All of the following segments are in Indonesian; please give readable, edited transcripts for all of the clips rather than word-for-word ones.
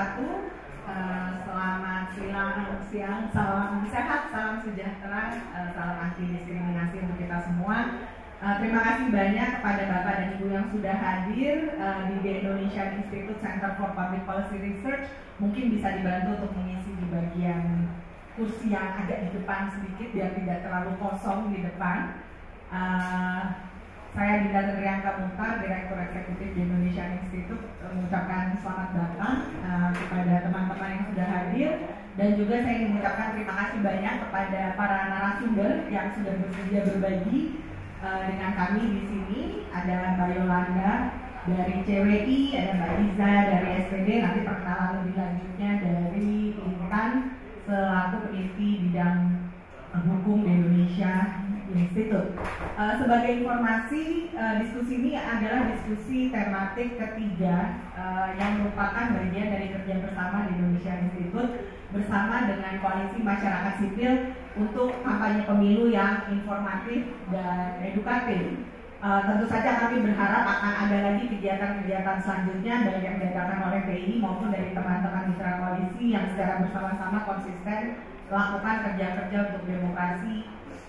wabarakatuh. Selamat siang, salam sehat, salam sejahtera, salam anti diskriminasi untuk kita semua. Terima kasih banyak kepada Bapak dan Ibu yang sudah hadir di The Indonesian Institute Center for Public Policy Research. Mungkin bisa dibantu untuk mengisi di bagian kursi yang agak di depan sedikit biar tidak terlalu kosong di depan. Saya Dinda Triangka Mukhtar, Direktur Eksekutif di Indonesian Institute, mengucapkan selamat datang kepada teman-teman yang sudah hadir, dan juga saya ingin mengucapkan terima kasih banyak kepada para narasumber yang sudah bersedia berbagi dengan kami di sini. Ada Mbak Yolanda dari CWI, ada Mbak Iza dari SPD, nanti perkenalan lebih lanjutnya dari Intan selaku peneliti bidang hukum di Indonesia Institute. Sebagai informasi, diskusi ini adalah diskusi tematik ketiga yang merupakan bagian dari kerja bersama di Indonesia Institute bersama dengan Koalisi Masyarakat Sipil untuk kampanye pemilu yang informatif dan edukatif. Tentu saja kami berharap akan ada lagi kegiatan-kegiatan selanjutnya baik yang diadakan oleh PI maupun dari teman-teman mitra koalisi yang secara bersama-sama konsisten melakukan kerja-kerja untuk demokrasi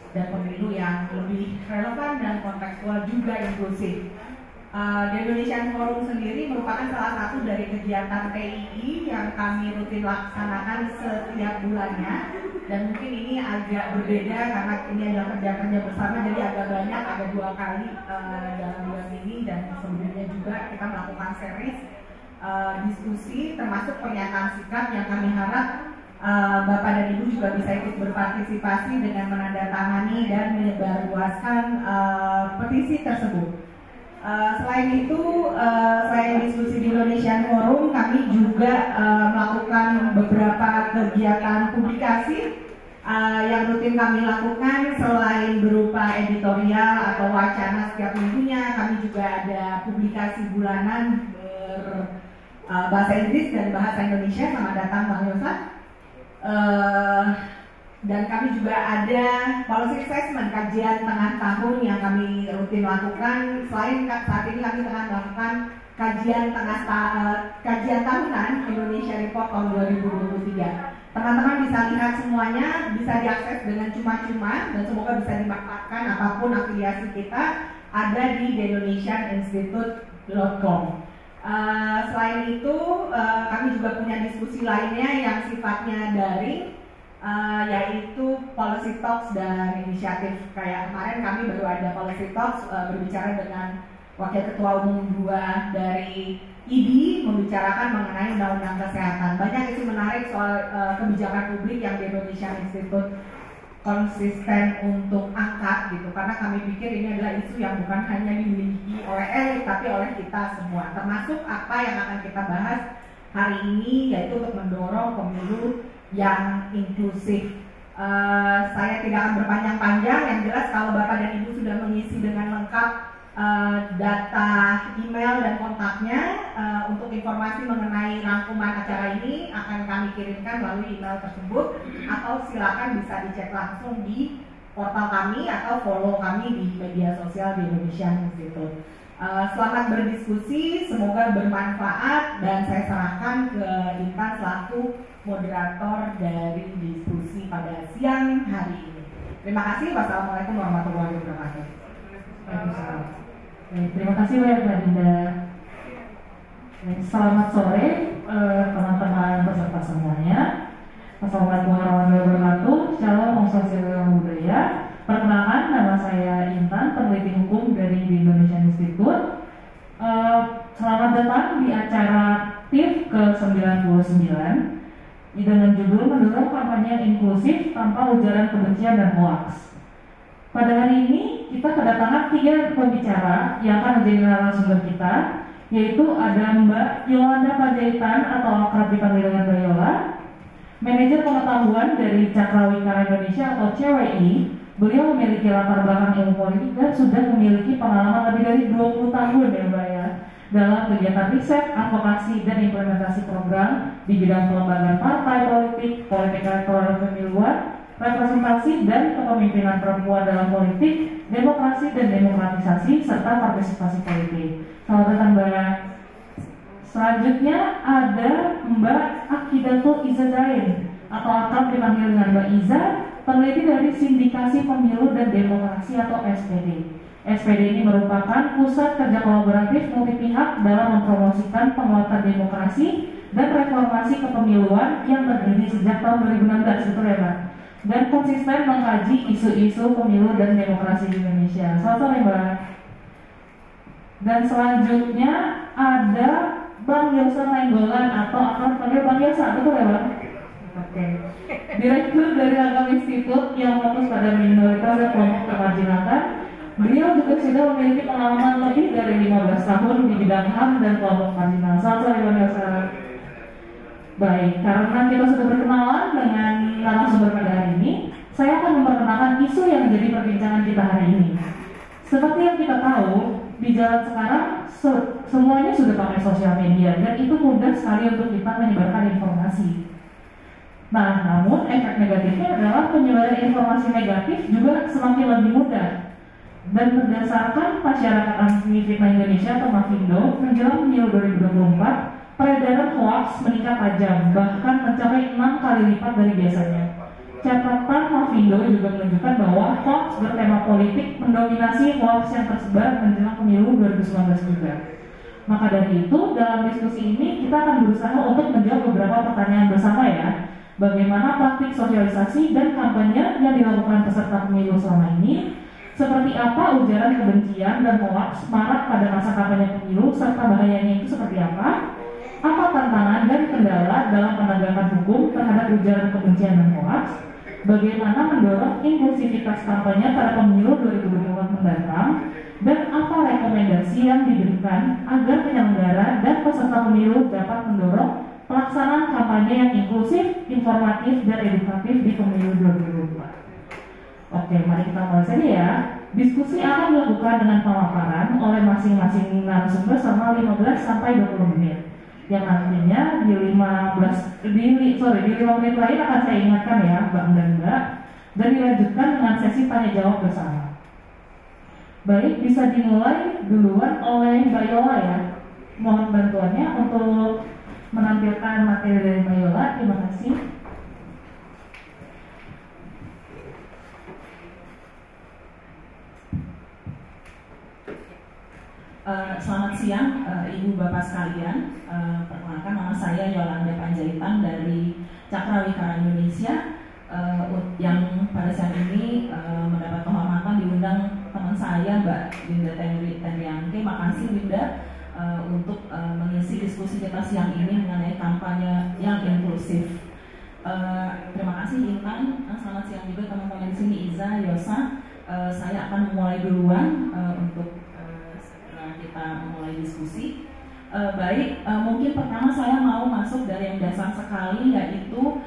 dan pemilu yang lebih relevan dan kontekstual juga inklusif. The Indonesian Forum sendiri merupakan salah satu dari kegiatan TII yang kami rutin laksanakan setiap bulannya, dan mungkin ini agak berbeda karena ini adalah kerja-kerja bersama, jadi agak banyak, ada 2 kali dalam bulan ini, dan sebelumnya juga kita melakukan series diskusi termasuk pernyataan sikap yang kami harap Bapak dan Ibu juga bisa ikut berpartisipasi dengan menandatangani dan menyebarluaskan petisi tersebut. Selain itu, selain diskusi di Indonesian Forum, kami juga melakukan beberapa kegiatan publikasi yang rutin kami lakukan. Selain berupa editorial atau wacana setiap minggunya, kami juga ada publikasi bulanan berbahasa Inggris dan bahasa Indonesia. Selamat datang Bang Yosa. Dan kami juga ada policy assessment, kajian tengah tahun yang kami rutin lakukan. Selain saat ini kami tengah melakukan kajian tahunan Indonesia Report tahun 2023. Teman-teman bisa lihat semuanya, bisa diakses dengan cuma-cuma, dan semoga bisa dimanfaatkan apapun afiliasi kita, ada di theindonesianinstitute.com. Selain itu, kami juga punya diskusi lainnya yang sifatnya daring, yaitu policy talks dan inisiatif. Kayak kemarin kami baru ada policy talks berbicara dengan Wakil Ketua Umum 2 dari IDI, membicarakan mengenai undang-undang kesehatan. Banyak isu menarik soal kebijakan publik yang di Indonesia Institute konsisten untuk angkat gitu, karena kami pikir ini adalah isu yang bukan hanya dimiliki oleh elit tapi oleh kita semua, termasuk apa yang akan kita bahas hari ini, yaitu untuk mendorong pemilu yang inklusif. Saya tidak akan berpanjang-panjang, yang jelas kalau Bapak dan Ibu sudah mengisi dengan lengkap data email dan kontaknya, untuk informasi mengenai rangkuman acara ini akan kami kirimkan melalui email tersebut, atau silakan bisa dicek langsung di portal kami atau follow kami di media sosial di Indonesia Institute. Selamat berdiskusi, semoga bermanfaat, dan saya serahkan ke Intan selaku moderator dari diskusi pada siang hari ini. Terima kasih. Wassalamualaikum warahmatullahi wabarakatuh. Waalaikumsalam. Terima kasih banyak Mbak Dinda. Selamat sore teman-teman peserta semuanya. Assalamualaikum warahmatullahi wabarakatuh. Shalom, Om Swastiastu Budaya. Perkenalkan, nama saya Intan, peneliti hukum dari Indonesian Institute. Selamat datang di acara TIF ke-99 dengan judul mendorong kampanye inklusif tanpa ujaran kebencian dan hoaks. Pada hari ini kita kedatangan 3 pembicara yang akan menjadi narasumber kita, yaitu ada Mbak Yolanda Panjaitan atau akrab dipanggil dengan Mbak Yola, manajer pengetahuan dari Cakrawikara Indonesia atau CWI. Beliau memiliki latar belakang ilmu politik dan sudah memiliki pengalaman lebih dari 20 tahun ya Mbak ya, dalam kegiatan riset, advokasi, dan implementasi program di bidang kelembagaan partai politik, politik elektoral pemiluan, representasi dan kepemimpinan perempuan dalam politik, demokrasi dan demokratisasi, serta partisipasi politik. Selamat datang Mbak. Selanjutnya ada Mbak Akidatul Izzajain atau akrab dipanggil dengan Mbak Iza, peneliti dari Sindikasi Pemilu dan Demokrasi atau SPD. SPD ini merupakan pusat kerja kolaboratif multi pihak dalam mempromosikan penguatan demokrasi dan reformasi kepemiluan yang berdiri sejak tahun 2016, betul ya Mbak? Dan konsisten mengkaji isu-isu pemilu dan demokrasi di Indonesia. Selamat sore Mbak. Dan selanjutnya ada Bang Yosa Nainggolan atau akrab panggil Bang Yosa, betul ya Bang? Oke. Direktur dari Agama Institut yang fokus pada minoritas dan kelompok termarginalkan. Beliau juga sudah memiliki pengalaman lebih dari 15 tahun di bidang HAM dan kelompok marginal. Selamat sore Bang Yosa. Baik, karena kita sudah berkenalan dengan narasumber pada hari ini, saya akan memperkenalkan isu yang menjadi perbincangan kita hari ini. Seperti yang kita tahu, di zaman sekarang semuanya sudah pakai sosial media dan itu mudah sekali untuk kita menyebarkan informasi. Nah, namun efek negatifnya adalah penyebaran informasi negatif juga semakin lebih mudah. Dan berdasarkan Masyarakat Anti Fitnah Indonesia atau MAFINDO, menjelang pemilu 2024, peredaran hoaks meningkat tajam, bahkan mencapai 6 kali lipat dari biasanya. Catatan MAFINDO juga menunjukkan bahwa hoaks bertema politik mendominasi hoaks yang tersebar menjelang pemilu 2019 juga. Maka dari itu, dalam diskusi ini kita akan berusaha untuk menjawab beberapa pertanyaan bersama ya. Bagaimana praktik sosialisasi dan kampanye yang dilakukan peserta pemilu selama ini? Seperti apa ujaran kebencian dan hoaks marak pada masa kampanye pemilu serta bahayanya itu seperti apa? Apa tantangan dan kendala dalam penegakan hukum terhadap ujaran kebencian dan hoaks? Bagaimana mendorong inklusivitas kampanye pada pemilu 2024 mendatang? Dan apa rekomendasi yang diberikan agar penyelenggara dan peserta pemilu dapat mendorong pelaksanaan kampanye yang inklusif, informatif, dan edukatif di pemilu 2024? Oke, mari kita mulai saja ya. Diskusi akan dilakukan dengan pemaparan oleh masing-masing narasumber selama 15 sampai 20 menit. Yang nantinya di 5 menit lain akan saya ingatkan ya Bang dan Mbak, dan dilanjutkan dengan sesi tanya jawab bersama. Baik, bisa dimulai duluan oleh Mbak Yola ya. Mohon bantuannya untuk menampilkan materi dari Mbak Yola. Terima kasih. Selamat siang Ibu Bapak sekalian, perkenalkan nama saya Yolanda Panjaitan dari Cakrawikara Indonesia, yang pada saat ini mendapat kehormatan diundang teman saya Mbak Winda Tenrianke. Makasih Winda untuk mengisi diskusi kita siang ini mengenai kampanye yang inklusif. Terima kasih Intan. Selamat siang juga teman-teman di sini, Iza, Yosa. Saya akan mulai duluan untuk kita memulai diskusi. Mungkin pertama saya mau masuk dari yang dasar sekali, yaitu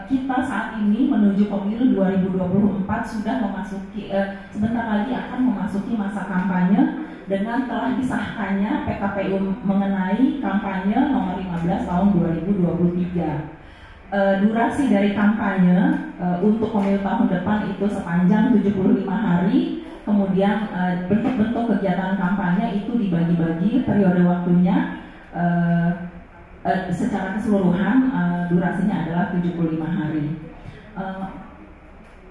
kita saat ini menuju pemilu 2024 sudah memasuki sebentar lagi akan memasuki masa kampanye dengan telah disahkannya PKPU mengenai kampanye nomor 15 tahun 2023. Durasi dari kampanye untuk pemilu tahun depan itu sepanjang 75 hari. Kemudian bentuk-bentuk kegiatan kampanye itu dibagi-bagi periode waktunya secara keseluruhan durasinya adalah 75 hari.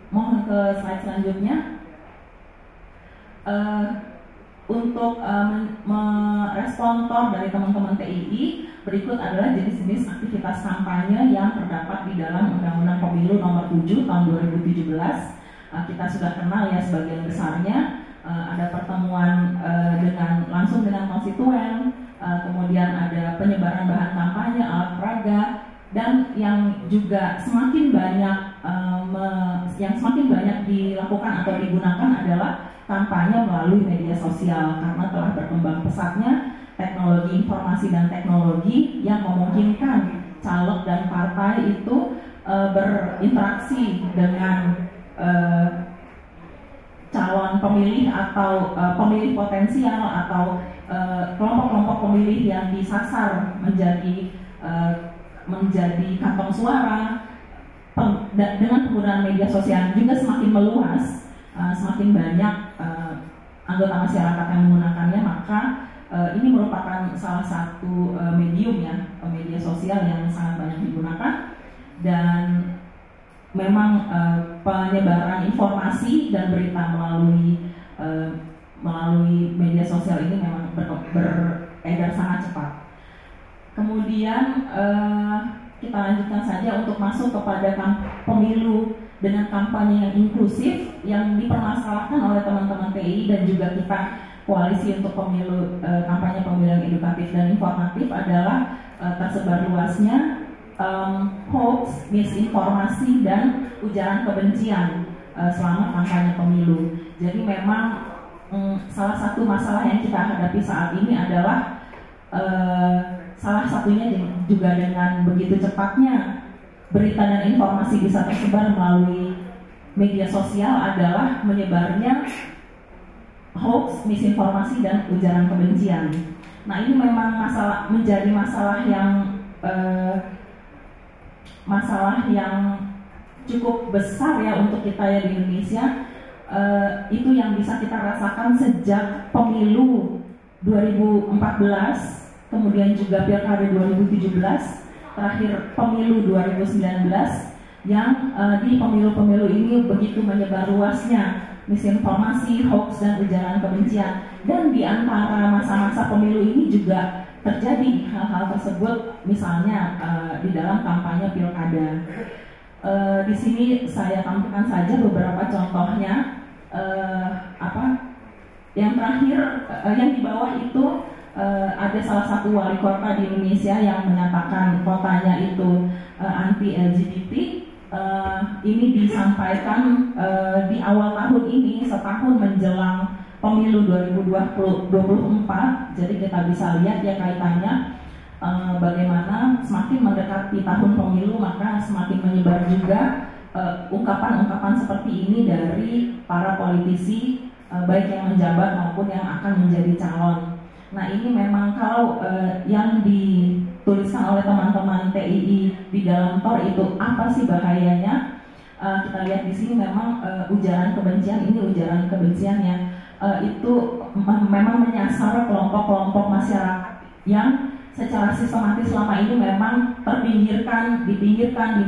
Mohon ke slide selanjutnya. Untuk merespon dari teman-teman TII, berikut adalah jenis-jenis aktivitas kampanye yang terdapat di dalam Undang-Undang Pemilu Nomor 7 Tahun 2017. Kita sudah kenal ya sebagian besarnya. Ada pertemuan langsung dengan konstituen, kemudian ada penyebaran bahan kampanye, alat peraga, dan yang juga semakin banyak dilakukan atau digunakan adalah kampanye melalui media sosial, karena telah berkembang pesatnya teknologi informasi dan teknologi yang memungkinkan caleg dan partai itu berinteraksi dengan calon pemilih atau pemilih potensial atau kelompok-kelompok pemilih yang disasar menjadi kantong suara. Dengan penggunaan media sosial juga semakin meluas, semakin banyak anggota masyarakat yang menggunakannya, maka ini merupakan salah satu medium ya, media sosial yang sangat banyak digunakan, dan memang penyebaran informasi dan berita melalui media sosial ini memang beredar sangat cepat. Kemudian kita lanjutkan saja untuk masuk kepada pemilu dengan kampanye yang inklusif yang dipermasalahkan oleh teman-teman TI dan juga kita koalisi untuk pemilu, kampanye pemilu yang edukatif dan informatif adalah tersebar luasnya hoax, misinformasi dan ujaran kebencian selama kampanye pemilu. Jadi memang salah satu masalah yang kita hadapi saat ini adalah salah satunya juga dengan begitu cepatnya berita dan informasi bisa tersebar melalui media sosial adalah menyebarnya hoax, misinformasi dan ujaran kebencian. Nah, ini memang menjadi masalah yang cukup besar ya untuk kita ya di Indonesia. Itu yang bisa kita rasakan sejak pemilu 2014, kemudian juga pilkada 2017, terakhir pemilu 2019, yang di pemilu-pemilu ini begitu menyebar luasnya misinformasi, hoax dan ujaran kebencian. Dan di antara masa-masa pemilu ini juga terjadi hal-hal tersebut, misalnya di dalam kampanye pilkada. Di sini saya tampilkan saja beberapa contohnya. Yang terakhir, yang di bawah itu ada salah satu wali kota di Indonesia yang menyatakan kotanya itu anti LGBT. Ini disampaikan di awal tahun ini, setahun menjelang pemilu 2024. Jadi kita bisa lihat ya kaitannya, bagaimana semakin mendekati tahun pemilu maka semakin menyebar juga ungkapan-ungkapan seperti ini dari para politisi, baik yang menjabat maupun yang akan menjadi calon. Nah, ini memang kalau yang dituliskan oleh teman-teman TII di dalam TOR itu apa sih bahayanya? Kita lihat di sini memang ujaran kebencian, ini ujaran kebenciannya itu memang menyasar kelompok-kelompok masyarakat yang secara sistematis selama ini memang terpinggirkan, dipinggirkan,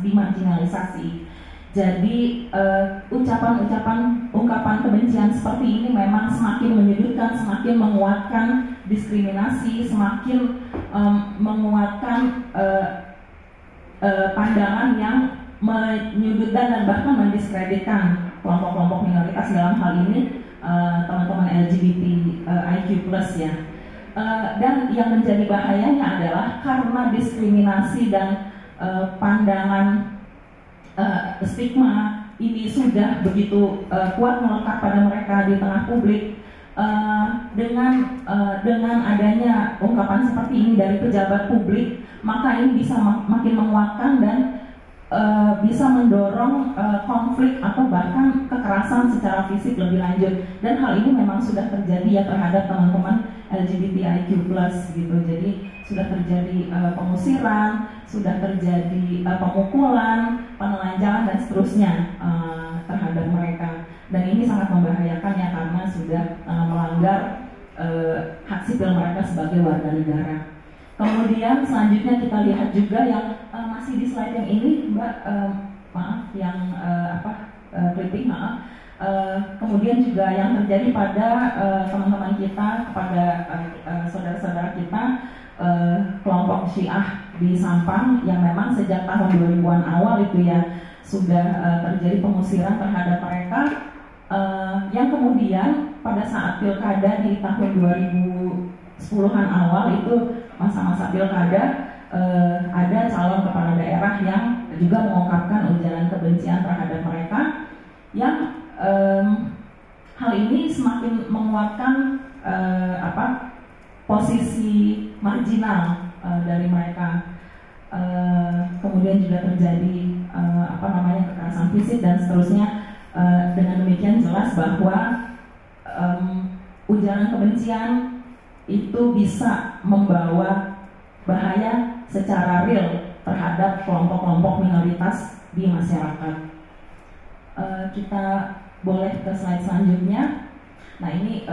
dimarginalisasi. Jadi ungkapan kebencian seperti ini memang semakin menyudutkan, semakin menguatkan diskriminasi, semakin menguatkan pandangan yang menyudutkan dan bahkan mendiskreditkan kelompok-kelompok minoritas, dalam hal ini teman-teman LGBTIQ+ ya. Dan yang menjadi bahayanya adalah karena diskriminasi dan pandangan stigma ini sudah begitu kuat melekat pada mereka di tengah publik. Dengan adanya ungkapan seperti ini dari pejabat publik, maka ini bisa makin menguatkan dan bisa mendorong konflik atau bahkan kekerasan secara fisik lebih lanjut. Dan hal ini memang sudah terjadi ya terhadap teman-teman LGBTIQ+ gitu. Jadi sudah terjadi pengusiran, sudah terjadi pemukulan, penelanjangan dan seterusnya terhadap mereka. Dan ini sangat membahayakan ya karena sudah melanggar hak sipil mereka sebagai warga negara. Kemudian selanjutnya kita lihat juga yang masih di slide yang ini, Mbak, maaf, yang clipping, maaf. Kemudian juga yang terjadi pada teman-teman kita, kepada saudara-saudara kita, kelompok Syiah di Sampang yang memang sejak tahun 2000-an awal itu ya sudah terjadi pengusiran terhadap mereka, yang kemudian pada saat pilkada di tahun 2010-an awal itu masa-masa pilkada, ada calon kepala daerah yang juga mengungkapkan ujaran kebencian terhadap mereka, yang hal ini semakin menguatkan posisi marginal dari mereka. Kemudian juga terjadi kekerasan fisik dan seterusnya. Dengan demikian jelas bahwa ujaran kebencian itu bisa membawa bahaya secara real terhadap kelompok-kelompok minoritas di masyarakat. Kita boleh ke slide selanjutnya. Nah ini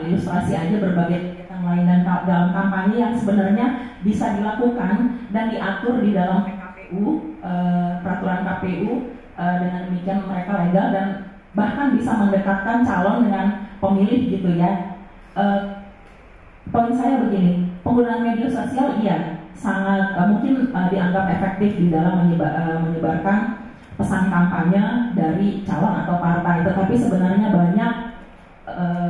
ilustrasi aja berbagai kegiatan lain dan dalam kampanye yang sebenarnya bisa dilakukan dan diatur di dalam PKPU, peraturan KPU. Dengan demikian mereka legal dan bahkan bisa mendekatkan calon dengan pemilih gitu ya. Poin saya begini, penggunaan media sosial iya sangat mungkin dianggap efektif di dalam menyebarkan pesan kampanye dari calon atau partai, tetapi sebenarnya banyak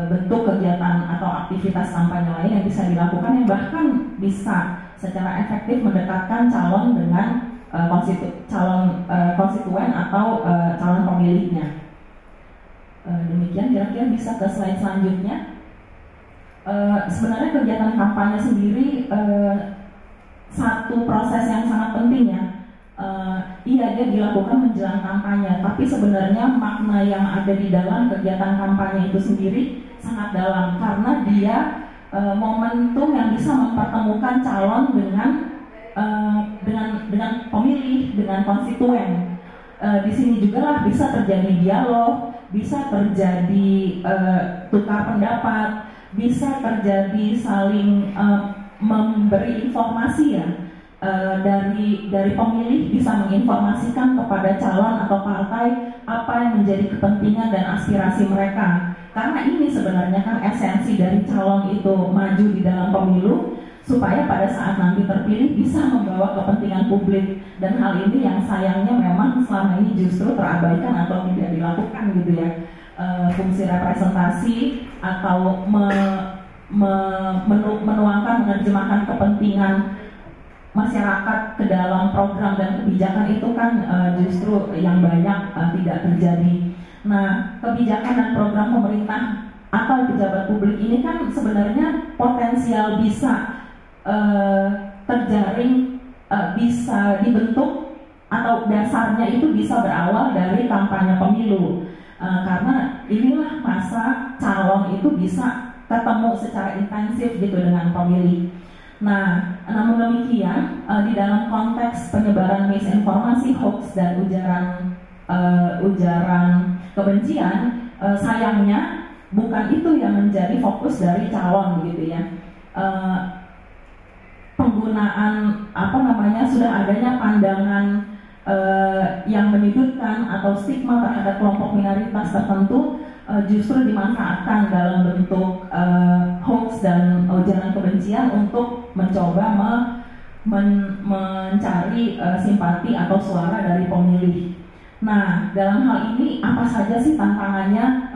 bentuk kegiatan atau aktivitas kampanye lain yang bisa dilakukan yang bahkan bisa secara efektif mendekatkan calon dengan konstituen atau calon pemilihnya. Demikian, kira-kira bisa ke slide selanjutnya. Sebenarnya kegiatan kampanye sendiri satu proses yang sangat penting ya. Iya, dia dilakukan menjelang kampanye, tapi sebenarnya makna yang ada di dalam kegiatan kampanye itu sendiri sangat dalam karena dia momentum yang bisa mempertemukan calon dengan pemilih, dengan konstituen. Di sini juga lah bisa terjadi dialog, bisa terjadi tukar pendapat, bisa terjadi saling memberi informasi ya. Dari pemilih bisa menginformasikan kepada calon atau partai apa yang menjadi kepentingan dan aspirasi mereka. Karena ini sebenarnya kan esensi dari calon itu maju di dalam pemilu supaya pada saat nanti terpilih bisa membawa kepentingan publik, dan hal ini yang sayangnya memang selama ini justru terabaikan atau tidak dilakukan gitu ya. Fungsi representasi atau menerjemahkan kepentingan masyarakat ke dalam program dan kebijakan itu kan justru yang banyak tidak terjadi. Nah, kebijakan dan program pemerintah atau pejabat publik ini kan sebenarnya potensial bisa terjaring, bisa dibentuk atau dasarnya itu bisa berawal dari kampanye pemilu, karena inilah masa calon itu bisa ketemu secara intensif gitu dengan pemilih. Nah, namun demikian di dalam konteks penyebaran misinformasi, hoax dan ujaran kebencian, sayangnya bukan itu yang menjadi fokus dari calon gitu ya. Penggunaan sudah adanya pandangan yang menyudutkan atau stigma terhadap kelompok minoritas tertentu justru dimanfaatkan dalam bentuk hoax dan ujaran kebencian untuk mencoba mencari simpati atau suara dari pemilih. Nah, dalam hal ini apa saja sih tantangannya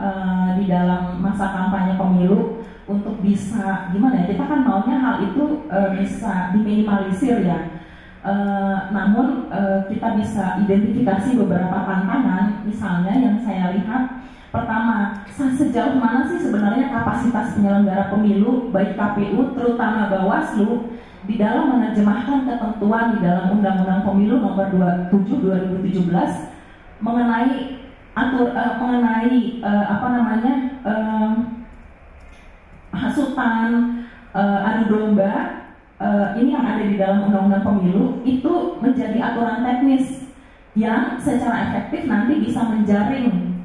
di dalam masa kampanye pemilu untuk bisa gimana ya? Kita kan maunya hal itu bisa diminimalisir ya. Namun kita bisa identifikasi beberapa tantangan. Misalnya yang saya lihat, pertama, sejauh mana sih sebenarnya kapasitas penyelenggara pemilu baik KPU terutama Bawaslu di dalam menerjemahkan ketentuan di dalam Undang-Undang Pemilu Nomor 27 2017 mengenai hasutan, adu domba, ini yang ada di dalam Undang-Undang Pemilu itu menjadi aturan teknis yang secara efektif nanti bisa menjaring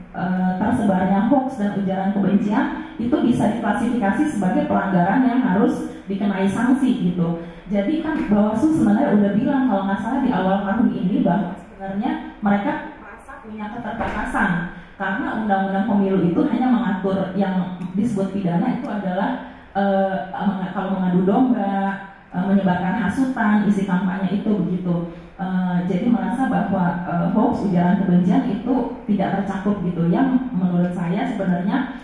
tersebarnya hoax dan ujaran kebencian. Itu bisa diklasifikasi sebagai pelanggaran yang harus dikenai sanksi gitu. Jadi kan Bawaslu sebenarnya udah bilang kalau nggak salah di awal tahun ini bahwa sebenarnya mereka punya keterbatasan karena undang-undang pemilu itu hanya mengatur yang disebut pidana itu adalah kalau mengadu domba, menyebarkan hasutan, isi kampanye itu begitu. Jadi merasa bahwa hoax, ujaran kebencian itu tidak tercakup gitu. Yang menurut saya sebenarnya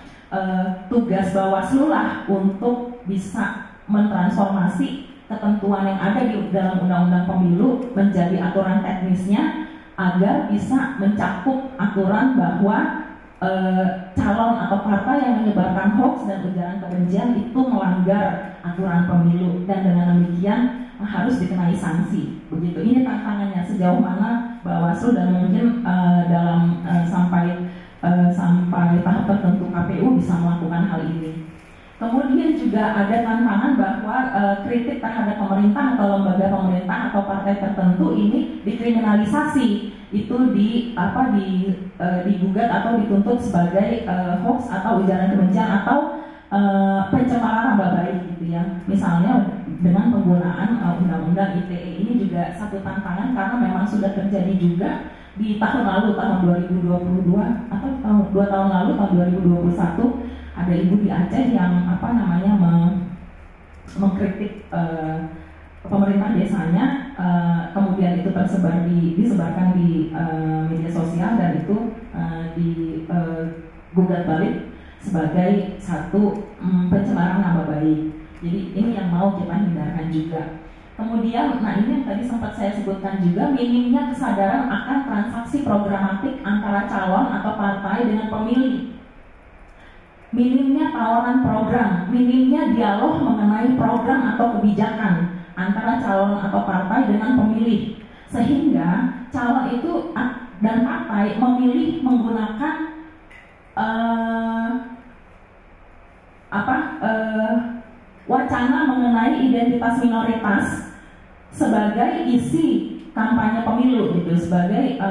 tugas Bawaslu lah untuk bisa mentransformasi ketentuan yang ada di dalam undang-undang pemilu menjadi aturan teknisnya, agar bisa mencakup aturan bahwa calon atau partai yang menyebarkan hoax dan ujaran kebencian itu melanggar aturan pemilu, dan dengan demikian harus dikenai sanksi. Begitu. Ini tantangannya sejauh mana Bawaslu dan mungkin sampai tahap tertentu KPU bisa melakukan hal ini. Kemudian juga ada tantangan bahwa kritik terhadap pemerintah atau lembaga pemerintah atau partai tertentu ini dikriminalisasi. itu digugat atau dituntut sebagai hoax atau ujaran kebencian atau pencemaran nama baik gitu ya. Misalnya dengan penggunaan undang-undang ITE ini juga satu tantangan karena memang sudah terjadi juga di tahun lalu, tahun 2022 atau 2 tahun lalu, tahun 2021 ada ibu di Aceh yang mengkritik pemerintah desanya, kemudian itu disebarkan di media sosial dan itu digugat balik sebagai satu pencemaran nama baik. Jadi ini yang mau kita hindarkan juga. Kemudian, nah ini yang tadi sempat saya sebutkan juga, minimnya kesadaran akan transaksi programatik antara calon atau partai dengan pemilih. Minimnya tawaran program, minimnya dialog mengenai program atau kebijakan antara calon atau partai dengan pemilih, sehingga calon itu dan partai memilih menggunakan wacana mengenai identitas minoritas sebagai isi kampanye pemilu gitu, sebagai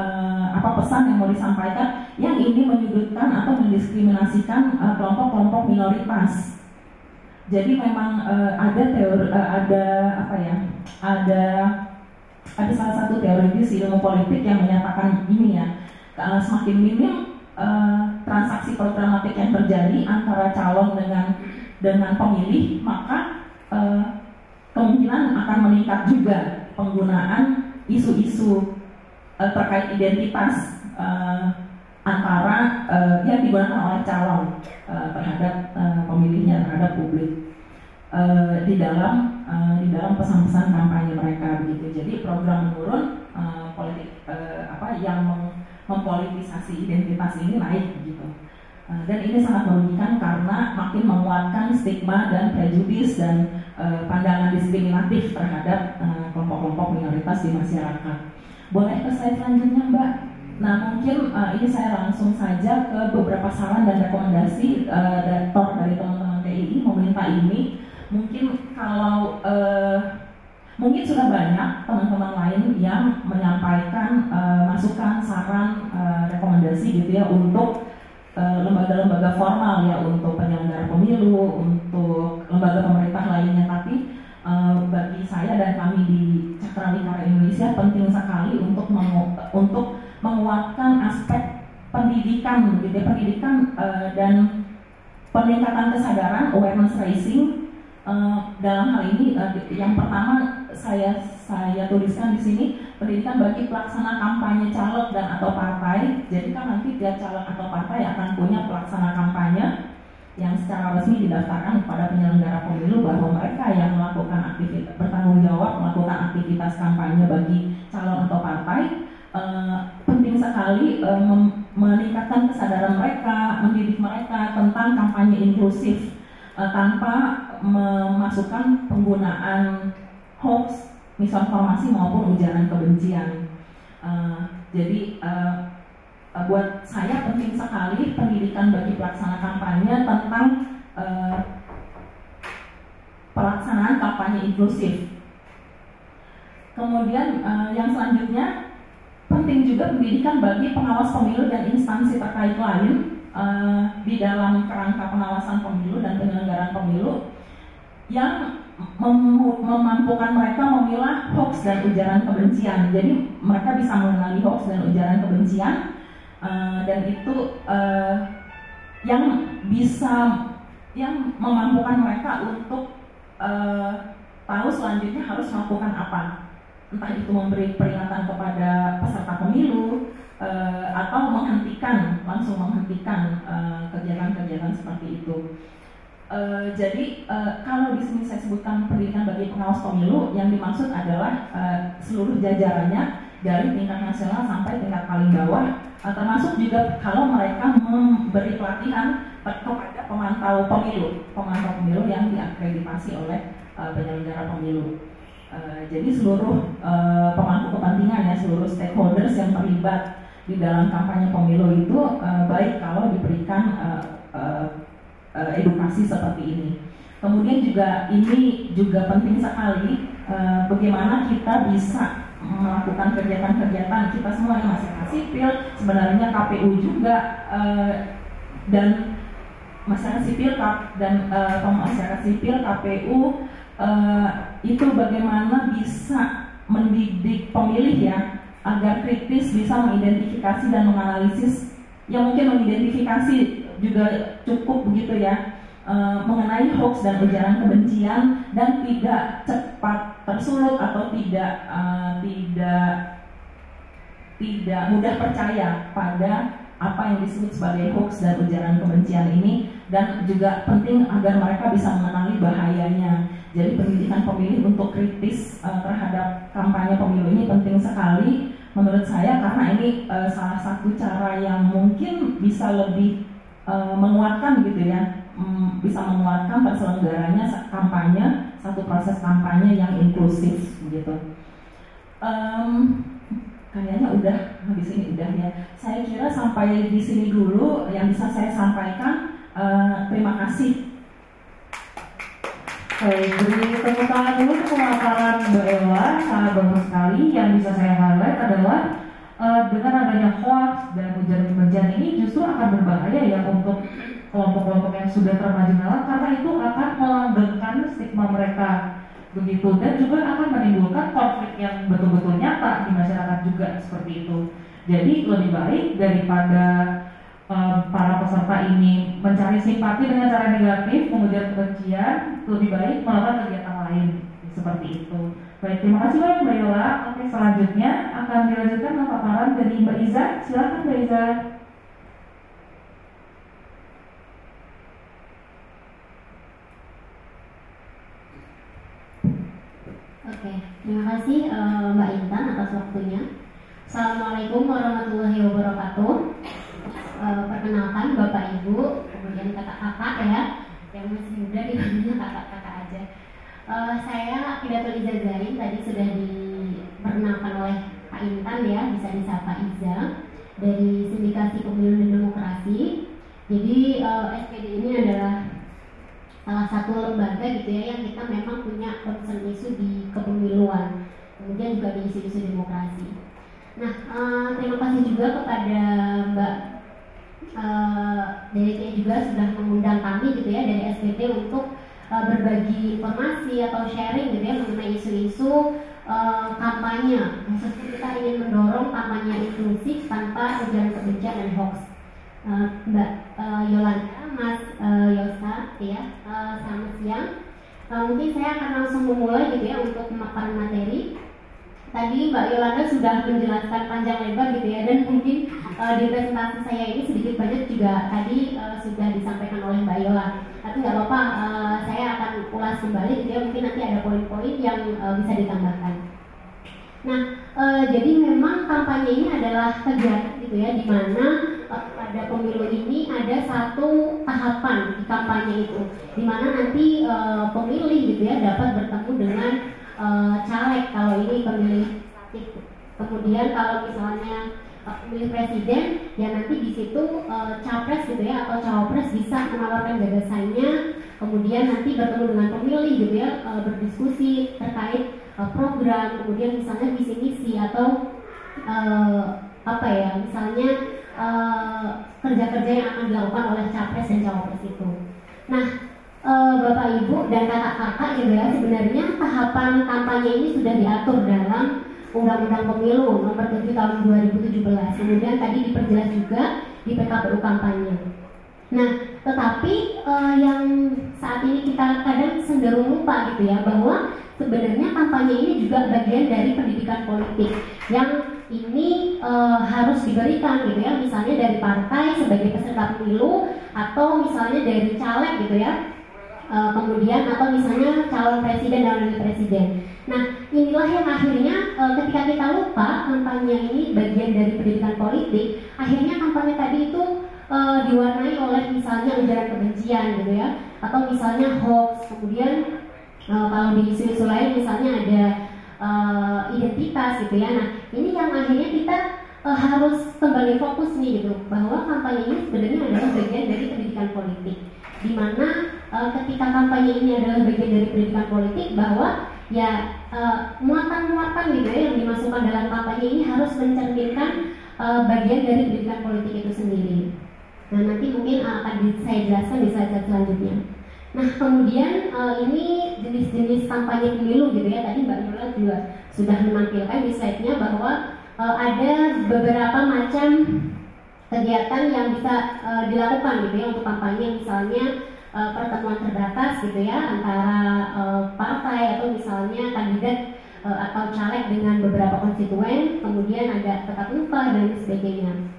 pesan yang mau disampaikan yang ini menyudutkan atau mendiskriminasikan kelompok-kelompok minoritas. Jadi memang ada salah satu teoritis ilmu politik yang menyatakan ini ya, semakin minim transaksi programatik yang terjadi antara calon dengan pemilih, maka kemungkinan akan meningkat juga penggunaan isu-isu terkait identitas antara yang digunakan oleh calon terhadap pemilihnya, terhadap publik di dalam pesan-pesan kampanye mereka begitu. Jadi program menurun, politik yang mempolitisasi identitas ini naik begitu. Dan ini sangat merugikan karena makin menguatkan stigma dan prejudis dan pandangan diskriminatif terhadap kelompok-kelompok minoritas di masyarakat. Boleh ke slide selanjutnya, Mbak? Nah, mungkin ini saya langsung saja ke beberapa saran dan rekomendasi dari teman-teman TII meminta ini. Mungkin kalau mungkin sudah banyak teman-teman lain yang menyampaikan masukan, saran, rekomendasi gitu ya untuk lembaga-lembaga formal ya, untuk penyelenggara pemilu, untuk lembaga pemerintah lainnya. Tapi bagi saya dan kami di Cakra Lingkar Indonesia penting sekali untuk menguatkan aspek pendidikan gitu ya, pendidikan dan peningkatan kesadaran, awareness raising. Dalam hal ini yang pertama saya tuliskan di sini, pendidikan bagi pelaksana kampanye caleg dan atau partai. Jadi kan nanti tiap caleg atau partai akan punya pelaksana kampanye yang secara resmi didaftarkan kepada penyelenggara pemilu, bahwa mereka yang melakukan aktivitas bertanggung jawab melakukan aktivitas kampanye bagi calon atau partai. Penting sekali meningkatkan kesadaran mereka, mendidik mereka tentang kampanye inklusif tanpa memasukkan penggunaan hoax, misinformasi maupun ujaran kebencian. Jadi buat saya penting sekali pendidikan bagi pelaksana kampanye tentang pelaksanaan kampanye inklusif. Kemudian yang selanjutnya penting juga pendidikan bagi pengawas pemilu dan instansi terkait lain di dalam kerangka pengawasan pemilu dan penyelenggaraan pemilu yang memampukan mereka memilah hoax dan ujaran kebencian. Jadi mereka bisa mengenali hoax dan ujaran kebencian, dan itu yang memampukan mereka untuk tahu selanjutnya harus melakukan apa. Entah itu memberi peringatan kepada peserta pemilu atau langsung menghentikan kegiatan-kegiatan seperti itu. Jadi kalau di sini saya sebutkan pendidikan bagi pengawas pemilu, yang dimaksud adalah seluruh jajarannya dari tingkat nasional sampai tingkat paling bawah, termasuk juga kalau mereka memberi pelatihan kepada pemantau pemilu yang diakreditasi oleh penyelenggara pemilu. Jadi seluruh pemangku kepentingan ya, seluruh stakeholders yang terlibat di dalam kampanye pemilu itu baik kalau diberikan edukasi seperti ini. Kemudian juga ini juga penting sekali bagaimana kita bisa melakukan kegiatan-kegiatan kita semua yang masyarakat sipil, sebenarnya KPU juga dan masyarakat sipil dan masyarakat sipil KPU itu bagaimana bisa mendidik pemilih ya agar kritis, bisa mengidentifikasi dan menganalisis, yang mungkin mengidentifikasi juga cukup begitu ya, mengenai hoax dan ujaran kebencian, dan tidak cepat tersulut atau tidak mudah percaya pada apa yang disebut sebagai hoax dan ujaran kebencian ini, dan juga penting agar mereka bisa mengenali bahayanya. Jadi pendidikan pemilih untuk kritis terhadap kampanye pemilu ini penting sekali menurut saya, karena ini salah satu cara yang mungkin bisa lebih menguatkan gitu ya, bisa menguatkan terselenggaranya kampanye, satu proses kampanye yang inklusif gitu. Kayaknya udah habis ini udah ya. Saya kira sampai di sini dulu yang bisa saya sampaikan. Terima kasih. Baik, beri tepuk tangan dulu untuk pemaparan Mbak Ella, sangat bagus sekali. Yang bisa saya highlight adalah dengan adanya hoax dan ujaran kebencian ini justru akan berbahaya ya untuk kelompok-kelompok yang sudah termarginal, karena itu akan melanggengkan stigma mereka begitu, dan juga akan menimbulkan konflik yang betul-betul nyata di masyarakat juga seperti itu. Jadi lebih baik daripada para peserta ini mencari simpati dengan cara negatif, mengujar kebencian, lebih baik melakukan kegiatan lain seperti itu. Baik, terima kasih banyak Mbak Yola. Oke, selanjutnya akan dilanjutkan dengan paparan dari Mbak Iza. Silakan Mbak Iza. Oke, terima kasih Mbak Intan atas waktunya. Assalamualaikum warahmatullahi wabarakatuh. Perkenalkan Bapak Ibu, kemudian kakak-kakak ya, yang masih muda dipanggilnya kakak-kakak aja. Saya Akidatul Iza Zain, tadi sudah diperkenalkan oleh Kak Intan ya, bisa disapa Iza, dari Sindikasi Pemilu dan Demokrasi. Jadi SPD ini adalah salah satu lembaga gitu ya yang kita memang punya concern isu di kepemiluan, kemudian juga di isu-isu demokrasi. Nah, terima kasih juga kepada Mbak DRT juga sudah mengundang kami gitu ya dari SPD untuk berbagi informasi atau sharing gitu ya mengenai isu-isu kampanye. Khususnya kita ingin mendorong kampanye inklusif tanpa ujaran kebencian dan hoax. Mbak Yolanda, Mas Yosa ya, selamat siang. Mungkin saya akan langsung memulai gitu ya untuk pemaparan materi. Tadi Mbak Yolanda sudah menjelaskan panjang lebar gitu ya, dan mungkin di presentasi saya ini sedikit banyak juga tadi sudah disampaikan oleh Mbak Yola. Tapi nggak apa-apa, saya akan ulas kembali gitu ya, mungkin nanti ada poin-poin yang bisa ditambahkan. Nah, jadi memang kampanye ini adalah kegiatan gitu ya, di mana pada pemilu ini ada satu tahapan di kampanye itu, di mana nanti pemilih gitu ya dapat bertemu dengan caleg kalau ini pemilih legislatif. Kemudian kalau misalnya pemilih presiden, ya nanti di situ capres gitu ya atau cawapres bisa menawarkan gagasannya. Kemudian nanti bertemu dengan pemilih gitu ya, berdiskusi terkait program, kemudian misalnya visi misi atau apa ya, misalnya kerja-kerja yang akan dilakukan oleh capres dan cawapres itu. Nah, Bapak Ibu dan kakak-kakak gitu ya, sebenarnya tahapan kampanye ini sudah diatur dalam Undang-Undang Pemilu Nomor 7 Tahun 2017. Kemudian tadi diperjelas juga di PKPU kampanye. Nah, tetapi yang saat ini kita kadang cenderung lupa gitu ya, bahwa sebenarnya kampanye ini juga bagian dari pendidikan politik yang ini harus diberikan gitu ya, misalnya dari partai sebagai peserta pemilu, atau misalnya dari caleg gitu ya, kemudian atau misalnya calon presiden dan wakil presiden. Nah, inilah yang akhirnya ketika kita lupa kampanye ini bagian dari pendidikan politik, akhirnya kampanye tadi itu diwarnai oleh misalnya ujaran kebencian gitu ya, atau misalnya hoax. Kemudian kalau di isu-isu lain misalnya ada identitas gitu ya. Nah, ini yang akhirnya kita harus kembali fokus nih gitu, bahwa kampanye ini sebenarnya adalah bagian dari pendidikan politik, di mana ketika kampanye ini adalah bagian dari pendidikan politik, bahwa muatan-muatan gitu ya yang dimasukkan dalam kampanye ini harus mencerminkan bagian dari pendidikan politik itu sendiri. Nah, nanti mungkin akan saya jelaskan di slide selanjutnya. Nah, kemudian ini jenis-jenis kampanye pemilu gitu ya. Tadi Mbak Nurul juga sudah menampilkan di slide-nya bahwa ada beberapa macam kegiatan yang bisa dilakukan gitu ya untuk kampanye, misalnya pertemuan terbatas gitu ya antara partai atau misalnya kandidat atau caleg dengan beberapa konstituen, kemudian ada tetap muka dan sebagainya.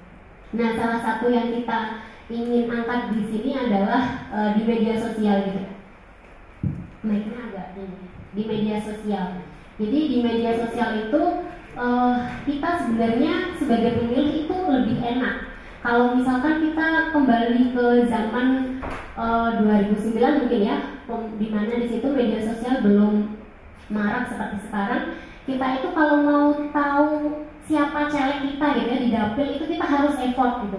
Nah, salah satu yang kita ingin angkat di sini adalah di media sosial gitu. Mic-nya agak ini. Di media sosial. Jadi di media sosial itu kita sebenarnya sebagai pemilih itu lebih enak. Kalau misalkan kita kembali ke zaman 2009 mungkin ya, di mana di situ media sosial belum marak seperti sekarang. Kita itu kalau mau tahu siapa caleg kita gitu ya di dapil itu kita harus effort gitu.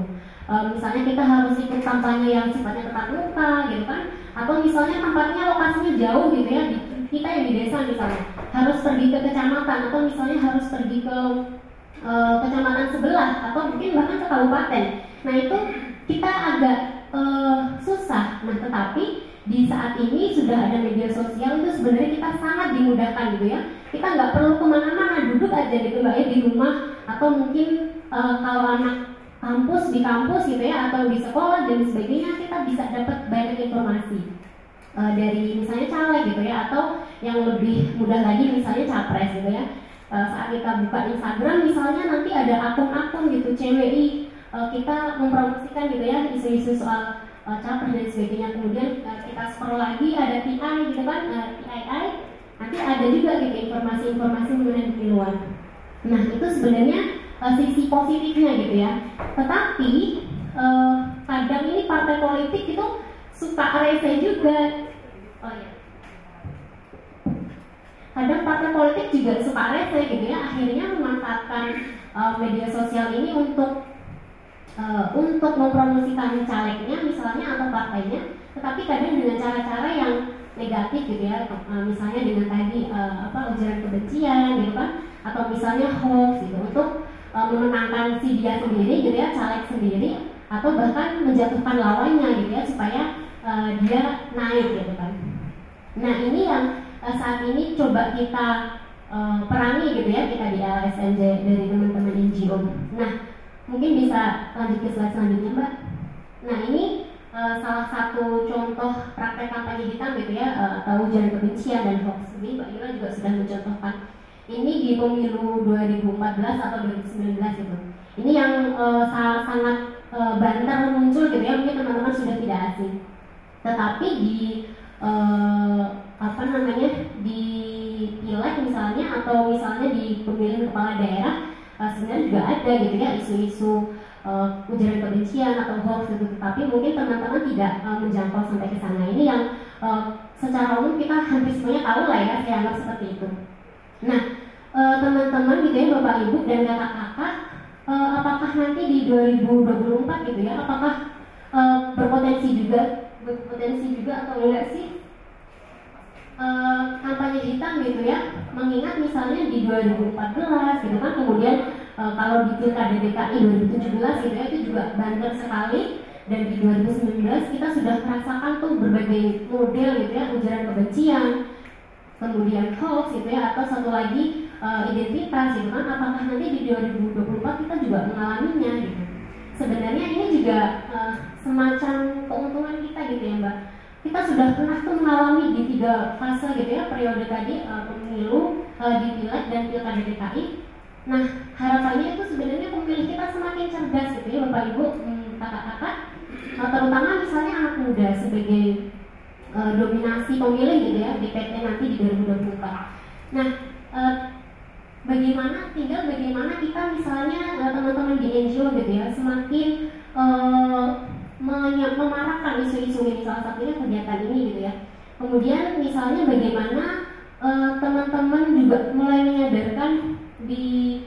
Misalnya kita harus ikut kampanye yang sifatnya tetap muka gitu kan, atau misalnya tempatnya lokasinya jauh gitu ya, kita yang di desa misalnya harus pergi ke kecamatan, atau misalnya harus pergi ke kecamatan sebelah, atau mungkin bahkan ke kabupaten. Nah, itu kita agak susah. Nah, tetapi di saat ini sudah ada media sosial, itu sebenarnya kita sangat dimudahkan gitu ya. Kita nggak perlu kemana-mana, duduk aja gitu Mbak ya di rumah, atau mungkin kalau anak kampus di kampus gitu ya, atau di sekolah dan sebagainya, kita bisa dapat banyak informasi dari misalnya caleg gitu ya, atau yang lebih mudah lagi misalnya capres gitu ya. Saat kita buka Instagram misalnya nanti ada akun-akun gitu CWI, kita mempromosikan gitu ya isu-isu soal capres dan sebagainya. Kemudian kita scroll lagi ada TI gitu kan, TII, nanti ada juga gitu informasi-informasi mengenai pemiluan. Nah, itu sebenarnya sisi positifnya gitu ya. Tetapi kadang ini partai politik itu suka rese juga. Oh ya. Kadang partai politik juga suka rese gitu ya. Akhirnya memanfaatkan media sosial ini untuk mempromosikan calegnya misalnya atau partainya, tetapi kadang dengan cara-cara yang negatif gitu ya. Misalnya dengan tadi ujaran kebencian gitu kan, atau misalnya hoax gitu untuk memenangkan si dia sendiri gitu ya, caleg sendiri, atau bahkan menjatuhkan lawannya gitu ya supaya dia naik gitu kan. Nah, ini yang saat ini coba kita perangi gitu ya, kita di LSMJ dari teman-teman NGO. Nah, mungkin bisa lanjut ke slide selanjutnya Mbak. Nah, ini salah satu contoh praktek kampanye hitam gitu ya, atau ujaran kebencian dan hoax. Ini Mbak Ira juga sudah mencontohkan. Ini di pemilu 2014 atau 2019 gitu. Ini yang sangat banter muncul gitu ya, mungkin teman-teman sudah tidak asing. Tetapi di di pileg misalnya, atau misalnya di pemilihan kepala daerah, sebenarnya juga ada gitu ya isu-isu ujaran kebencian atau hoax gitu. Tapi mungkin teman-teman tidak menjangkau sampai ke sana. Ini yang secara umum kita hampir semuanya tahu lah ya, saya anggap seperti itu. Nah, teman-teman gitu ya, Bapak Ibu dan kakak-kakak, apakah nanti di 2024 gitu ya, apakah berpotensi juga atau enggak sih kampanye hitam gitu ya? Mengingat misalnya di 2014 gitu kan, kemudian kalau di Pilkada DKI 2017 gitu ya, itu juga banter sekali. Dan di 2019 kita sudah merasakan tuh berbagai model gitu ya, ujaran kebencian, kemudian hoax gitu ya, atau satu lagi identitas gitu kan. Apakah nanti di 2024 kita juga mengalaminya gitu? Sebenarnya ini juga semacam keuntungan kita gitu ya Mbak. Kita sudah pernah tuh mengalami di 3 fase gitu ya, periode tadi, pemilu, di pileg dan pilkada DKI. Nah, harapannya itu sebenarnya pemilih kita semakin cerdas gitu ya Bapak Ibu, kakak-kakak, terutama misalnya anak muda sebagai dominasi pemilih gitu ya di PT nanti di 2024. Nah, bagaimana kita misalnya teman-teman di NGO gitu ya semakin memarakkan isu-isu ini, salah satunya kegiatan ini gitu ya. Kemudian misalnya bagaimana teman-teman juga mulai menyadarkan di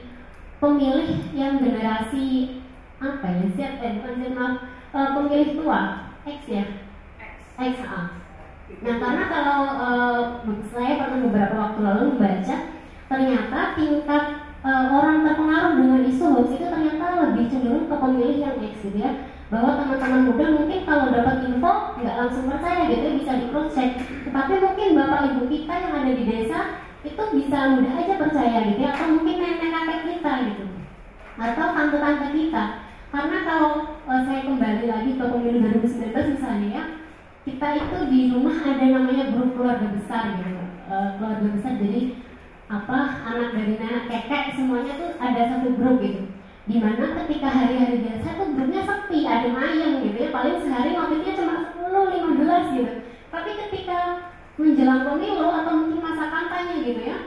pemilih yang generasi pemilih tua X ya, X. Nah, karena kalau saya pernah beberapa waktu lalu membaca, ternyata tingkat orang terpengaruh dengan isu hoax itu ternyata lebih cenderung ke pemilih yang X gitu ya. Bahwa teman-teman muda mungkin kalau dapat info nggak langsung percaya gitu ya, bisa di cross check. Tetapi mungkin bapak ibu kita yang ada di desa itu bisa mudah aja percaya gitu ya, atau mungkin nenek kakek kita gitu, atau tante-tante kita. Karena kalau saya kembali lagi ke pemilu 2019 misalnya ya, kita itu di rumah ada namanya grup keluarga besar gitu, keluarga besar, jadi anak dari nenek kakek semuanya tuh ada satu grup gitu. Dimana ketika hari-hari biasa tuh grupnya sepi, ada mayang gitu ya, paling sehari notifnya cuma 10-15 gitu. Tapi ketika menjelang pemilu atau mungkin masa kampanye gitu ya,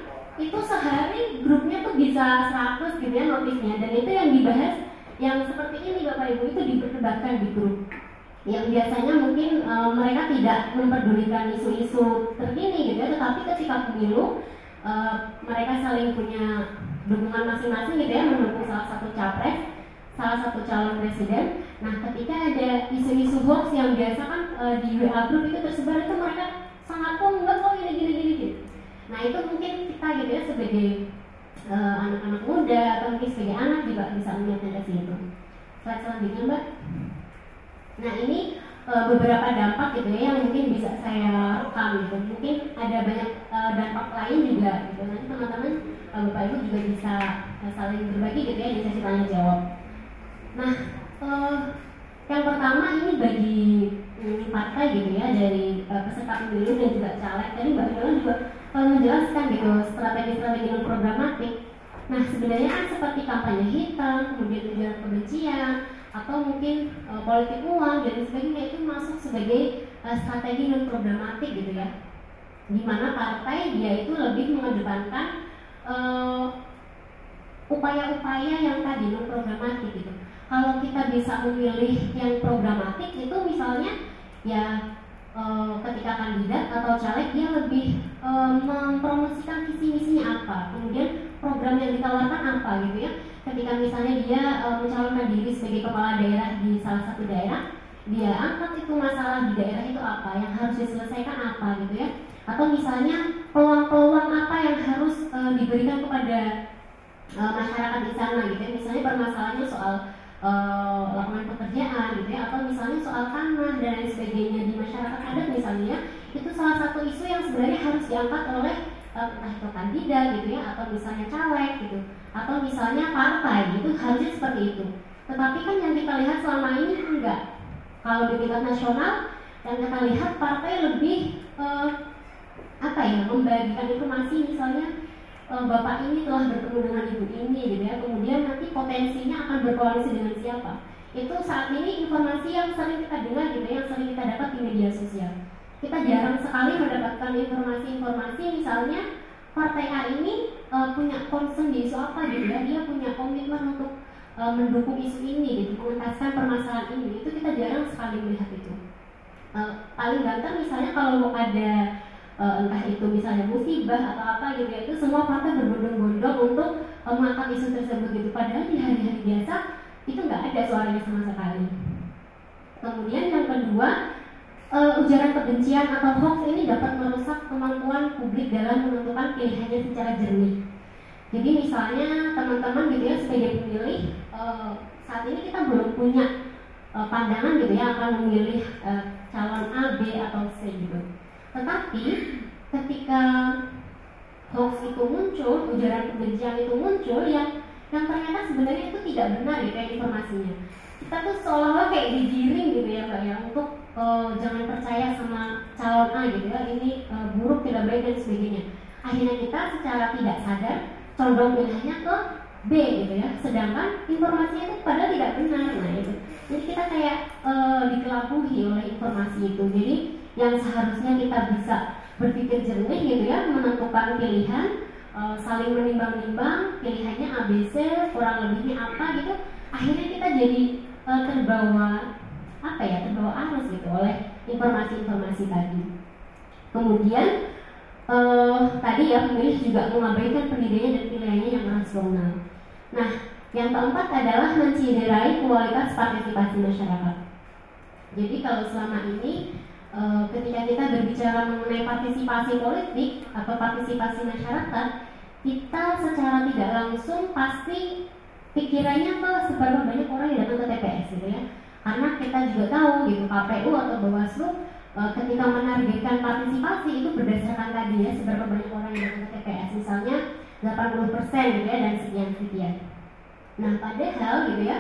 itu sehari grupnya tuh bisa 100 gitu ya notifnya. Dan itu yang dibahas, yang seperti ini Bapak Ibu, itu diperdebatkan di grup. Yang biasanya mungkin mereka tidak memperdulikan isu-isu terkini gitu ya, tetapi ketika pemilu mereka saling punya dukungan masing-masing gitu ya, mendukung salah satu capres, salah satu calon presiden. Nah, ketika ada isu-isu hoax yang biasa kan di WA group itu tersebar, itu mereka sangat enggak kok gini gitu. Nah, itu mungkin kita gitu ya sebagai anak-anak muda atau mungkin sebagai anak juga bisa melihat tendensi itu. Slide selanjutnya, Mbak. Nah, ini beberapa dampak gitu ya yang mungkin bisa saya rekam gitu. Mungkin ada banyak dampak lain juga gitu. Nanti teman-teman Bapak Ibu juga bisa saling berbagi gitu ya di sesi tanya jawab. Nah, yang pertama ini bagi partai gitu ya, dari peserta pemilu dan juga caleg. Tadi Mbak Yola juga menjelaskan gitu strategi-strategi dan programatik. Nah, sebenarnya kan seperti kampanye hitam, kemudian ujaran kebencian, atau mungkin politik uang dan sebagainya, itu masuk sebagai strategi dan programatik gitu ya, di mana partai dia itu lebih mengedepankan upaya-upaya yang tadi non programatik gitu. Kalau kita bisa memilih yang programatik itu misalnya ya ketika kandidat atau caleg dia lebih mempromosikan visi misinya apa, kemudian program yang ditawarkan apa gitu ya. Ketika misalnya dia mencalonkan diri sebagai kepala daerah di salah satu daerah, dia angkat itu masalah di daerah itu apa yang harus diselesaikan apa gitu ya. Atau misalnya peluang-peluang apa yang harus diberikan kepada masyarakat di sana gitu ya. Misalnya permasalahannya soal lapangan pekerjaan gitu ya, atau misalnya soal tanah dan lain sebagainya di masyarakat adat misalnya, itu salah satu isu yang sebenarnya harus diangkat oleh entah itu kandidat gitu ya, atau misalnya caleg gitu, atau misalnya partai gitu, harusnya seperti itu. Tetapi kan yang kita lihat selama ini enggak. Kalau di tingkat nasional yang kita lihat partai lebih membagikan informasi, misalnya bapak ini telah bertemu dengan ibu ini gitu ya, kemudian nanti potensinya akan berkoalisi dengan siapa. Itu saat ini informasi yang sering kita dengar gitu ya, yang sering kita dapat di media sosial. Kita jarang sekali mendapatkan informasi-informasi misalnya partai A ini punya concern di isu apa gitu ya, dia punya komitmen untuk mendukung isu ini gitu, mengentaskan permasalahan ini. Itu kita jarang sekali melihat itu. Paling banter misalnya kalau ada entah itu misalnya musibah atau apa gitu ya, itu semua partai berbondong-bondong untuk mengangkat isu tersebut gitu. Padahal di hari-hari biasa itu nggak ada suaranya sama sekali. Kemudian yang kedua, ujaran kebencian atau hoax ini dapat merusak kemampuan publik dalam menentukan pilihannya secara jernih. Jadi misalnya teman-teman gitu ya sebagai pemilih, saat ini kita belum punya pandangan gitu ya akan memilih calon A, B atau C gitu. Tetapi ketika hoax itu muncul, ujaran kebencian itu muncul yang ternyata sebenarnya itu tidak benar gitu ya informasinya. Kita tuh seolah-olah kayak digiring gitu ya Mbak ya, untuk jangan percaya sama calon A gitu ya, ini buruk, tidak baik dan sebagainya. Akhirnya kita secara tidak sadar condong pilihnya ke B gitu ya, sedangkan informasinya itu padahal tidak benar. Nah itu, jadi kita kayak dikelabuhi oleh informasi itu. Jadi yang seharusnya kita bisa berpikir jernih gitu ya, menentukan pilihan, saling menimbang-nimbang pilihannya A, B, C, kurang lebihnya apa gitu, akhirnya kita jadi terbawa arus gitu oleh informasi-informasi tadi. Kemudian tadi ya pemilih juga mengabaikan pendiriannya dan pilihannya yang rasional. Nah, yang keempat adalah menciderai kualitas partisipasi masyarakat. Jadi kalau selama ini ketika kita berbicara mengenai partisipasi politik atau partisipasi masyarakat, kita secara tidak langsung pasti pikirannya ke seberapa banyak orang yang datang ke TPS gitu ya. Karena kita juga tahu gitu KPU atau Bawaslu ketika menargetkan partisipasi itu berdasarkan tadi ya seberapa banyak orang yang datang ke TPS, misalnya 80% gitu ya dan sekian. Nah padahal gitu ya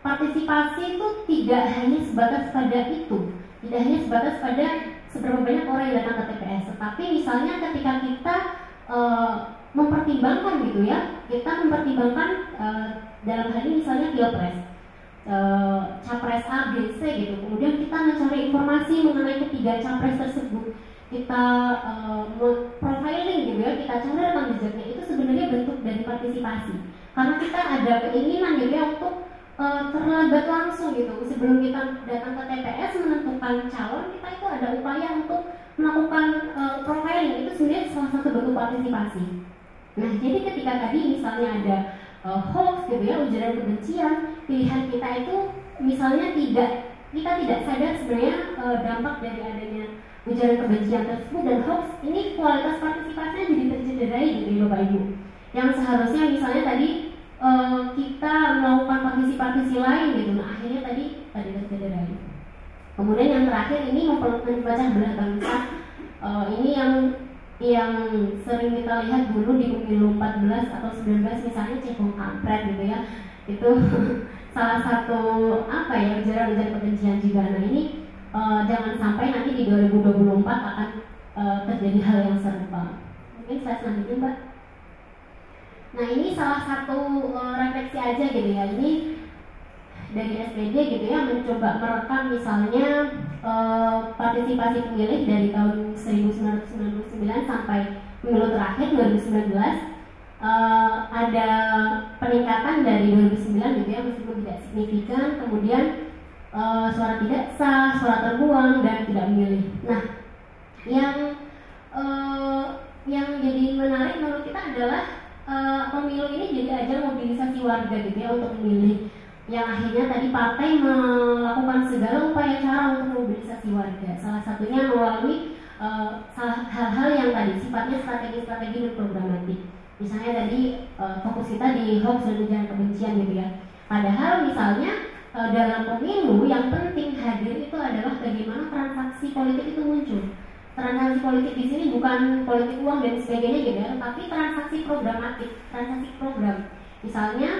partisipasi itu tidak hanya sebatas pada itu, tidak hanya sebatas pada seberapa banyak orang yang datang ke TPS, tetapi misalnya ketika kita mempertimbangkan gitu ya, kita mempertimbangkan dalam hal ini misalnya pilpres, capres A, B, C gitu, kemudian kita mencari informasi mengenai ketiga capres tersebut, kita profiling gitu ya, kita cari rekam jejaknya, itu sebenarnya bentuk dari partisipasi, karena kita ada keinginan gitu ya untuk terlibat langsung gitu. Sebelum kita datang ke TPS menentukan calon, kita itu ada upaya untuk melakukan profiling, itu sebenarnya salah satu bentuk partisipasi. Nah jadi ketika tadi misalnya ada hoax gitu ya, ujaran kebencian, pilihan kita itu misalnya kita tidak sadar sebenarnya dampak dari adanya ujaran kebencian tersebut dan hoax ini, kualitas partisipasinya jadi tercederai gitu ya Bapak Ibu. Yang seharusnya misalnya tadi kita melakukan partisipasi lain gitu, nah akhirnya tadi tercederai. Kemudian yang terakhir ini memecah belah bangsa, ini yang sering kita lihat dulu di pemilu 14 atau 19 misalnya cebong kampret gitu ya, itu salah satu apa ya ujaran kebencian juga. Nah ini jangan sampai nanti di 2024 akan terjadi hal yang serupa. Mungkin saya selanjutnya Mbak. Nah ini salah satu refleksi aja gitu ya, ini dari SPD gitu ya, mencoba merekam misalnya partisipasi pemilih dari tahun 1999 sampai pemilu terakhir 2019, ada peningkatan dari 2009 gitu ya, meskipun tidak signifikan, kemudian suara tidak sah, suara terbuang dan tidak memilih. Nah yang jadi menarik menurut kita adalah pemilu ini jadi ajang mobilisasi warga gitu ya untuk memilih, yang akhirnya tadi partai melakukan segala upaya cara untuk mobilisasi warga, salah satunya melalui hal-hal yang tadi sifatnya strategi dan programatik. Misalnya tadi fokus kita di hoax dan ujaran kebencian gitu ya. Padahal misalnya dalam pemilu yang penting hadir itu adalah bagaimana transaksi politik itu muncul. Transaksi politik di sini bukan politik uang dan sebagainya gitu ya, tapi transaksi programatik, transaksi program. Misalnya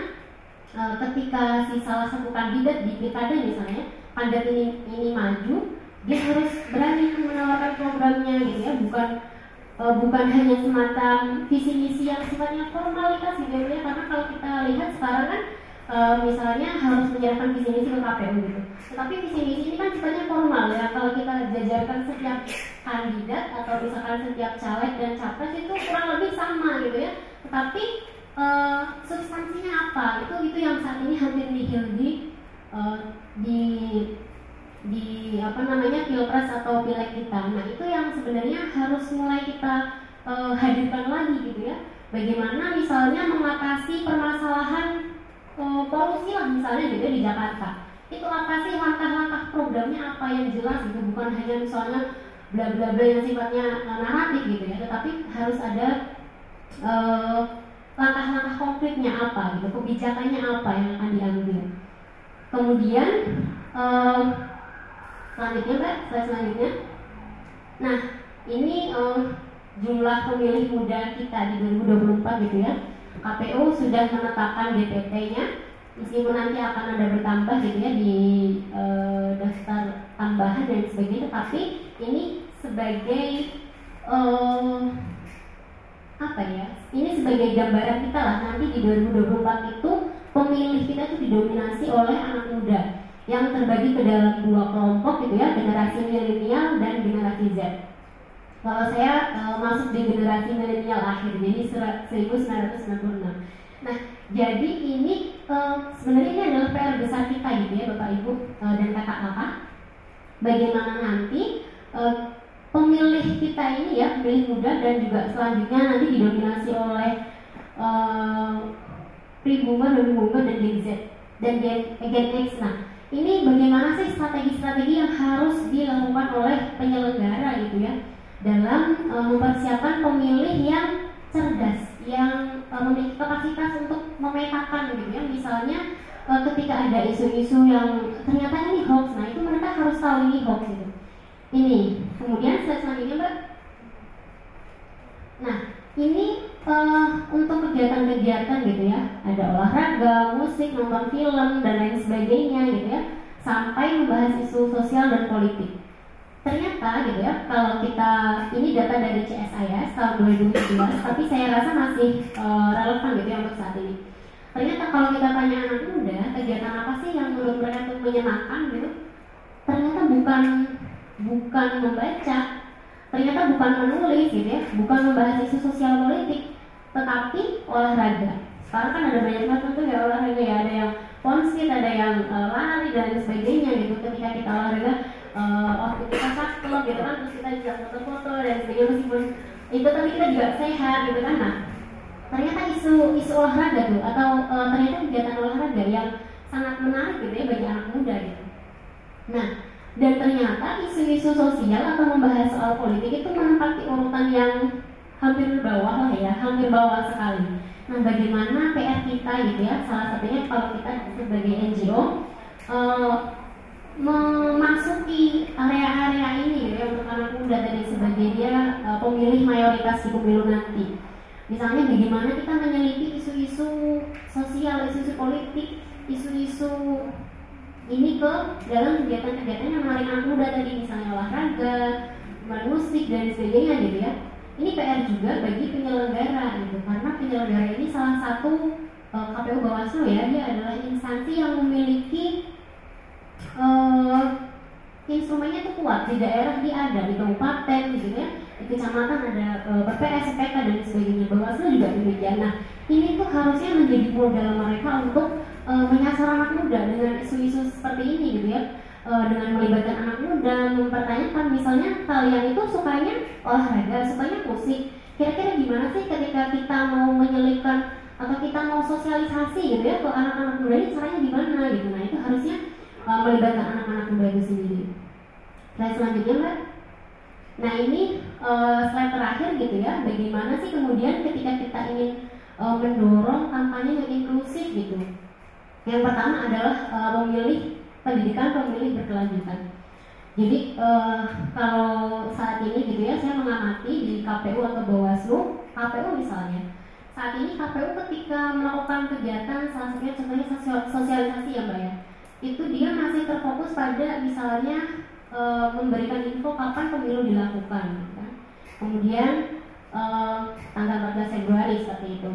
ketika si salah satu kandidat di pilkada misalnya, kandidat ini maju, dia harus berani menawarkan programnya gitu ya, bukan hanya semata visi misi yang sifatnya formalitas gitu ya, karena kalau kita lihat sekarang kan misalnya harus menyerahkan visi misi ke KPU gitu. Tetapi visi misi ini kan sifatnya formal ya, kalau kita jajarkan setiap kandidat atau misalkan setiap caleg dan capres itu kurang lebih sama gitu ya. Tetapi substansinya apa? Itu yang saat ini hampir nihil di apa namanya pilpres atau pileg kita. Nah itu yang sebenarnya harus mulai kita hadirkan lagi gitu ya. Bagaimana misalnya mengatasi permasalahan polusi lah misalnya gitu di Jakarta. Itu apa sih langkah-langkah programnya, apa yang jelas gitu, bukan hanya misalnya bla bla bla yang sifatnya naratif gitu ya, tetapi harus ada langkah-langkah konkretnya apa gitu, kebijakannya apa yang akan diambil. Kemudian selanjutnya Mbak, slide selanjutnya. Nah ini jumlah pemilih muda kita di 2024 gitu ya. KPU sudah menetapkan DPT-nya, meskipun nanti akan ada bertambah gitu ya di daftar tambahan dan sebagainya, tapi ini sebagai apa ya? Ini sebagai gambaran kita lah, nanti di 2024 itu pemilih kita itu didominasi oleh anak muda yang terbagi ke dalam dua kelompok gitu ya, generasi milenial dan generasi Z. Kalau saya masuk di generasi milenial akhir, jadi 1996. Nah, jadi ini sebenarnya ini adalah PR besar kita gitu ya Bapak Ibu dan kakak-kakak. Bagaimana nanti pemilih kita ini ya, pemilih muda dan juga selanjutnya nanti didominasi oleh pre-boomer, baby boomer dan Gen Z dan Gen X. Nah, ini bagaimana sih strategi-strategi yang harus dilakukan oleh penyelenggara gitu ya dalam mempersiapkan pemilih yang cerdas, yang memiliki kapasitas untuk memetakan gitu ya. Misalnya ketika ada isu-isu yang ternyata ini hoax, nah itu mereka harus tahu ini hoax gitu. Ini, kemudian selanjutnya Mbak. Nah, ini untuk kegiatan-kegiatan gitu ya, ada olahraga, musik, nonton film dan lain sebagainya gitu ya, sampai membahas isu sosial dan politik. Ternyata gitu ya, kalau kita, ini data dari CSIS tahun 2017, tapi saya rasa masih relevan gitu ya untuk saat ini. Ternyata kalau kita tanya anak muda, kegiatan apa sih yang menurut mereka itu menyenangkan gitu? Ternyata bukan membaca, ternyata bukan menulis gitu ya, bukan membahas isu sosial politik, tetapi olahraga. Sekarang kan ada banyak macam tuh ya olahraga ya, ada yang ponskit, ada yang lari dan sebagainya gitu. Ketika kita olahraga, waktu kita saklek gitu kan, terus kita juga foto-foto dan sebagainya, meskipun itu tapi kita juga sehat gitu kan. Nah, ternyata isu olahraga tuh atau ternyata kegiatan olahraga yang sangat menarik gitu ya bagi anak muda gitu. Nah, dan ternyata isu-isu sosial atau membahas soal politik itu menempati urutan yang hampir bawah lah ya, hampir bawah sekali. Nah, bagaimana PR kita gitu ya, salah satunya kalau kita sebagai NGO memasuki area-area ini gitu ya untuk anak muda tadi sebagai dia pemilih mayoritas di pemilu nanti. Misalnya bagaimana kita meneliti isu-isu sosial, isu-isu politik, isu-isu ini ke dalam kegiatan-kegiatan yang menarik anak muda tadi, misalnya olahraga, musik dan sebagainya gitu ya. Ini PR juga bagi penyelenggara gitu, karena penyelenggara ini salah satu KPU Bawaslu ya, dia adalah instansi yang memiliki instrumennya itu kuat di daerah, dia ada di kabupaten gitu ya, di kecamatan ada PPS, PK dan sebagainya. Bawaslu juga demikian. Nah, ini tuh harusnya menjadi modal mereka untuk menyasar anak muda dengan isu-isu seperti ini gitu ya, dengan melibatkan anak muda, mempertanyakan misalnya kalian itu sukanya olahraga, sukanya musik, kira-kira gimana sih ketika kita mau menyelipkan atau kita mau sosialisasi gitu ya ke anak-anak muda ini, caranya gimana gitu. Nah, itu harusnya melibatkan anak-anak muda itu sendiri. Slide selanjutnya Mbak. Nah, ini slide terakhir gitu ya, bagaimana sih kemudian ketika kita ingin mendorong kampanye yang inklusif gitu. Yang pertama adalah memilih pendidikan pemilih berkelanjutan. Jadi kalau saat ini gitu ya, saya mengamati di KPU atau Bawaslu, KPU misalnya, saat ini KPU ketika melakukan kegiatan, salah satunya contohnya sosialisasi ya Mbak ya, itu dia masih terfokus pada misalnya memberikan info kapan pemilu dilakukan kan? Kemudian tanggal 14 Februari seperti itu.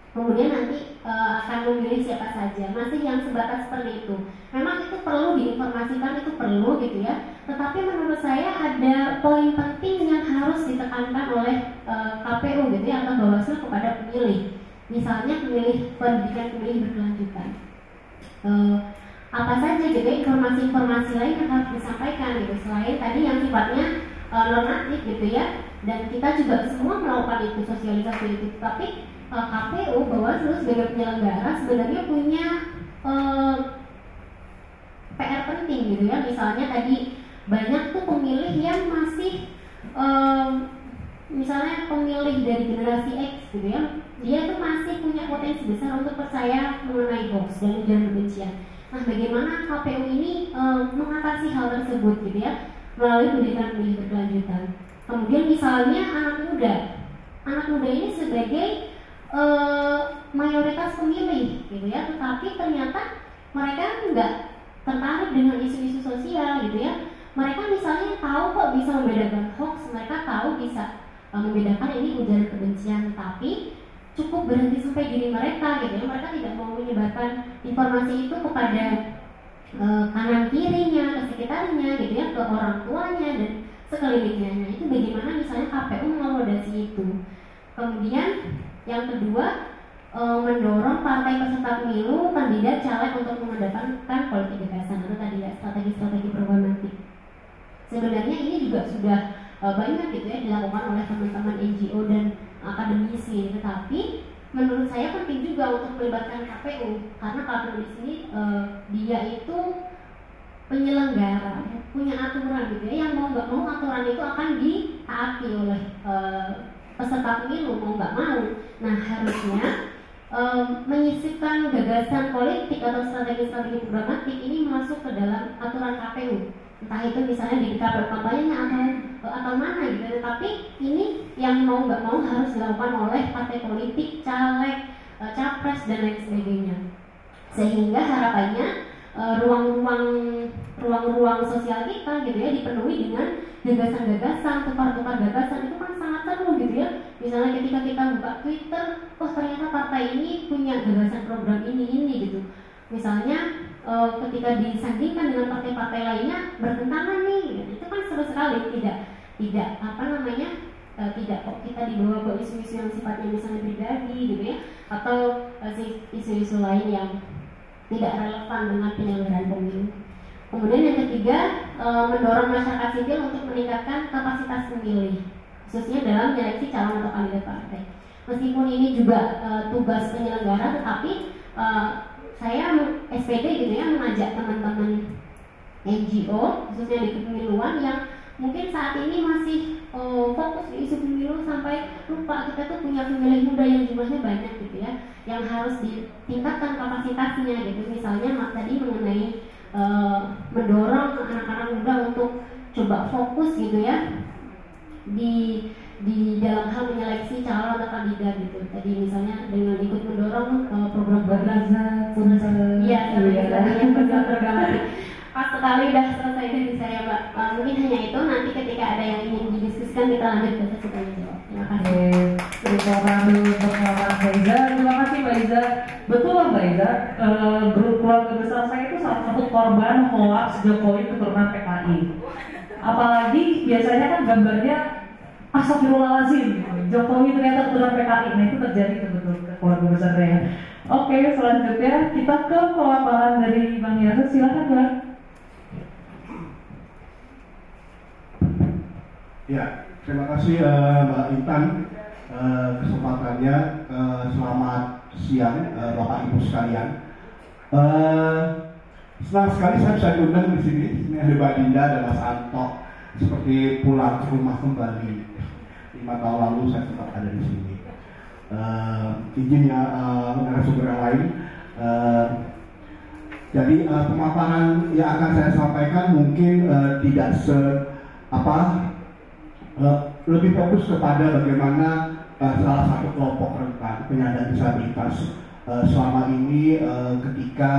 Kemudian nanti akan memilih siapa saja, masih yang sebatas seperti itu. Memang itu perlu diinformasikan, itu perlu gitu ya. Tetapi menurut saya ada poin penting yang harus ditekankan oleh KPU gitu ya, atau Bawaslu kepada pemilih. Misalnya pemilih pendidikan pemilih berkelanjutan. Apa saja gitu informasi-informasi lain yang harus disampaikan gitu, selain tadi yang sifatnya normatif gitu ya. Dan kita juga semua melakukan itu, sosialisasi itu. Tapi KPU, Bawaslu sebagai penyelenggara sebenarnya punya PR penting gitu ya. Misalnya tadi banyak tuh pemilih yang masih misalnya pemilih dari generasi X gitu ya, dia tuh masih punya potensi besar untuk percaya mengenai hoax dan ujaran kebencian. Nah, bagaimana KPU ini mengatasi hal tersebut gitu ya melalui pendidikan pemilih berkelanjutan. Kemudian misalnya anak muda ini sebagai mayoritas pemilih gitu ya, tetapi ternyata mereka nggak tertarik dengan isu-isu sosial gitu ya. Mereka misalnya tahu kok bisa membedakan hoax, mereka tahu bisa membedakan ini ujaran kebencian, tapi cukup berhenti sampai diri mereka gitu ya. Mereka tidak mau menyebarkan informasi itu kepada kanan kirinya, ke sekitarnya gitu ya, ke orang tuanya dan sekelilingnya. Nah, itu bagaimana misalnya KPU mengakomodasi itu. Kemudian yang kedua, mendorong partai peserta pemilu, kandidat, caleg untuk mengedepankan politik gagasan atau tadi ya strategi-strategi perubahan nanti. Sebenarnya ini juga sudah banyak gitu ya dilakukan oleh teman-teman NGO dan akademisi, tetapi menurut saya penting juga untuk melibatkan KPU, karena KPU di sini dia itu penyelenggara punya aturan gitu ya, yang mau nggak mau aturan itu akan ditaati oleh peserta pemilu mau nggak mau. Nah harusnya menyisipkan gagasan politik atau strategi-strategi programatik ini masuk ke dalam aturan KPU, entah itu misalnya di KPU kampanyenya atau mana gitu. Tapi ini yang mau nggak mau harus dilakukan oleh partai politik, caleg, capres dan lain sebagainya, sehingga harapannya ruang-ruang sosial kita gitu ya dipenuhi dengan gagasan-gagasan, tukar-tukar gagasan. Itu kan sangat seru gitu ya. Misalnya ketika kita buka Twitter, oh ternyata partai ini punya gagasan program ini gitu. Misalnya ketika disandingkan dengan partai-partai lainnya bertentangan nih gitu. Itu kan seru sekali. Tidak apa namanya, tidak kok kita dibawa ke isu-isu yang sifatnya misalnya pribadi gitu ya, atau isu-isu lain yang tidak relevan dengan penyelenggaraan pemilu. Kemudian yang ketiga, mendorong masyarakat sipil untuk meningkatkan kapasitas pemilih, khususnya dalam menyeleksi calon atau kandidat partai. Meskipun ini juga tugas penyelenggara, tetapi saya SPD gitu ya mengajak teman-teman NGO khususnya di kepemiluan yang mungkin saat ini masih fokus di isu pemilu sampai lupa kita tuh punya pemilih muda yang jumlahnya banyak gitu ya, yang harus ditingkatkan kapasitasnya gitu. Misalnya Mas tadi mengenai mendorong anak-anak muda untuk coba fokus gitu ya di dalam hal menyeleksi calon atau kandidat gitu. Tadi misalnya dengan ikut mendorong program Belajar, program programatik. Pas sekali udah selesai dari saya Mbak. Mungkin hanya itu, nanti ketika ada yang ingin didiskusikan kita lanjut ke sesi tanya jawab. Terima kasih. Terima kasih untuk Mbak Iza. Terima kasih Mbak Iza. Betul Mbak Iza, grup keluarga besar saya itu salah satu korban hoax Jokowi keturunan PKI. Apalagi biasanya kan gambarnya astagfirullahaladzim, Jokowi ternyata keturunan PKI. Nah itu terjadi betul ke keluarga besar saya. Oke, selanjutnya kita ke pemaparan dari Bang Yasir. Silakan Bang. Ya, terima kasih Mbak Intan kesempatannya. Selamat siang Bapak Ibu sekalian. Senang sekali saya bisa diundang di sini. Ini ada Mbak Dinda dan Mas Anto, seperti pulang ke rumah kembali. 5 tahun lalu saya sempat ada di sini. Izin ya narasumber yang lain. Jadi pemaparan yang akan saya sampaikan mungkin tidak lebih fokus kepada bagaimana salah satu kelompok rentan penyandang disabilitas selama ini ketika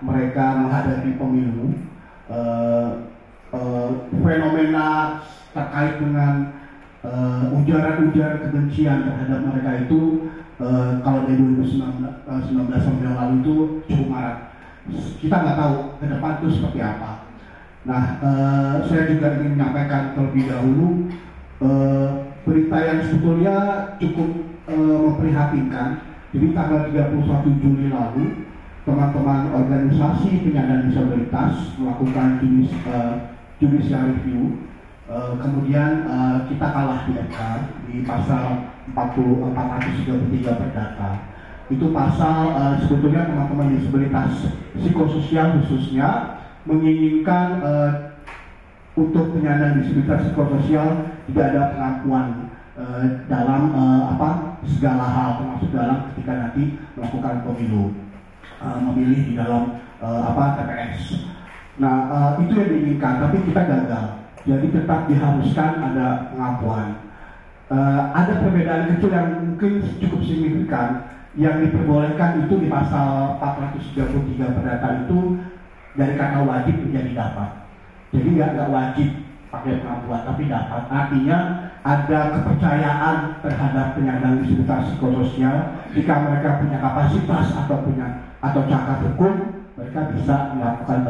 mereka menghadapi pemilu, fenomena terkait dengan ujaran-ujaran kebencian terhadap mereka itu kalau dari 2019 yang lalu itu cukup marak. Kita nggak tahu ke depan itu seperti apa. Nah, saya juga ingin menyampaikan terlebih dahulu berita yang sebetulnya cukup memprihatinkan. Jadi tanggal 31 Juli lalu, teman-teman organisasi penyandang disabilitas melakukan judicial review. Kemudian kita kalah di MK di pasal 433 Perdata. Itu pasal sebetulnya teman-teman disabilitas psikososial khususnya menginginkan untuk penyandang disabilitas psikososial tidak ada pengakuan dalam segala hal, termasuk dalam ketika nanti melakukan pemilu, memilih di dalam TPS. Nah itu yang diinginkan, tapi kita gagal. Jadi tetap diharuskan ada pengakuan. Ada perbedaan kecil yang mungkin cukup signifikan. Yang diperbolehkan itu di pasal 433 Perdata itu dari kata wajib menjadi dapat. Jadi nggak wajib pakai pengakuan, tapi dapat. Artinya ada kepercayaan terhadap penyandang disabilitas psikososial. Jika mereka punya kapasitas atau cacat hukum, mereka bisa melakukan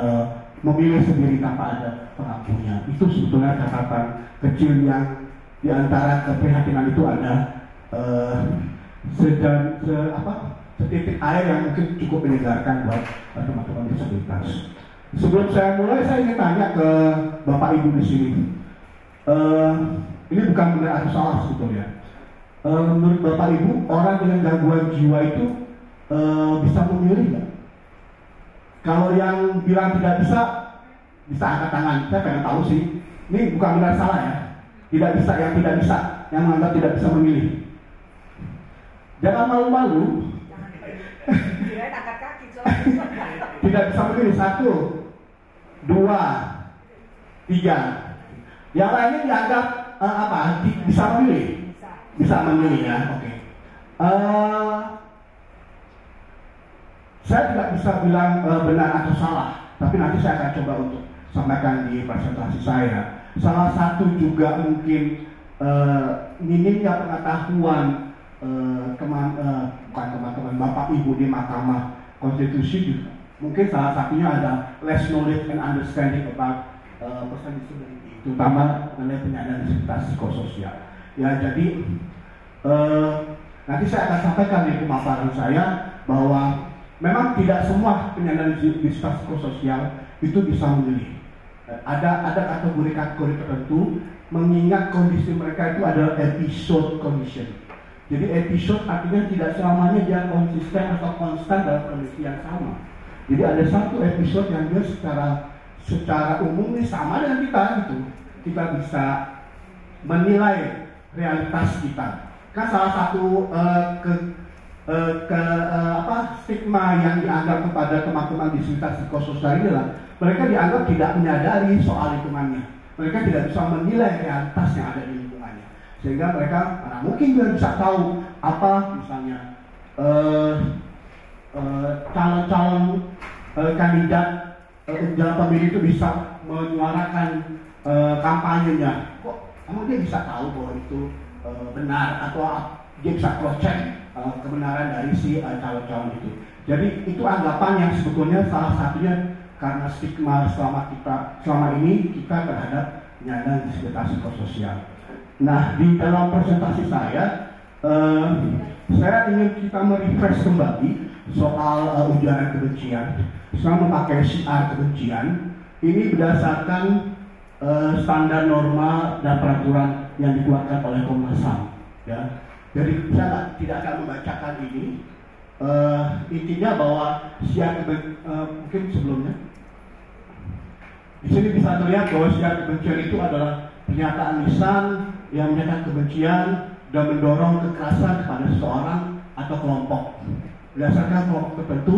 memilih sendiri tanpa ada pengakunya. Itu sebetulnya catatan kecil yang diantara keprihatinan itu ada setitik air yang mungkin cukup menyegarkan buat teman-teman disabilitas. Sebelum saya mulai, saya ingin tanya ke Bapak Ibu di sini. Ini bukan benar atau salah sebetulnya. Menurut Bapak Ibu, orang dengan gangguan jiwa itu bisa memilih nggak? Kalau yang bilang tidak bisa, bisa angkat tangan. Saya pengen tahu sih. Ini bukan benar salah ya. Tidak bisa, yang menganggap tidak bisa memilih. Jangan malu-malu. Tidak bisa memilih 1, 2, 3. Yang lainnya dianggap bisa memilih. Bisa memilih ya. Oke. Saya tidak bisa bilang benar atau salah, tapi nanti saya akan coba untuk sampaikan di presentasi saya. Salah satu juga mungkin minimnya pengetahuan bukan teman-teman Bapak Ibu di Mahkamah Konstitusi juga. Mungkin salah satunya ada less knowledge and understanding about person disability, terutama mengenai penyandang disabilitas psikososial. Ya, jadi nanti saya akan sampaikan di pemaparan saya bahwa memang tidak semua penyandang disabilitas psikososial itu bisa memilih. Ada kategori-kategori tertentu, mengingat kondisi mereka itu adalah episode condition. Jadi episode artinya tidak selamanya dia konsisten atau konstan dalam kondisi yang sama. Jadi ada satu episode yang dia secara umum ini sama dengan kita gitu. Kita bisa menilai realitas kita. Kan salah satu stigma yang dianggap kepada teman-teman disabilitas psikososial inilah mereka dianggap tidak menyadari soal lingkungannya. Mereka tidak bisa menilai realitas yang ada di lingkungannya, sehingga mereka mana mungkin dia bisa tahu apa misalnya calon-calon kandidat dalam pemilu itu bisa menyuarakan kampanyenya. Kok emang dia bisa tahu bahwa itu benar, atau dia bisa cross-check kebenaran dari si calon-calon itu. Jadi itu anggapan yang sebetulnya salah satunya karena stigma selama ini kita terhadap penyandang disabilitas psikososial. Nah, di dalam presentasi saya ingin kita merefresh kembali soal ujaran kebencian. Saya memakai syiar kebencian ini berdasarkan standar norma dan peraturan yang dikeluarkan oleh Komnas HAM. Ya. Jadi saya tidak akan membacakan ini. Intinya bahwa syiar mungkin sebelumnya di sini bisa terlihat bahwa syiar kebencian itu adalah pernyataan lisan yang menyatakan kebencian dan mendorong kekerasan kepada seseorang atau kelompok berdasarkan kelompok tertentu.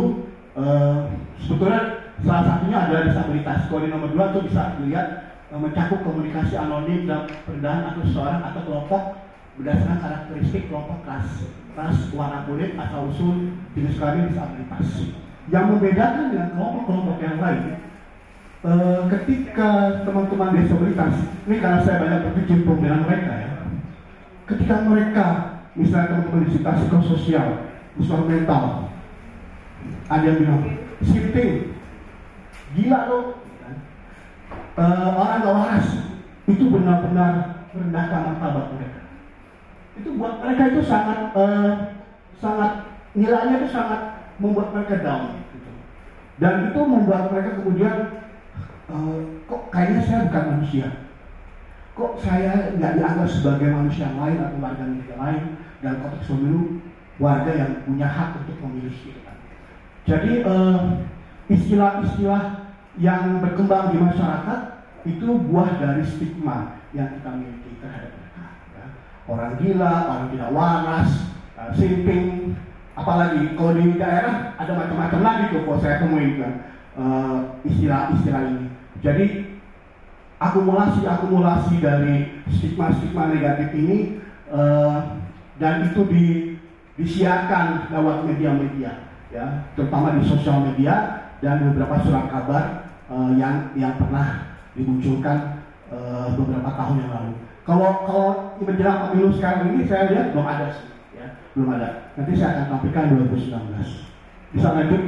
Sebetulnya salah satunya adalah disabilitas. Kalau di nomor 2 itu bisa dilihat mencakup komunikasi anonim dan perendahan atau seseorang atau kelompok berdasarkan karakteristik kelompok ras, warna kulit, asal usul, jenis kelamin, disabilitas. Yang membedakan dengan kelompok-kelompok yang lain, ketika teman-teman disabilitas, ini karena saya banyak berkecimpung dengan mereka ya, ketika mereka, misalnya teman-teman disabilitas psikososial, instrumental, ada yang bilang, shifting, gila loh, orang gak waras, itu benar-benar merendahkan martabat mereka. Itu buat mereka itu sangat nilainya itu sangat membuat mereka down gitu. Dan itu membuat mereka kemudian kok kayaknya saya bukan manusia, kok saya nggak dianggap sebagai manusia lain atau warga negara lain dalam konteks pemilu, warga yang punya hak untuk memilih gitu kan. Jadi istilah-istilah yang berkembang di masyarakat itu buah dari stigma yang kita miliki terhadap mereka ya. Orang gila, orang tidak waras, simping, apalagi kalau di daerah ada macam-macam lagi tuh kalau saya temuin kan istilah-istilah ini. Jadi akumulasi dari stigma-stigma negatif ini dan itu disiarkan lewat media-media ya, terutama di sosial media dan beberapa surat kabar yang pernah dimunculkan beberapa tahun yang lalu. Kalau menjelang pemilu sekarang ini saya lihat belum ada sih ya, belum ada. Nanti saya akan tampilkan 2019. Bisa lanjut.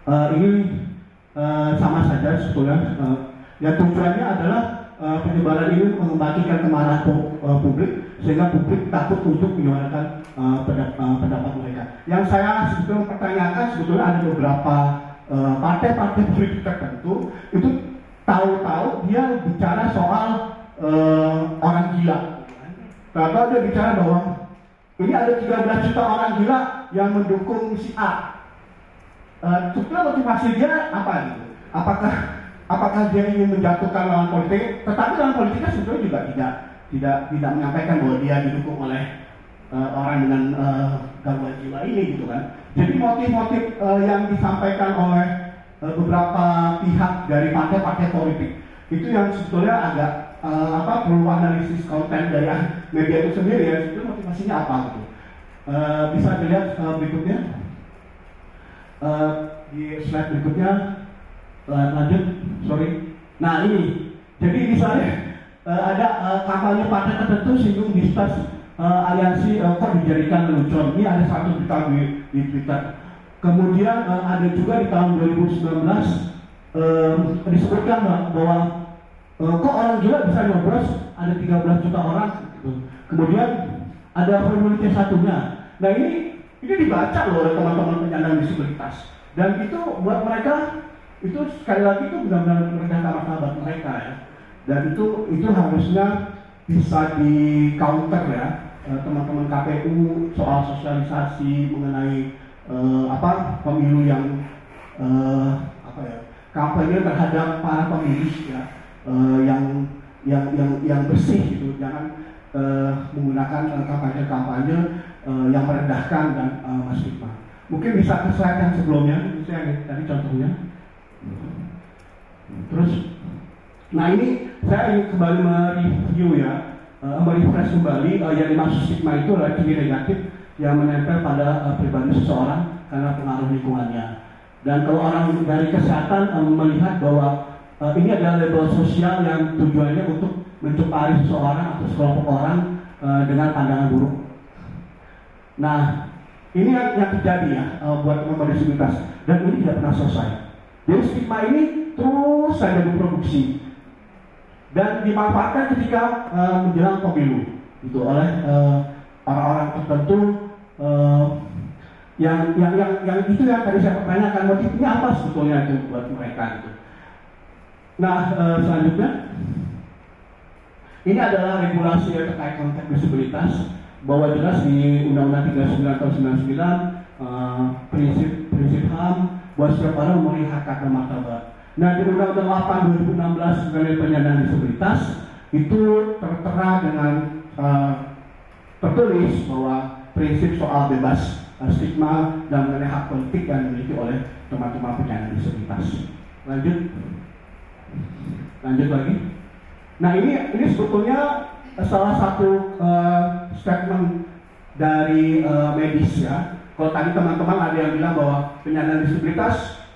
Ini sama saja sebetulnya. Yang tujuannya adalah penyebaran ini mengembangkan kemarahan publik sehingga publik takut untuk menyuarakan pendapat mereka. Yang saya sebetulnya pertanyakan, sebetulnya ada beberapa partai-partai politik tertentu itu tahu-tahu dia bicara soal orang gila. Tahu-tahu dia bicara bahwa ini ada 13 juta orang gila yang mendukung si A. sebetulnya motivasi dia apa gitu? Apakah dia ingin menjatuhkan lawan politik? Tetapi lawan politiknya sebetulnya juga tidak menyampaikan bahwa dia didukung oleh orang dengan gangguan jiwa ini gitu kan. Jadi motif-motif yang disampaikan oleh beberapa pihak dari partai-partai politik itu yang sebetulnya agak perlu analisis konten dari media itu sendiri ya, sebetulnya motivasinya apa gitu. Bisa dilihat berikutnya di slide berikutnya, lanjut, sorry. Nah ini, jadi misalnya ada kampanye partai tertentu singgung distas aliansi kok dijadikan lelucon. Ini ada satu berita di Twitter. Kemudian ada juga di tahun 2019 disebutkan bahwa kok orang gila bisa nyoblos ada 13 juta orang gitu. Kemudian ada formula C1-nya. Nah ini dibaca loh oleh teman-teman penyandang disabilitas, dan itu buat mereka itu sekali lagi itu benar-benar menjaga martabat mereka ya, dan itu harusnya bisa di counter ya, teman-teman KPU soal sosialisasi mengenai pemilu yang kampanye terhadap para pemilih ya, yang bersih gitu, jangan menggunakan kampanye-kampanye yang merendahkan dan stigma. Mungkin bisa ke slide yang sebelumnya, saya tadi contohnya. Terus, nah ini saya ingin kembali mereview ya, merefresh kembali yang dimaksud stigma itu adalah ciri negatif yang menempel pada pribadi seseorang karena pengaruh lingkungannya. Dan kalau orang dari kesehatan melihat bahwa ini adalah label sosial yang tujuannya untuk mencemari seseorang atau sekelompok orang dengan pandangan buruk. Nah, ini yang terjadi ya buat teman-teman disabilitas, dan ini tidak pernah selesai. Jadi stigma ini terus saja diproduksi dan dimanfaatkan ketika menjelang pemilu itu oleh orang-orang tertentu yang itu yang tadi saya pertanyakan, motifnya apa sebetulnya itu buat mereka itu. Nah, selanjutnya ini adalah regulasi yang terkait konteks disabilitas, bahwa jelas di Undang-Undang 39 tahun 99 prinsip HAM bahwa setiap orang memiliki hak dan martabat. Nah, di Undang-Undang 8 2016 mengenai penyandang disabilitas itu tertera dengan tertulis bahwa prinsip soal bebas stigma dan mengenai hak politik yang dimiliki oleh teman-teman penyandang disabilitas. Lanjut lagi. Nah, ini sebetulnya salah satu statement dari medis ya. Kalau tadi teman-teman ada yang bilang bahwa penyandang disabilitas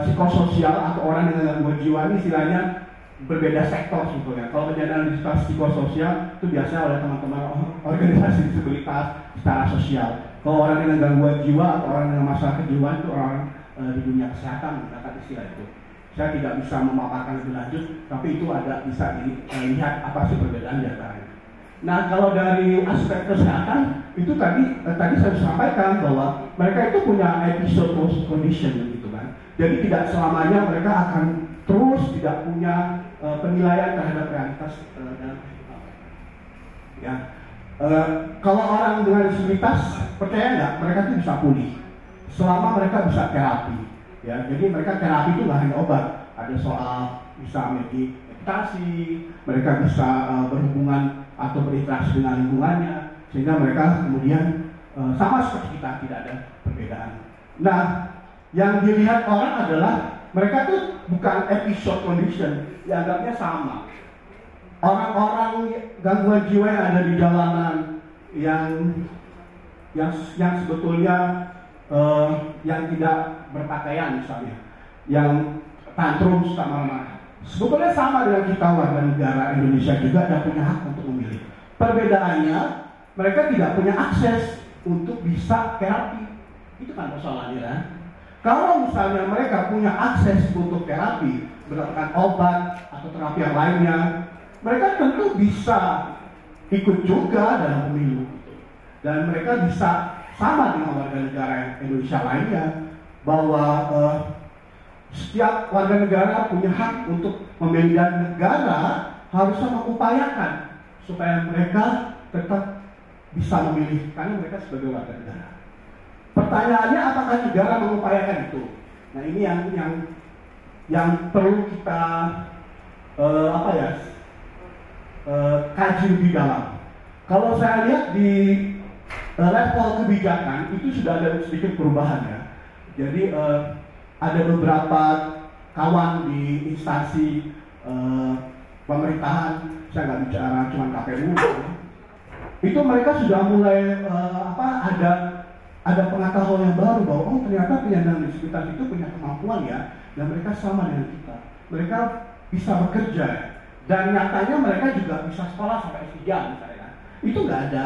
psikososial atau orang dengan gangguan jiwa ini istilahnya berbeda sektor sebetulnya. Kalau penyandang disabilitas psikososial itu biasanya oleh teman-teman organisasi disabilitas secara sosial. Kalau orang dengan gangguan jiwa atau orang dengan masalah kejiwaan itu orang di dunia kesehatan menggunakan istilah itu. Saya tidak bisa memaparkan lebih lanjut, tapi itu ada bisa dilihat apa sih perbedaan di antaranya. Nah, kalau dari aspek kesehatan itu tadi saya sampaikan bahwa mereka itu punya episode post condition gitu kan. Jadi tidak selamanya mereka akan terus tidak punya penilaian terhadap realitas dalam kehidupan. Ya, kalau orang dengan disabilitas percaya nggak mereka itu bisa pulih selama mereka bisa terapi. Ya, jadi mereka terapi itu nggak hanya obat, ada soal bisa meditasi, mereka bisa berhubungan atau berinteraksi dengan lingkungannya, sehingga mereka kemudian sama seperti kita, tidak ada perbedaan. Nah, yang dilihat orang adalah mereka tuh bukan episode condition, dianggapnya sama. Orang-orang gangguan jiwa yang ada di jalanan, yang sebetulnya yang tidak berpakaian misalnya, yang tantrum suka marah-marah, sebetulnya sama dengan kita warga negara Indonesia juga yang punya hak untuk memilih. Perbedaannya mereka tidak punya akses untuk bisa terapi. Itu kan persoalannya kan? Kalau misalnya mereka punya akses untuk terapi berdasarkan obat atau terapi yang lainnya, mereka tentu bisa ikut juga dalam pemilu dan mereka bisa sama dengan warga negara Indonesia lainnya, bahwa setiap warga negara punya hak untuk memilih, dan negara harusnya mengupayakan supaya mereka tetap bisa memilih karena mereka sebagai warga negara. pertanyaannya apakah negara mengupayakan itu? Nah ini yang perlu kita kaji lebih dalam. Kalau saya lihat di level kebijakan itu sudah ada sedikit perubahan ya. Jadi ada beberapa kawan di instansi pemerintahan, saya nggak bicara cuma KPU, itu mereka sudah mulai ada pengetahuan yang baru bahwa oh ternyata penyandang disabilitas itu punya kemampuan ya, dan mereka sama dengan kita, mereka bisa bekerja dan nyatanya mereka juga bisa sekolah sampai S3 misalnya. Itu nggak ada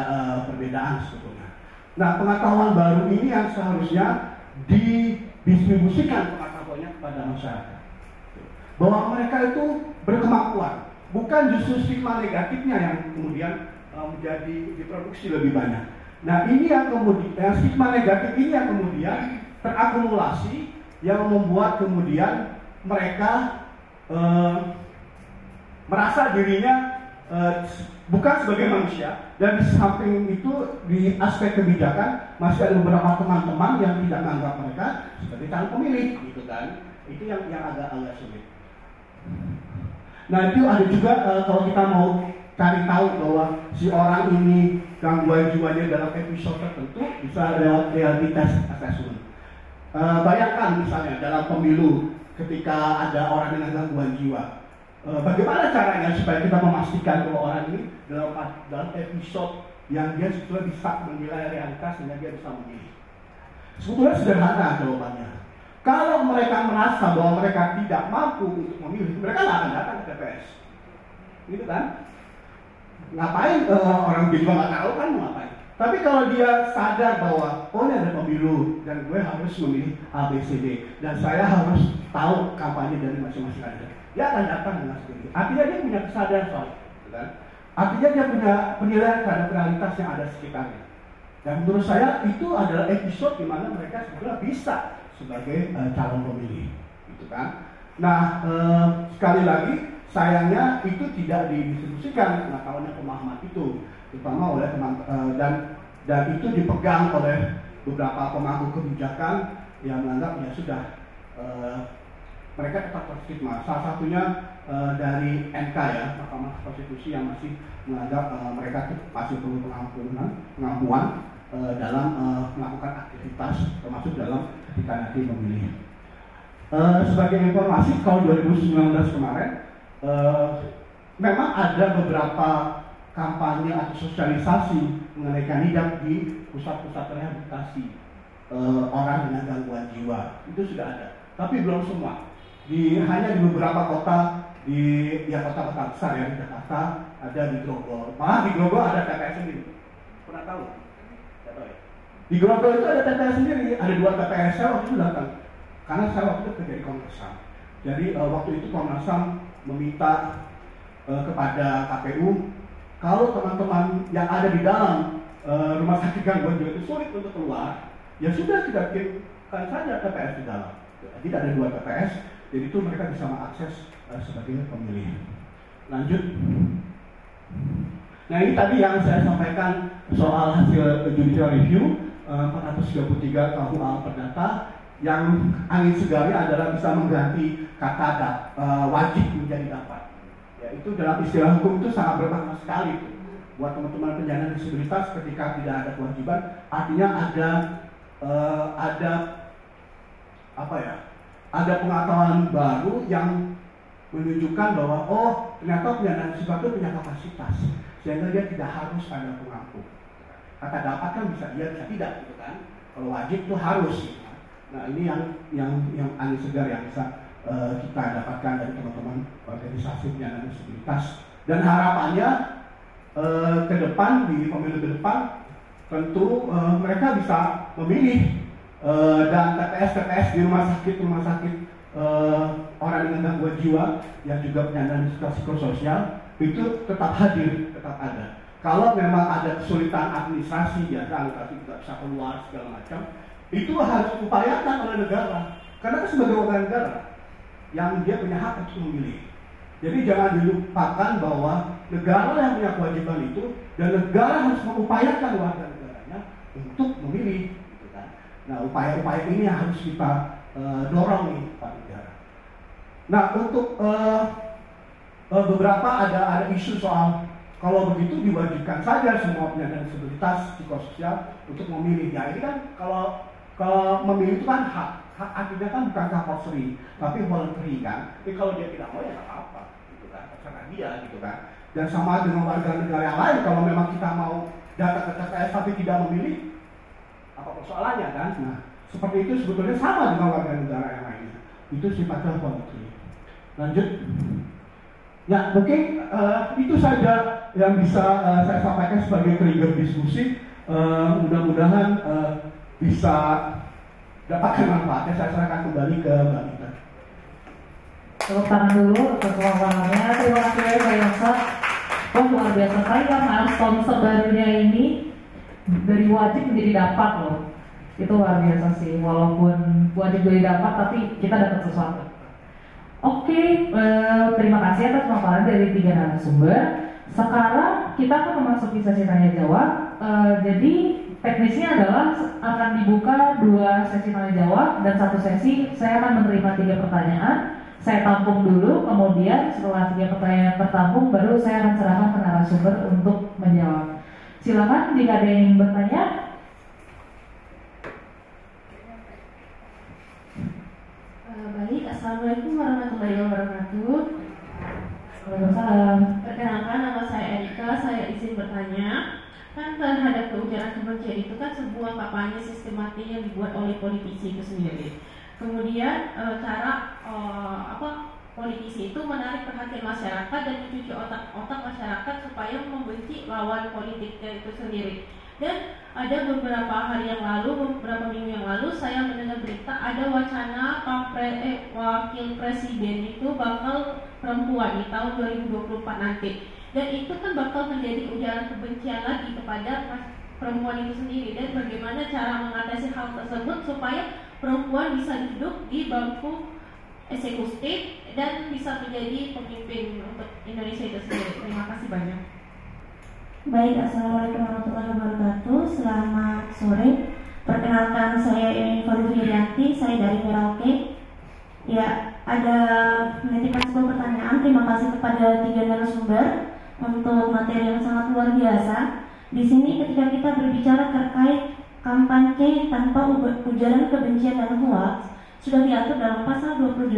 perbedaan sebetulnya. Nah pengetahuan baru ini yang seharusnya didistribusikan pengetahuannya kepada masyarakat, bahwa mereka itu berkemampuan, bukan justru stigma negatifnya yang kemudian menjadi diproduksi lebih banyak. Nah ini yang kemudian stigma negatif ini yang kemudian terakumulasi yang membuat kemudian mereka merasa dirinya bukan sebagai manusia, dan di samping itu di aspek kebijakan masih ada beberapa teman-teman yang tidak menganggap mereka sebagai calon pemilih, gitu kan? Itu yang agak sulit. Nah itu ada juga kalau kita mau cari tahu bahwa si orang ini gangguan jiwanya dalam episode tertentu bisa lewat reality test assessment. Bayangkan misalnya dalam pemilu ketika ada orang dengan gangguan jiwa. Bagaimana caranya supaya kita memastikan bahwa orang ini dalam episode yang dia sebetulnya bisa menilai realitas sehingga dia bisa memilih? Sebetulnya sederhana jawabannya. Kalau mereka merasa bahwa mereka tidak mampu untuk memilih, mereka nggak akan datang ke TPS, gitu kan? Ngapain orang dia juga nggak tahu kan mau ngapain? Tapi kalau dia sadar bahwa oh ini ada pemilu dan gue harus memilih A, B, C, D, dan saya harus tahu kampanye dari masing-masing kandidat, dia akan datang dengan sendiri. Artinya dia punya kesadaran soal itu, kan? Artinya dia punya penilaian terhadap realitas yang ada sekitarnya. Dan menurut saya itu adalah episode di mana mereka sebetulnya bisa sebagai calon pemilih, gitu kan? Nah sekali lagi sayangnya itu tidak didistribusikan pengetahuan dan pemahaman itu, terutama oleh teman dan itu dipegang oleh beberapa pemangku kebijakan yang menganggap ya sudah mereka tetap terstigma. Salah satunya dari MK ya, Mahkamah Konstitusi, yang masih menganggap mereka masih perlu pengampuan dalam melakukan aktivitas, termasuk dalam ketika nanti memilih. Sebagai informasi, tahun 2019 kemarin memang ada beberapa kampanye atau sosialisasi mengenai kandidat di pusat-pusat rehabilitasi orang dengan gangguan jiwa. Itu sudah ada, tapi belum semua. Hanya di beberapa kota, di kota-kota besar ya, di Jakarta ada, di Grogol. Malah di Grogol ada TPS sendiri. Pernah tahu? Di Grogol itu ada TPS sendiri, ada 2 TPS. Saya waktu itu datang, karena saya waktu itu kerja di Komnas HAM. Jadi waktu itu Komnas HAM meminta kepada KPU, kalau teman-teman yang ada di dalam rumah sakit gangguan jiwa itu sulit untuk keluar, ya sudah kita bikinkan saja TPS di dalam. Jadi ada 2 TPS, jadi itu mereka bisa mengakses sebagai pemilih. Lanjut. Nah ini tadi yang saya sampaikan soal hasil judicial review 433 KUA Perdata, yang angin segarnya adalah bisa mengganti kata wajib menjadi dapat. Ya, itu dalam istilah hukum itu sangat bermakna sekali itu. Buat teman-teman penyandang disabilitas ketika tidak ada kewajiban, artinya ada pengetahuan baru yang menunjukkan bahwa oh ternyata penyandang disabilitas itu punya kapasitas, sehingga dia tidak harus ada pengampu. Kata dapat kan bisa iya bisa tidak, gitu kan? Kalau wajib itu harus. Gitu. Nah ini yang angin segar yang bisa kita dapatkan dari teman-teman organisasi penyandang disabilitas, dan harapannya ke depan, di pemilu ke depan tentu mereka bisa memilih dan TPS di rumah sakit orang dengan gangguan jiwa yang juga penyandang disabilitas psikososial itu tetap hadir, tetap ada. Kalau memang ada kesulitan administrasi, ya administrasi tidak bisa keluar segala macam, itu harus diupayakan oleh negara, karena kan sebagai warga negara yang dia punya hak untuk memilih. Jadi jangan dilupakan bahwa negara yang punya kewajiban itu, dan negara harus mengupayakan warga negaranya untuk memilih, gitu kan. Nah, upaya-upaya ini harus kita dorong nih Pak Negara. Nah, untuk beberapa ada isu soal kalau begitu diwajibkan saja semua penyandang disabilitas psikososial untuk memilih. Ya ini kan kalau memilih itu kan hak artinya kan bukan compulsory, tapi voluntary kan. Tapi kalau dia tidak mau ya nggak apa-apa, gitu kan, terserah dia, gitu kan. Dan sama dengan warga negara yang lain, kalau memang kita mau datang ke TPS tapi tidak memilih, apa persoalannya kan? Nah, seperti itu sebetulnya sama dengan warga negara yang lainnya. Itu sifatnya voluntary. Lanjut. Ya, mungkin itu saja yang bisa saya sampaikan sebagai trigger diskusi. Mudah-mudahan bisa dapatkan manfaatnya. Saya serahkan kembali ke Mbak Nita. Tepuk tangan dulu untuk kemampuannya. Terima kasih banyak Pak Yosa. Wah, luar biasa. Saya milestone sebarunya ini dari wajib menjadi dapat loh. Itu luar biasa sih. Walaupun wajib jadi dapat, tapi kita dapat sesuatu. Oke, terima kasih atas paparan dari 3 narasumber. Sekarang kita akan memasuki sesi tanya jawab. Jadi teknisnya adalah akan dibuka 2 sesi tanya jawab dan 1 sesi saya akan menerima 3 pertanyaan. Saya tampung dulu, kemudian setelah 3 pertanyaan tertampung, baru saya akan serahkan ke narasumber untuk menjawab. Silakan jika ada yang ingin bertanya. Baik, Assalamualaikum warahmatullahi wabarakatuh. Waalaikumsalam. Perkenalkan, nama saya Erika. Saya izin bertanya. Kan terhadap keujaran kebencian itu kan sebuah kampanye sistematis yang dibuat oleh politisi itu sendiri. Kemudian cara politisi itu menarik perhatian masyarakat dan mencuci otak masyarakat supaya membenci lawan politiknya itu sendiri. Dan ada beberapa hari yang lalu, beberapa minggu yang lalu, saya mendengar berita ada wacana wakil presiden itu bakal perempuan di tahun 2024 nanti. Dan itu kan bakal menjadi ujaran kebencian lagi kepada perempuan itu sendiri. Dan bagaimana cara mengatasi hal tersebut supaya perempuan bisa duduk di bangku eksekutif dan bisa menjadi pemimpin untuk Indonesia itu sendiri. Terima kasih banyak. Baik, Assalamualaikum warahmatullahi wabarakatuh. Selamat sore. Perkenalkan, saya Info Wirianti, saya dari Merauke. Ya, ada menitipkan sebuah pertanyaan. Terima kasih kepada 3 narasumber untuk materi yang sangat luar biasa. Di sini ketika kita berbicara terkait kampanye tanpa ujaran kebencian dan hoax, sudah diatur dalam pasal 28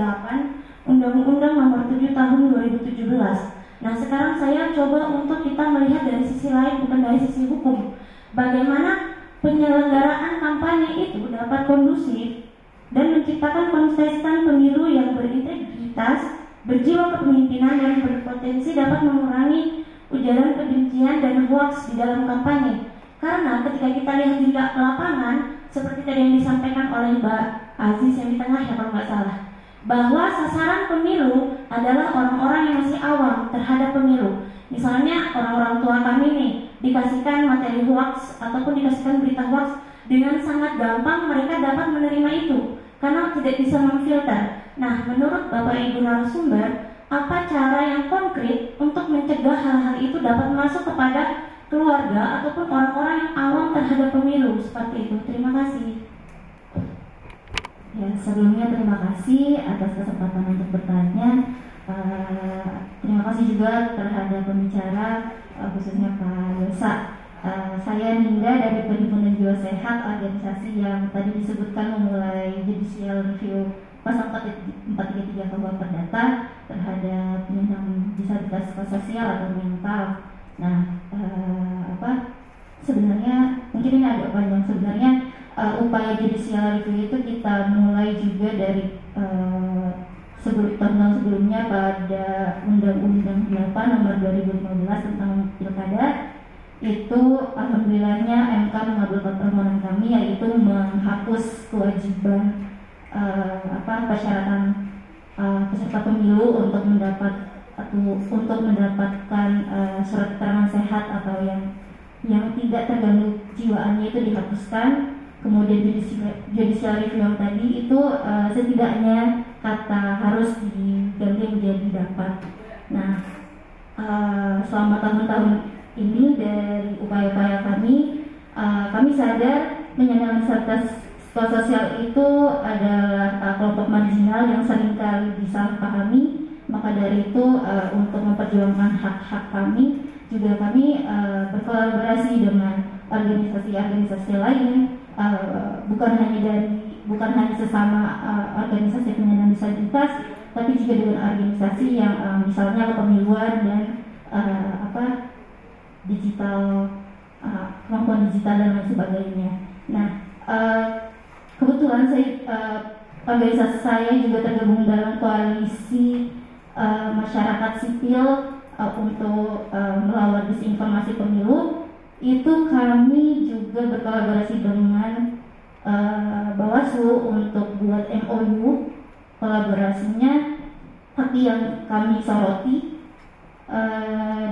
Undang-Undang Nomor 7 Tahun 2017. Nah, sekarang saya coba untuk kita melihat dari sisi lain, bukan dari sisi hukum. Bagaimana penyelenggaraan kampanye itu dapat kondusif dan menciptakan kontestan pemilu yang berintegritas, berjiwa kepemimpinan dan berpotensi dapat mengurangi ujaran kebencian dan hoaks di dalam kampanye. Karena ketika kita lihat di lapangan, seperti tadi yang disampaikan oleh Mbak Aziz yang di tengah ya kalau nggak salah, bahwa sasaran pemilu adalah orang-orang yang masih awam terhadap pemilu. Misalnya orang-orang tua kami nih dikasihkan materi hoax ataupun dikasihkan berita hoax, dengan sangat gampang mereka dapat menerima itu karena tidak bisa memfilter. Nah, menurut Bapak Ibu narasumber, apa cara yang konkret untuk mencegah hal-hal itu dapat masuk kepada keluarga ataupun orang-orang yang awam terhadap pemilu seperti itu? Terima kasih. Ya, sebelumnya terima kasih atas kesempatan untuk bertanya. Terima kasih juga terhadap pembicara, khususnya Pak Yosa. Saya Ninda dari Perhimpunan Jiwa Sehat, organisasi yang tadi disebutkan memulai judicial review pasal 433 KUH Perdata terhadap penyandang disabilitas psikososial atau mental. Nah, sebenarnya mungkin ini agak panjang. Sebenarnya upaya judicial review itu kita mulai juga dari tahun sebelumnya pada Undang-Undang 8 Nomor 2015 tentang Pilkada. Itu alhamdulillahnya MK mengabulkan permohonan kami, yaitu menghapus kewajiban persyaratan peserta pemilu untuk mendapatkan surat keterangan sehat atau yang tidak terganggu jiwaannya itu dihapuskan. Kemudian judicial review yang tadi itu setidaknya kata harus diganti menjadi dapat. Nah, selama tahun-tahun ini dari upaya-upaya kami sadar penyandang disabilitas psikososial itu adalah kelompok marginal yang seringkali disalahpahami. Maka dari itu untuk memperjuangkan hak-hak kami, juga kami berkolaborasi dengan organisasi-organisasi lain, bukan hanya sesama organisasi penyandang disabilitas, tapi juga dengan organisasi yang misalnya kepemiluan dan digital, kemampuan digital dan lain sebagainya. Nah, kebetulan organisasi saya juga tergabung dalam koalisi masyarakat sipil untuk melawan disinformasi pemilu. Itu kami juga berkolaborasi dengan Bawaslu untuk buat MOU kolaborasinya. Tapi yang kami soroti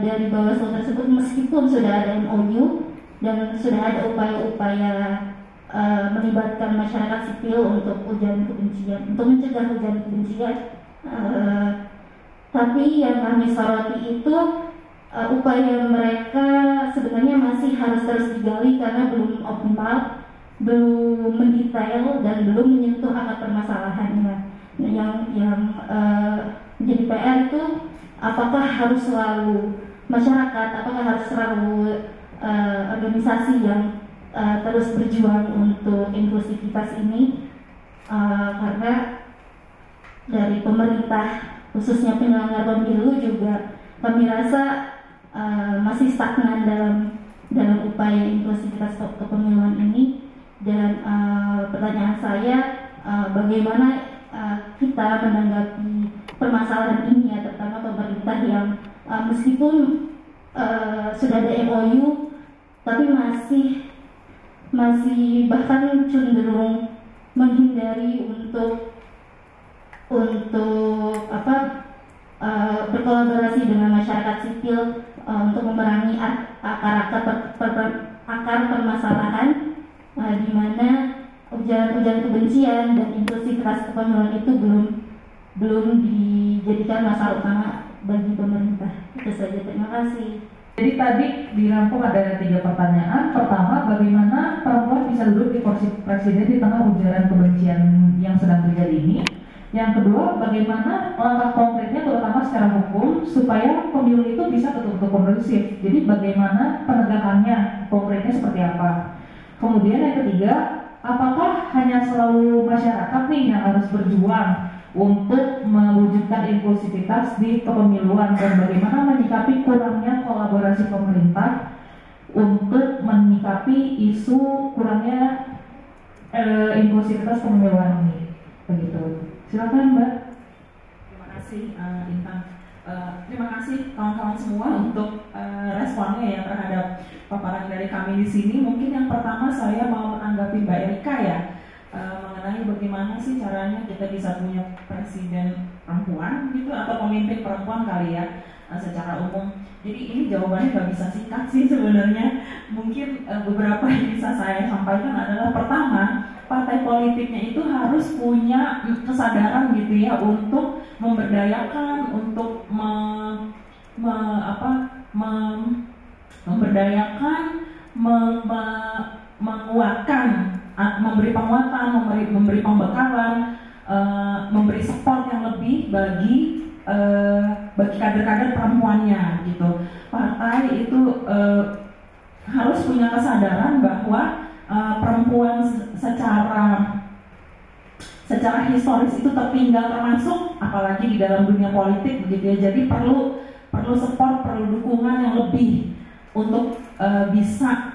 dari Bawaslu tersebut, meskipun sudah ada MOU dan sudah ada upaya-upaya melibatkan masyarakat sipil untuk ujaran kebencian, untuk mencegah ujaran kebencian, tapi yang kami soroti itu upaya mereka sebenarnya masih harus terus digali karena belum optimal, belum mendetail dan belum menyentuh akar permasalahannya. Yang menjadi PR itu apakah harus selalu masyarakat, apakah harus selalu organisasi yang terus berjuang untuk inklusivitas ini, karena dari pemerintah khususnya penyelenggara pemilu juga kami rasa masih stagnan dalam upaya inklusivitas kepemiluan ini. Dan pertanyaan saya, bagaimana kita menanggapi permasalahan ini, ya, terutama pemerintah yang meskipun sudah ada MOU tapi masih bahkan cenderung menghindari untuk berkolaborasi dengan masyarakat sipil untuk memerangi akar permasalahan, di mana ujaran kebencian dan inklusivitas kepemiluan itu belum dijadikan masalah utama bagi pemerintah. Itu saja, terima kasih. Jadi tadi dirangkum ada 3 pertanyaan. Pertama, bagaimana perempuan bisa duduk di kursi presiden di tengah ujaran kebencian yang sedang terjadi ini? Yang kedua, bagaimana langkah konkretnya terutama secara hukum supaya pemilu itu bisa betul-betul kondusif? Jadi bagaimana penegakannya, konkretnya seperti apa? Kemudian yang ketiga, apakah hanya selalu masyarakat nih yang harus berjuang untuk mewujudkan inklusivitas di kepemiluan, dan bagaimana menyikapi kurangnya kolaborasi pemerintah untuk menyikapi isu kurangnya inklusivitas kepemiluan ini? Begitu. Silakan, Mbak. Terima kasih, Intan. Terima kasih kawan-kawan semua untuk responnya ya terhadap paparan dari kami di sini. Mungkin yang pertama saya mau menanggapi Mbak Erika ya, mengenai bagaimana sih caranya kita bisa punya presiden perempuan gitu, atau pemimpin perempuan kali ya, secara umum. Jadi ini jawabannya nggak bisa singkat sih sebenarnya. Mungkin beberapa yang bisa saya sampaikan adalah, pertama, partai politiknya itu harus punya kesadaran gitu ya untuk memberdayakan, untuk memberdayakan, menguatkan, memberi penguatan, memberi pembekalan, memberi support yang lebih bagi kader-kader perempuannya gitu. Partai itu harus punya kesadaran bahwa perempuan secara historis itu tertinggal, termasuk apalagi di dalam dunia politik begitu ya. Jadi perlu support, perlu dukungan yang lebih untuk bisa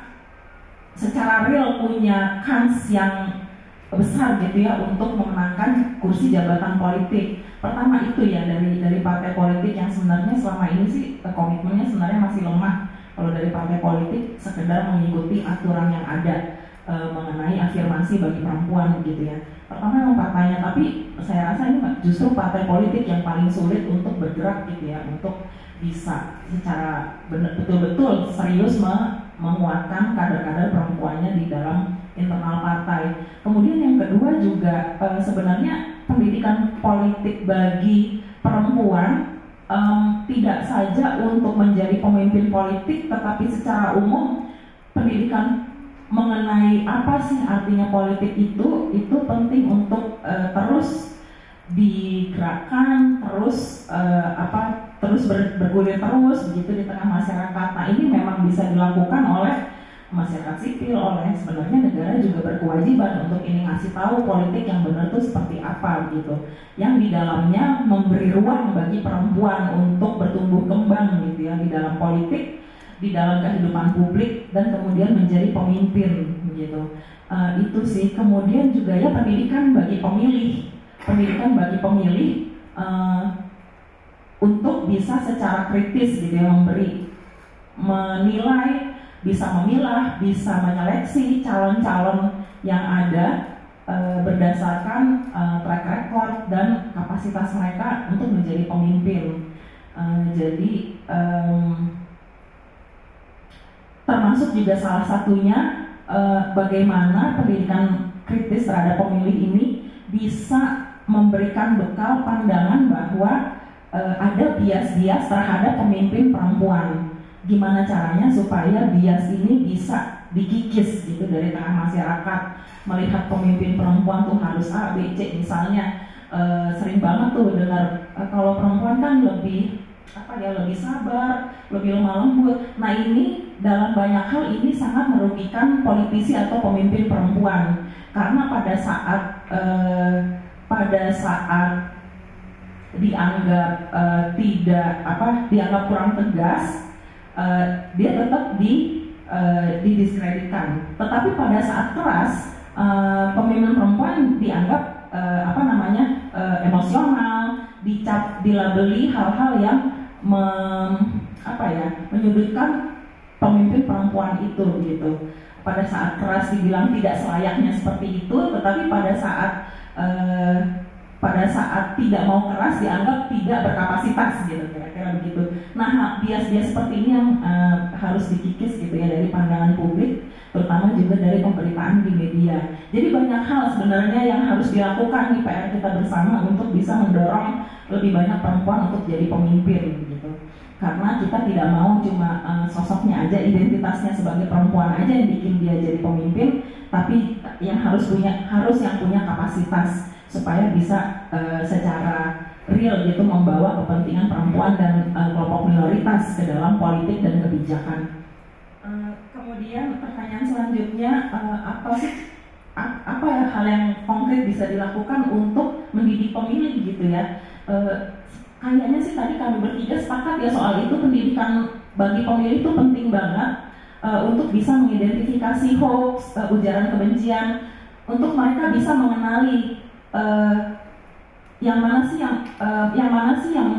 secara real punya kans yang besar gitu ya untuk memenangkan kursi jabatan politik. Pertama itu ya dari partai politik yang sebenarnya selama ini sih komitmennya sebenarnya masih lemah. Kalau dari partai politik sekedar mengikuti aturan yang ada mengenai afirmasi bagi perempuan gitu ya. Pertama memang partainya, tapi saya rasa ini justru partai politik yang paling sulit untuk bergerak gitu ya, untuk bisa secara betul-betul serius menguatkan kader-kader perempuannya di dalam internal partai. Kemudian yang kedua juga sebenarnya pendidikan politik bagi perempuan tidak saja untuk menjadi pemimpin politik, tetapi secara umum pendidikan mengenai apa sih artinya politik itu penting untuk terus digerakkan, terus terus bergulir terus begitu di tengah masyarakat. Nah, ini memang bisa dilakukan oleh masyarakat sipil, oleh sebenarnya negara juga berkewajiban untuk ini ngasih tahu politik yang benar tuh seperti apa gitu, yang di dalamnya memberi ruang bagi perempuan untuk bertumbuh kembang gitu ya di dalam politik, di dalam kehidupan publik, dan kemudian menjadi pemimpin gitu. Itu sih. Kemudian juga ya pendidikan bagi pemilih untuk bisa secara kritis gitu ya menilai, bisa memilah, bisa menyeleksi calon-calon yang ada berdasarkan track record dan kapasitas mereka untuk menjadi pemimpin. Jadi termasuk juga salah satunya bagaimana pendidikan kritis terhadap pemilih ini bisa memberikan bekal pandangan bahwa ada bias-bias terhadap pemimpin perempuan. Gimana caranya supaya bias ini bisa dikikis gitu dari tengah masyarakat, melihat pemimpin perempuan tuh harus A, B, C misalnya. Sering banget tuh dengar kalau perempuan kan lebih lebih sabar, lebih lemah lembut. Nah, ini dalam banyak hal ini sangat merugikan politisi atau pemimpin perempuan, karena pada saat dianggap dianggap kurang tegas, dia tetap didiskreditkan. Tetapi pada saat keras, pemimpin perempuan dianggap emosional, dicap, dilabeli hal-hal yang menyudutkan pemimpin perempuan itu gitu. Pada saat keras dibilang tidak selayaknya seperti itu, tetapi pada saat tidak mau keras dianggap tidak berkapasitas gitu, kira-kira begitu. Nah, bias-bias seperti ini yang harus dikikis gitu ya dari pandangan publik, terutama juga dari pemberitaan di media. Jadi banyak hal sebenarnya yang harus dilakukan nih PR kita bersama untuk bisa mendorong lebih banyak perempuan untuk jadi pemimpin gitu. Karena kita tidak mau cuma sosoknya aja, identitasnya sebagai perempuan aja yang bikin dia jadi pemimpin, tapi yang harus yang punya kapasitas supaya bisa secara real gitu membawa kepentingan perempuan dan kelompok minoritas ke dalam politik dan kebijakan. Kemudian pertanyaan selanjutnya, apa ya hal yang konkret bisa dilakukan untuk mendidik pemilih gitu ya? Kayaknya sih tadi kami bertiga sepakat ya soal itu, pendidikan bagi pemilih itu penting banget untuk bisa mengidentifikasi hoax, ujaran kebencian, untuk mereka bisa mengenali yang mana sih yang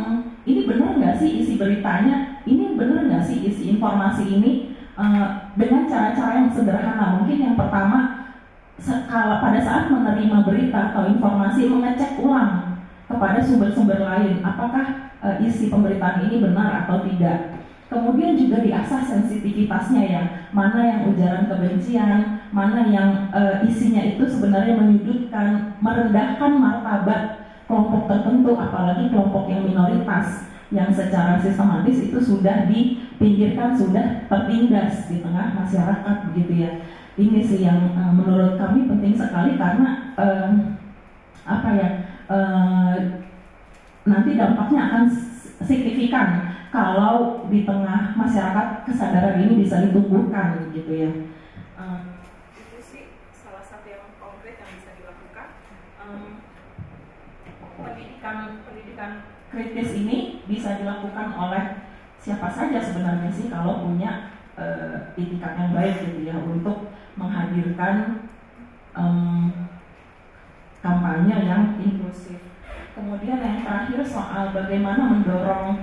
ini benar nggak sih isi beritanya, ini benar nggak sih isi informasi ini, dengan cara-cara yang sederhana. Mungkin yang pertama, pada saat menerima berita atau informasi, mengecek ulang kepada sumber-sumber lain apakah isi pemberitaan ini benar atau tidak. Kemudian juga diasah sensitivitasnya ya, mana yang ujaran kebencian, mana yang isinya itu sebenarnya menyudutkan, merendahkan martabat kelompok tertentu, apalagi kelompok yang minoritas yang secara sistematis itu sudah dipinggirkan, sudah tertindas di tengah masyarakat begitu ya. Ini sih yang menurut kami penting sekali, karena nanti dampaknya akan signifikan kalau di tengah masyarakat kesadaran ini bisa ditumbuhkan gitu ya. Itu sih salah satu yang konkret yang bisa dilakukan. Pendidikan kritis ini bisa dilakukan oleh siapa saja sebenarnya sih kalau punya itikat yang baik gitu ya, untuk menghadirkan kampanye yang inklusif. Kemudian yang terakhir soal bagaimana mendorong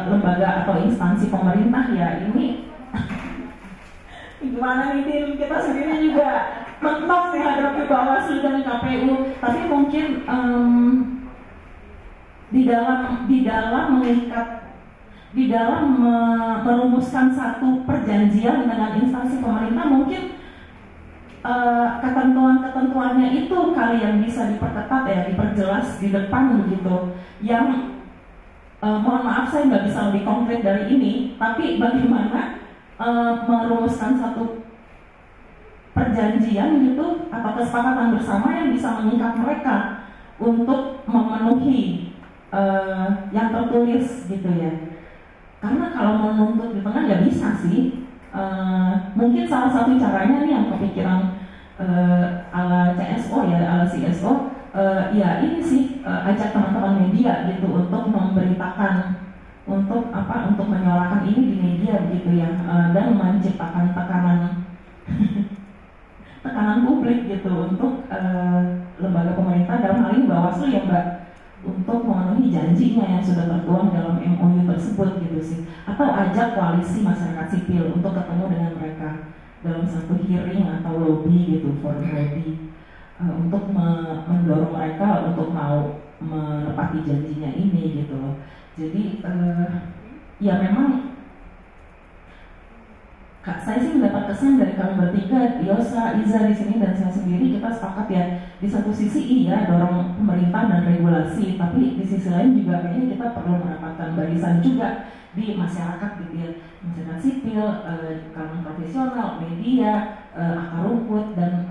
lembaga atau instansi pemerintah ya, ini gimana nih, kita sendiri juga mentok menghadapi Bawaslu dan KPU, tapi mungkin di dalam merumuskan satu perjanjian dengan instansi pemerintah, mungkin ketentuan-ketentuannya itu kali yang bisa diperketat ya, diperjelas di depan begitu. Yang mohon maaf saya nggak bisa lebih konkret dari ini, tapi bagaimana merumuskan satu perjanjian gitu atau kesepakatan bersama yang bisa mengikat mereka untuk memenuhi yang tertulis gitu ya. Karena kalau menuntut di tengah nggak bisa sih. Mungkin salah satu caranya nih yang kepikiran ala CSO ya, ala CSO, ya ini sih ajak teman-teman media gitu untuk memberitakan, untuk menyuarakan ini di media gitu ya, dan menciptakan tekanan publik gitu untuk lembaga pemerintah, dalam hal ini Bawaslu ya Mbak, untuk memenuhi janjinya yang sudah tertuang dalam MOU tersebut gitu sih. Atau ajak koalisi masyarakat sipil untuk ketemu dengan mereka dalam satu hearing atau lobby gitu, forum lobby, untuk mendorong mereka untuk mau menepati janjinya ini gitu loh. Jadi ya memang saya sih mendapat kesan dari kami bertiga, Yosa, Iza di sini dan saya sendiri, kita sepakat ya, di satu sisi iya dorong pemerintah dan regulasi, tapi di sisi lain juga kayaknya kita perlu mendapatkan barisan juga di masyarakat gitu ya, masyarakat sipil, kalangan profesional, media, akar rumput, dan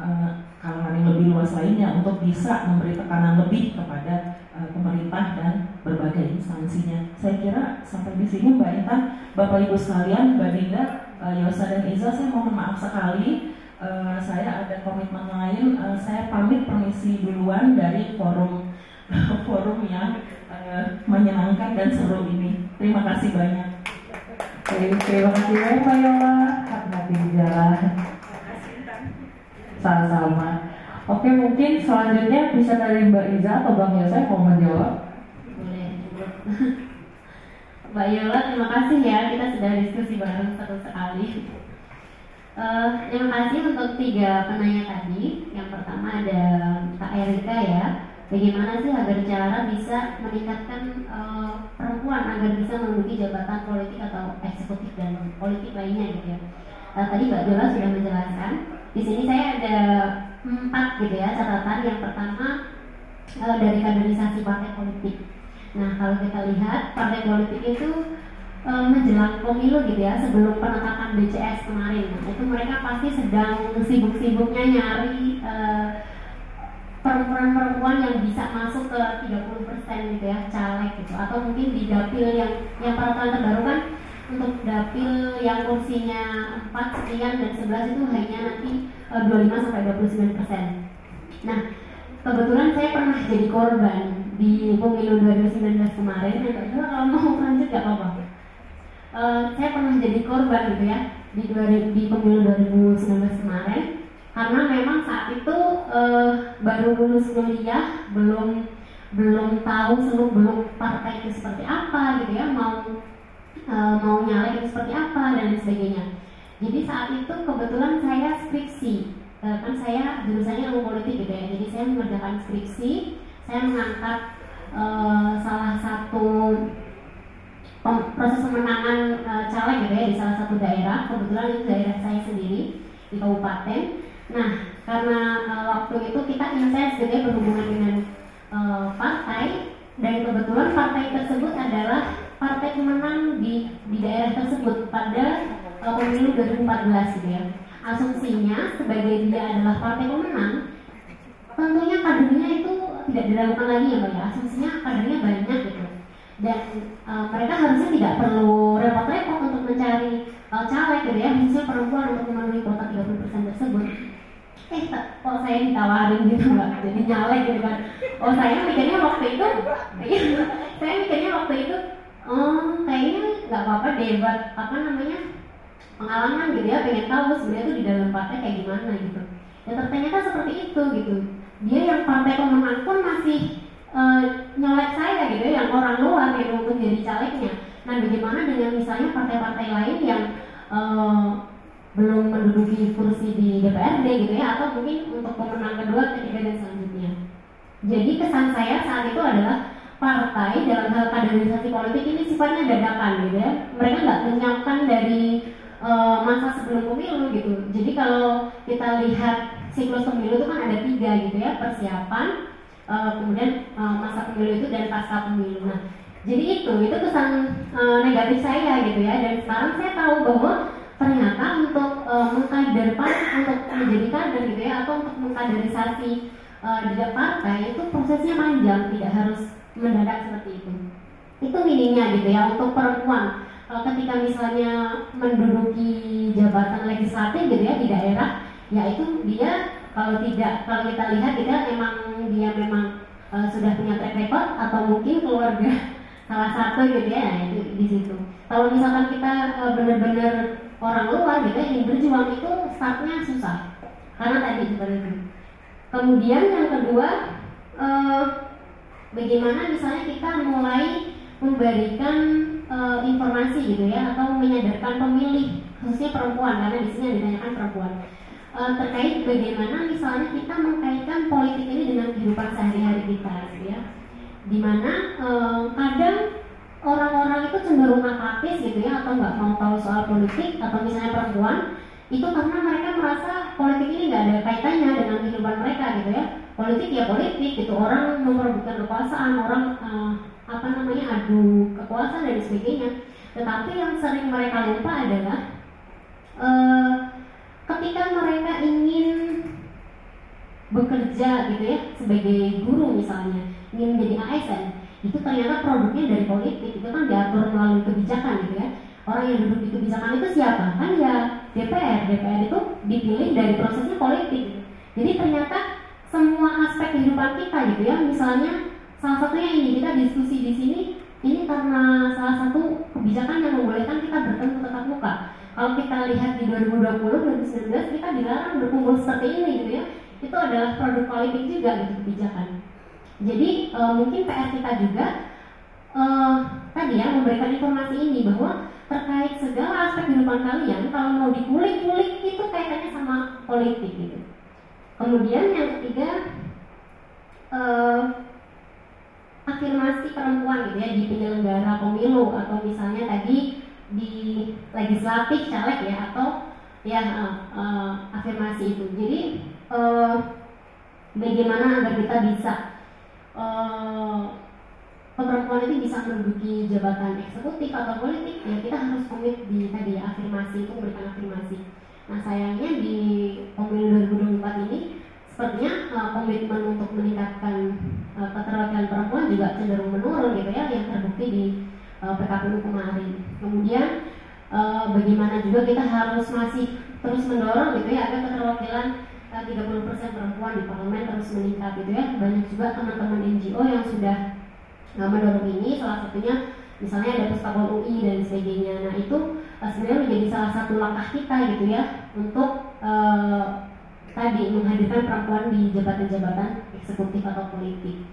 kalangan yang lebih luas lainnya untuk bisa memberi tekanan lebih kepada pemerintah dan berbagai instansinya. Saya kira sampai di sini Mbak Intan, Bapak Ibu sekalian, Mbak Dinda, Yosa dan Iza, saya mohon maaf sekali, saya ada komitmen lain, saya pamit permisi duluan dari forum yang menyenangkan dan seru ini. Terima kasih banyak. Terima kasih banyak Mbak Yola, hati-hati di jalan. Sama-sama. Oke, mungkin selanjutnya bisa dari Mbak Iza atau Bang Yosa yang mau menjawab. Boleh. Mbak Yola, terima kasih ya, kita sudah diskusi bareng seru sekali. Terima kasih untuk 3 penanya tadi. Yang pertama ada Kak Erika ya, bagaimana sih agar cara bisa meningkatkan perempuan agar bisa menduduki jabatan politik atau eksekutif dan politik lainnya gitu ya. Tadi Mbak Yola sudah menjelaskan. Di sini saya ada 4 gitu ya catatan. Yang pertama dari kaderisasi partai politik. Nah, kalau kita lihat partai politik itu menjelang pemilu gitu ya, sebelum penetapan BCS kemarin, nah, itu mereka pasti sedang sibuk-sibuknya nyari perempuan-perempuan yang bisa masuk ke 30% gitu ya, caleg gitu, atau mungkin di dapil yang peraturan terbaru kan, untuk dapil yang kursinya 4 sekian dan 11 itu hanya nanti 25-29%. Nah, kebetulan saya pernah jadi korban di pemilu 2019 kemarin. Dan kalau mau lanjut gak apa-apa. Saya pernah jadi korban gitu ya di pemilu 2019 kemarin, karena memang saat itu baru lulus kuliah, belum tahu belum partai itu seperti apa gitu ya, mau nyalek itu seperti apa dan lain sebagainya. Jadi saat itu kebetulan saya skripsi, kan saya jurusannya ilmu politik gitu ya, jadi saya mengerjakan skripsi, saya mengangkat salah satu proses pemenangan caleg gitu ya di salah satu daerah, kebetulan itu daerah saya sendiri di kabupaten. Nah, karena waktu itu kita intens gitu ya berhubungan dengan partai, dan kebetulan partai tersebut adalah partai pemenang di daerah tersebut pada pemilu 2014 gitu ya. Asumsinya sebagai dia adalah partai pemenang, tentunya kadernya itu tidak diragukan lagi ya Mbak ya, asumsinya kadernya banyak gitu, dan mereka harusnya tidak perlu repot-repot untuk mencari caleg gitu ya, khususnya perempuan untuk memenuhi kuota 30% tersebut. Kok saya ditawarin gitu Mbak, jadi nyalek gitu kan. Saya mikirnya waktu itu kayaknya nggak apa-apa deh buat pengalaman gitu ya, pengen tahu sebenarnya tuh di dalam partai kayak gimana gitu. Dan ternyata seperti itu gitu. Dia yang partai pemenang pun masih nyolek saya gitu ya, yang orang luar gitu untuk jadi calegnya. Nah, bagaimana dengan misalnya partai-partai lain yang belum menduduki kursi di DPRD gitu ya, atau mungkin untuk pemenang kedua, ketiga dan selanjutnya. Jadi kesan saya saat itu adalah partai dalam hal kaderisasi politik ini sifatnya dadakan gitu ya. Mereka nggak menyiapkan dari masa sebelum pemilu gitu. Jadi kalau kita lihat siklus pemilu itu kan ada 3 gitu ya, persiapan, kemudian masa pemilu itu dan pasca pemilu. Nah, jadi itu kesan negatif saya gitu ya. Dan sekarang saya tahu bahwa ternyata untuk mengkaderkan, untuk menjadi kaderisasi di partai itu prosesnya panjang, tidak harus mendadak seperti itu. Itu minimnya gitu ya untuk perempuan ketika misalnya menduduki jabatan legislatif gitu ya di daerah, ya itu dia kalau kita lihat dia memang sudah punya track record atau mungkin keluarga salah satu gitu ya, nah, itu di situ. Kalau misalkan kita benar-benar orang luar gitu ya, ingin berjuang itu startnya susah karena tadi seperti itu. Kemudian yang kedua, bagaimana misalnya kita mulai memberikan informasi gitu ya atau menyadarkan pemilih khususnya perempuan, karena di sini ditanyakan perempuan, terkait bagaimana misalnya kita mengkaitkan politik ini dengan kehidupan sehari-hari kita gitu ya, dimana kadang orang-orang itu cenderung apatis gitu ya atau nggak mau tahu soal politik, atau misalnya perempuan itu karena mereka merasa politik ini nggak ada kaitannya dengan kehidupan mereka gitu ya. Politik ya politik gitu, orang memperebutkan kekuasaan, orang adu kekuasaan dan sebagainya. Tetapi yang sering mereka lupa adalah ketika mereka ingin bekerja gitu ya sebagai guru misalnya, ingin menjadi ASN, itu ternyata produknya dari politik, itu kan diatur melalui kebijakan gitu ya. Orang yang duduk di kebijakan itu siapa? Kan ya DPR itu dipilih dari prosesnya politik. Jadi ternyata semua aspek kehidupan kita gitu ya, misalnya salah satunya ini kita diskusi di sini, ini karena salah satu kebijakan yang membolehkan kita bertemu tatap muka. Kalau kita lihat di 2020-2019 kita dilarang berkumpul seperti ini gitu ya, itu adalah produk politik juga gitu kebijakan. Jadi mungkin PR kita juga tadi ya memberikan informasi ini bahwa terkait segala aspek kehidupan kalian, kalau mau dikulik-kulik itu kaitannya sama politik gitu. Kemudian yang ketiga, afirmasi perempuan gitu ya di penyelenggara pemilu, atau misalnya tadi di legislatif caleg ya, atau ya afirmasi itu. Jadi bagaimana agar kita bisa perempuan itu bisa menduduki jabatan eksekutif atau politik, ya kita harus komit di tadi ya, afirmasi itu, memberikan afirmasi. Nah sayangnya di pemilu 2024 ini sepertinya komitmen untuk meningkatkan keterwakilan perempuan juga cenderung menurun gitu ya, yang terbukti di PKPU kemarin. Kemudian bagaimana juga kita harus masih terus mendorong gitu ya agar keterwakilan 30% perempuan di parlemen terus meningkat gitu ya. Banyak juga teman-teman NGO yang sudah mendorong ini, salah satunya misalnya ada Puspakol UI dan sebagainya. Nah itu sebenarnya menjadi salah satu langkah kita gitu ya untuk tadi menghadirkan perempuan di jabatan-jabatan eksekutif atau politik.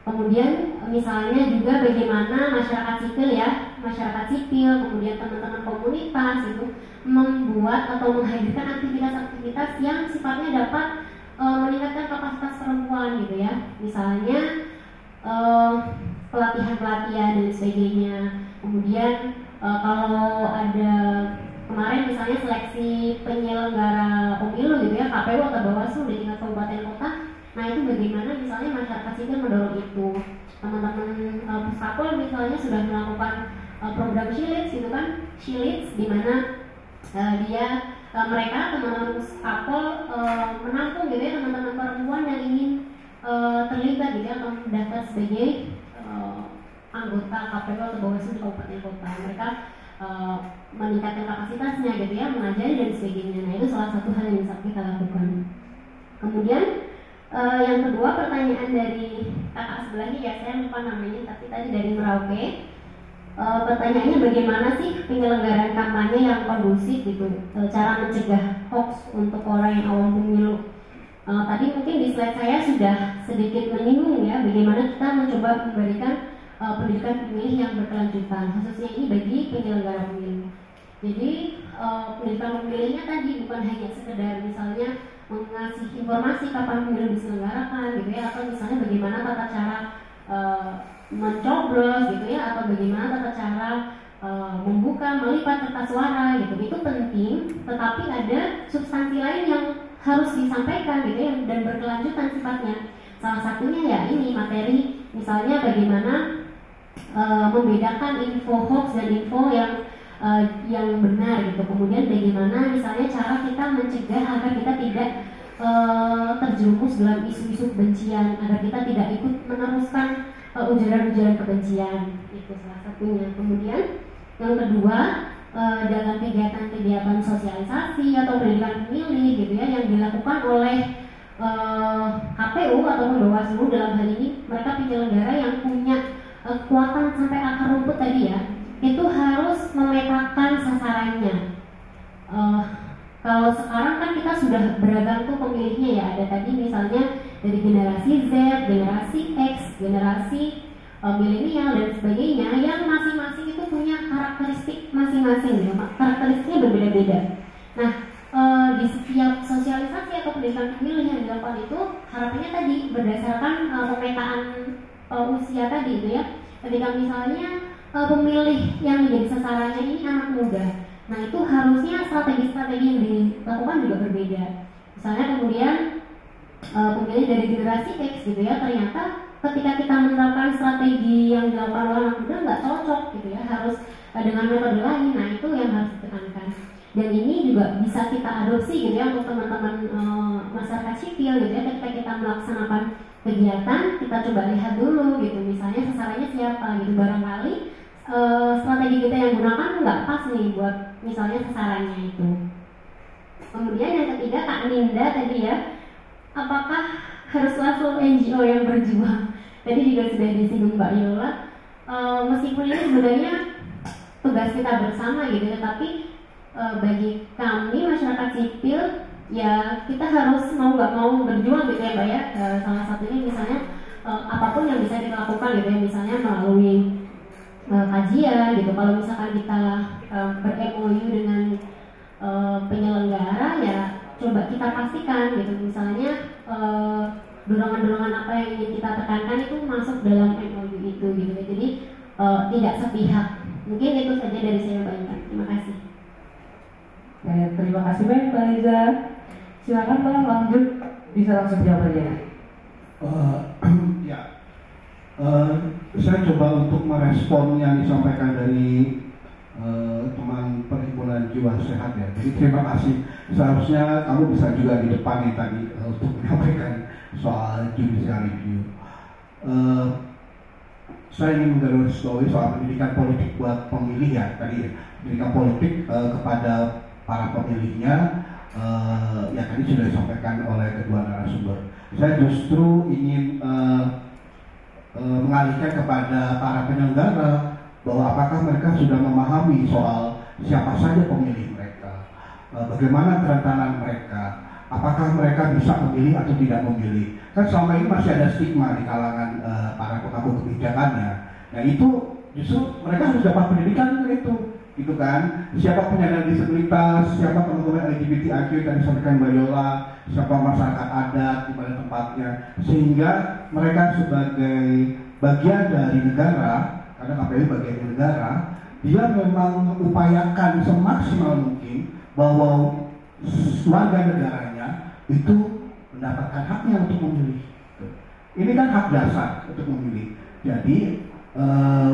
Kemudian misalnya juga bagaimana masyarakat sipil, kemudian teman-teman komunitas itu membuat atau menghadirkan aktivitas-aktivitas yang sifatnya dapat meningkatkan kapasitas perempuan gitu ya. Misalnya pelatihan-pelatihan dan sebagainya. Kemudian kalau ada kemarin misalnya seleksi penyelenggara pemilu gitu ya, KPU atau Bawaslu di tingkat kabupaten kota. Nah itu bagaimana misalnya masyarakat sipil mendorong itu. Teman-teman Puspakol misalnya sudah melakukan program Shilits gitu kan, Shilits di mana mereka teman-teman Puspakol menampung gitu ya teman-teman perempuan yang ingin terlibat gitu ya atau mendaftar sebagai anggota KPU atau Bawaslu di kabupaten kota. Mereka meningkatkan kapasitasnya gitu ya, mengajari dan sebagainya. Nah itu salah satu hal yang bisa kita lakukan. Kemudian yang kedua, pertanyaan dari kakak sebelahnya, ya saya lupa namanya, tapi tadi dari Merauke. Pertanyaannya bagaimana sih penyelenggaraan kampanye yang kondusif gitu, cara mencegah hoax untuk orang yang awam pemilu. Tadi mungkin di slide saya sudah sedikit menyinggung ya, bagaimana kita mencoba memberikan pendidikan pemilih yang berkelanjutan, khususnya ini bagi penyelenggara pemilu. Jadi pendidikan pemilihnya tadi bukan hanya sekedar misalnya mengasih informasi kapan pemilu diselenggarakan gitu ya, atau misalnya bagaimana tata cara mencoblos gitu ya, atau bagaimana tata cara membuka, melipat kertas suara gitu. Itu penting, tetapi ada substansi lain yang harus disampaikan gitu ya, dan berkelanjutan sifatnya. Salah satunya ya ini materi, misalnya bagaimana membedakan info hoax dan info yang benar gitu. Kemudian bagaimana misalnya cara kita mencegah agar kita tidak terjerumus dalam isu-isu kebencian, agar kita tidak ikut meneruskan ujaran-ujaran kebencian. Itu salah satunya. Kemudian yang kedua, dalam kegiatan-kegiatan sosialisasi atau pendidikan pemilih gitu ya yang dilakukan oleh KPU ataupun Bawaslu, dalam hal ini mereka penyelenggara yang punya kekuatan sampai akar rumput tadi ya, itu harus memetakan sasarannya. Kalau sekarang kan kita sudah beragam tuh pemilihnya ya, ada tadi misalnya dari generasi Z, generasi X, generasi milenial dan sebagainya, yang masing-masing itu punya karakteristik masing-masing ya, karakteristiknya berbeda-beda. Nah, di setiap sosialisasi atau pendidikan pemilih yang dilakukan itu harapannya tadi berdasarkan pemetaan usia tadi itu ya. Ketika misalnya pemilih yang menjadi sasarannya ini anak muda, nah itu harusnya strategi-strategi yang dilakukan juga berbeda. Misalnya kemudian pemilih dari generasi X gitu ya, ternyata ketika kita menerapkan strategi yang dilakukan oleh anak muda nggak cocok gitu ya, harus dengan metode lain. Nah itu yang harus ditekankan. Dan ini juga bisa kita adopsi gitu ya untuk teman-teman masyarakat sipil gitu ya, ketika kita melaksanakan kegiatan kita coba lihat dulu gitu, misalnya sasarannya siapa gitu, barangkali strategi kita yang gunakan nggak pas nih buat misalnya sasarannya itu. Kemudian yang ketiga, Kak Ninda tadi ya, apakah harus selalu NGO yang berjuang? Tadi juga sudah disinggung Mbak Yola, meskipun ini sebenarnya tugas kita bersama gitu, tetapi bagi kami masyarakat sipil ya kita harus mau nggak mau berjuang gitu ya Mbak ya. Salah satunya misalnya apapun yang bisa kita lakukan gitu ya, misalnya melalui kajian gitu. Kalau misalkan kita ber-MOU dengan penyelenggara ya coba kita pastikan gitu, misalnya dorongan-dorongan apa yang ingin kita tekankan itu masuk dalam MOU itu gitu. Jadi tidak sepihak. Mungkin itu saja dari saya Mbak Intan. Terima kasih. Terima kasih banyak Mbak Liza. Silakan Mbak, lanjut, bisa langsung jawab aja. Ya, saya coba untuk merespon yang disampaikan dari teman perhimpunan jiwa sehat ya. Jadi terima kasih. Seharusnya kamu bisa juga di depan nih tadi untuk menyampaikan soal judicial review. Saya ingin menggarisbawahi soal pendidikan politik buat pemilih ya tadi. Pendidikan politik kepada para pemilihnya ya tadi sudah disampaikan oleh kedua narasumber. Saya justru ingin mengalihkan kepada para penyelenggara bahwa apakah mereka sudah memahami soal siapa saja pemilih mereka, bagaimana kerentanan mereka, apakah mereka bisa memilih atau tidak memilih. Kan selama ini masih ada stigma di kalangan para pemangku kebijakannya. Nah itu justru mereka harus dapat pendidikan itu. Gitu kan, siapa penyandang disabilitas, siapa teman-teman LGBTIQ yang disampaikan Mbak Yola, siapa masyarakat adat di pada tempatnya, sehingga mereka sebagai bagian dari negara, karena KPU bagian dari negara, dia memang mengupayakan semaksimal mungkin bahwa warga negaranya itu mendapatkan haknya untuk memilih. Ini kan hak dasar untuk memilih. Jadi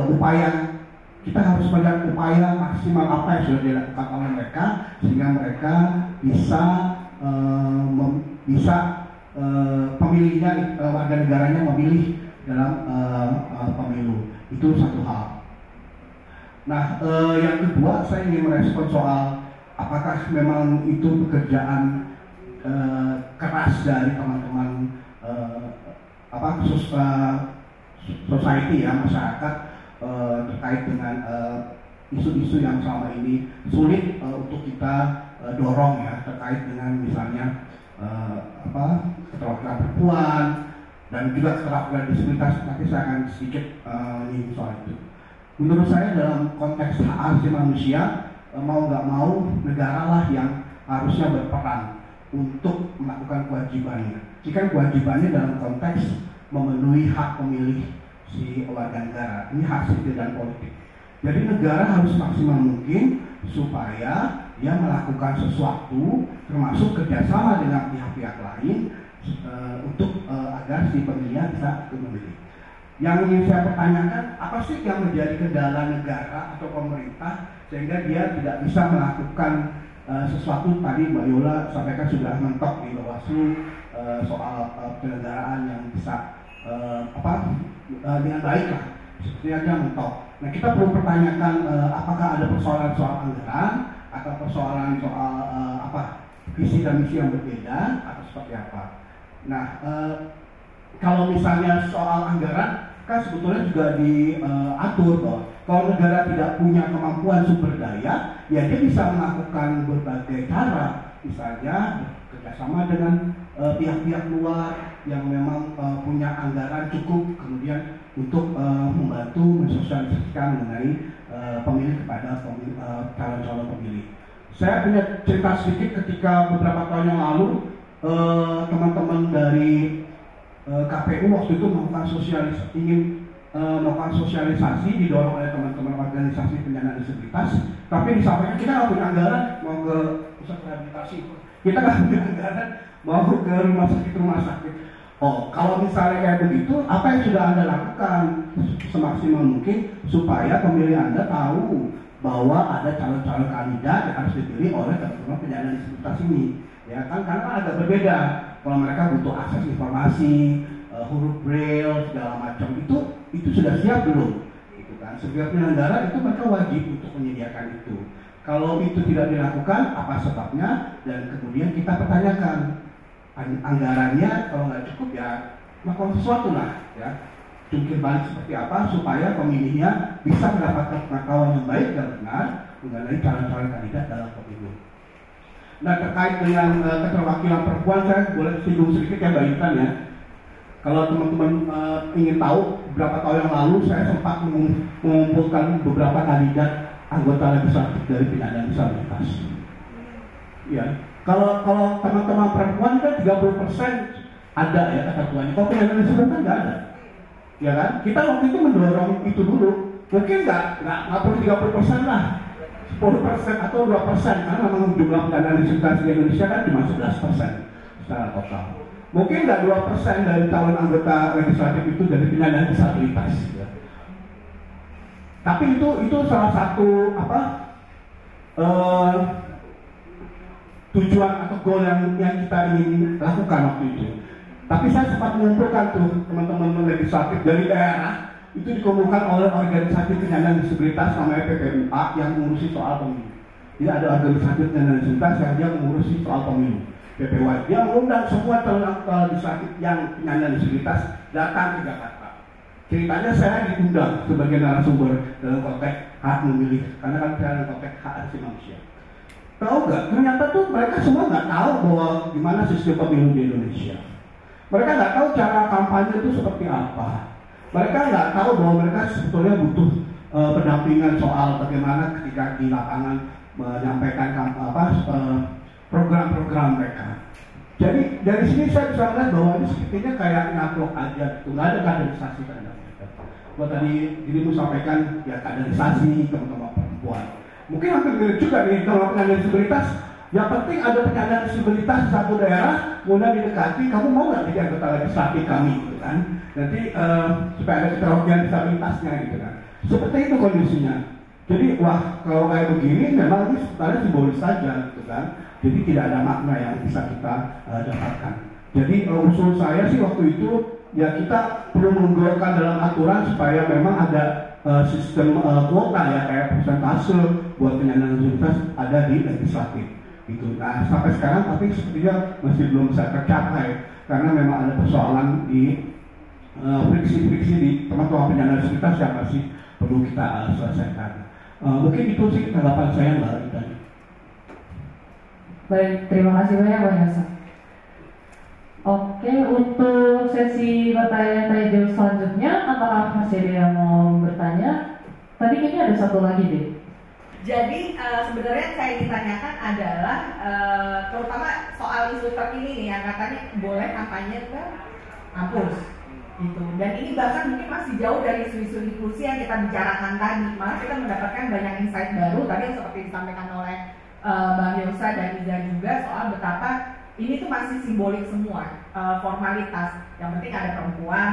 upaya kita harus melihat upaya maksimal apa yang sudah dilakukan oleh mereka sehingga mereka bisa pemilihnya, warga negaranya memilih dalam pemilu. Itu satu hal. Nah, yang kedua saya ingin merespon soal apakah memang itu pekerjaan keras dari teman-teman society ya, masyarakat terkait dengan isu-isu yang selama ini sulit untuk kita dorong ya, terkait dengan misalnya keterwakilan perempuan dan juga keterwakilan disabilitas. Nanti saya akan sedikit menyinggung soal itu. Menurut saya dalam konteks hak asasi manusia, mau nggak mau negara lah yang harusnya berperan untuk melakukan kewajibannya. Jika kewajibannya dalam konteks memenuhi hak pemilih si warga negara, ini hak sipil dan politik. Jadi negara harus maksimal mungkin supaya dia melakukan sesuatu, termasuk kerjasama dengan pihak-pihak lain untuk agar si pemilihnya bisa memilih. Yang ingin saya pertanyakan, apa sih yang menjadi kendala negara atau pemerintah sehingga dia tidak bisa melakukan sesuatu tadi Mbak Yola sampaikan sudah mentok di Bawaslu soal penyelenggaraan yang bisa dengan baik lah, sepertinya dia mentok. Nah, kita perlu pertanyakan apakah ada persoalan soal anggaran atau persoalan soal visi dan misi yang berbeda atau seperti apa. Nah, kalau misalnya soal anggaran kan sebetulnya juga diatur bahwa kalau negara tidak punya kemampuan sumber daya, ya dia bisa melakukan berbagai cara, misalnya bekerjasama dengan pihak-pihak luar yang memang punya anggaran cukup, kemudian untuk membantu mensosialisasikan mengenai pemilih kepada calon-calon pemilih. Saya punya cerita sedikit ketika beberapa tahun yang lalu teman-teman dari KPU waktu itu melakukan sosialisasi didorong oleh teman-teman organisasi penyandang disabilitas, tapi disampaikan kita nggak punya anggaran mau ke pusat rehabilitasi, kita nggak punya anggaran mau ke rumah sakit. Oh, kalau misalnya kayak begitu, apa yang sudah Anda lakukan semaksimal mungkin supaya pemilih Anda tahu bahwa ada calon-calon kandidat yang harus dipilih oleh teman-teman penyandang disabilitas ini, ya kan? Karena agak berbeda. Kalau mereka butuh akses informasi, huruf braille segala macam itu sudah siap belum? Gitu kan? Sebagai penyelenggara itu mereka wajib untuk menyediakan itu. Kalau itu tidak dilakukan, apa sebabnya? Dan kemudian kita pertanyakan anggarannya, kalau nggak cukup ya melakukan sesuatu lah, ya. Jungkir balik seperti apa supaya pemilihnya bisa mendapatkan pengetahuan yang baik dan benar mengenai calon-calon kandidat dalam pemilu. Nah, terkait dengan keterwakilan perempuan, saya boleh singgung sedikit ya Mbak Intan ya. Kalau teman-teman ingin tahu, beberapa tahun yang lalu saya sempat mengumpulkan beberapa kandidat anggota legislatif dari penyandang disabilitas. Ya, kalau teman-teman perempuan kan 30% ada ya ketentuannya. Kalau penyandang disabilitas nggak ada. Ya kan? Kita waktu itu mendorong itu dulu. Mungkin nggak perlu 30% lah. 10% atau 2%, karena memang jumlah penyandang disabilitas di Indonesia kan cuma 11% secara total. Mungkin nggak 2% dari calon anggota legislatif itu dari penyandang disabilitas. Ya. Tapi itu salah satu tujuan atau goal yang kita ingin lakukan waktu itu. Tapi saya sempat mengumpulkan tuh teman-teman legislatif dari daerah. Itu dikumpulkan oleh organisasi penyandang disabilitas namanya PPUA yang mengurusi soal pemilu. Jadi ada organisasi penyandang disabilitas yang dia mengurusi soal pemilu. PPUA dia mengundang semua calon legislatif yang penyandang disabilitas datang ke Jakarta. Ceritanya saya diundang sebagai narasumber dalam konteks hak memilih, karena kan saya dalam konteks hak asasi manusia. Tahu nggak? Ternyata tuh mereka semua nggak tahu bahwa gimana sistem pemilu di Indonesia. Mereka nggak tahu cara kampanye itu seperti apa. Mereka nggak tahu bahwa mereka sebetulnya butuh pendampingan soal bagaimana ketika di lapangan menyampaikan program-program mereka. Jadi dari sini saya bisa melihat bahwa ini sepertinya kayak nyaplok aja, nggak ada kaderisasi terhadap mereka. Kalau tadi dirimu sampaikan ya kaderisasi teman-teman perempuan. Mungkin hampir mirip juga nih kalau penyandang disabilitas. Yang penting ada penyandang disabilitas di satu daerah, kemudian didekati, kamu mau nggak jadi anggota legislatif kami, gitu kan? Nanti supaya ada keterwakilan disabilitasnya, gitu kan? Seperti itu kondisinya. Jadi wah kalau kayak begini memang ini sebenarnya simbolis saja, gitu kan? Jadi tidak ada makna yang bisa kita dapatkan. Jadi usul saya sih waktu itu ya kita perlu menggolkan dalam aturan supaya memang ada sistem kuota ya kayak persentase buat penyandang disabilitas ada di legislatif. Gitu. Nah sampai sekarang tapi sepertinya masih belum bisa tercapai karena memang ada persoalan di friksi-friksi di teman-teman penyandang disabilitas yang masih perlu kita selesaikan. Mungkin itu sih tanggapan saya Mbak Rita. Baik, terima kasih banyak Mbak Yasa. Oke, untuk sesi bertanya-tanya selanjutnya, apakah masih ada yang mau bertanya? Tadi kayaknya ada satu lagi deh. Jadi sebenarnya yang saya ingin tanyakan adalah terutama soal isu terkini nih yang katanya boleh kampanye ke kampus gitu. Dan ini bahkan mungkin masih jauh dari isu-isu inklusi yang kita bicarakan tadi. Malah kita mendapatkan banyak insight baru tadi yang seperti disampaikan oleh Mbak Yosa dan Iza juga soal betapa ini tuh masih simbolik semua, formalitas. Yang penting ada perempuan,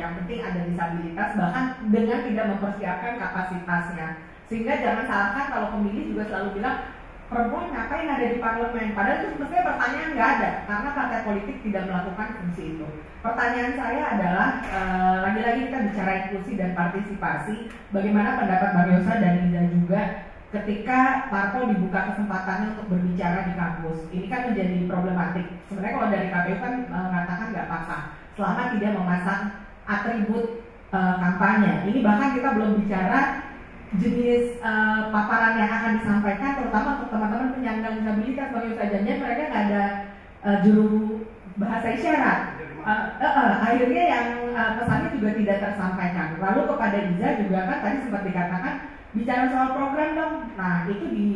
yang penting ada disabilitas, bahkan dengan tidak mempersiapkan kapasitasnya. Sehingga jangan salahkan kalau pemilih juga selalu bilang perempuan ngapain ada di parlemen? Padahal itu sebenarnya pertanyaan nggak ada, karena partai politik tidak melakukan fungsi itu. Pertanyaan saya adalah, lagi-lagi kita bicara inklusi dan partisipasi, bagaimana pendapat Bang Yosa dan Iza juga ketika parpol dibuka kesempatannya untuk berbicara di kampus? Ini kan menjadi problematik. Sebenarnya kalau dari KPU kan mengatakan nggak apa-apa, selama tidak memasang atribut kampanye. Ini bahkan kita belum bicara jenis paparan yang akan disampaikan, terutama untuk teman-teman penyandang disabilitas. Bang Yosa janjian mereka nggak ada juru bahasa isyarat. Akhirnya yang pesannya juga tidak tersampaikan. Lalu kepada Iza juga kan tadi sempat dikatakan bicara soal program dong. Nah itu di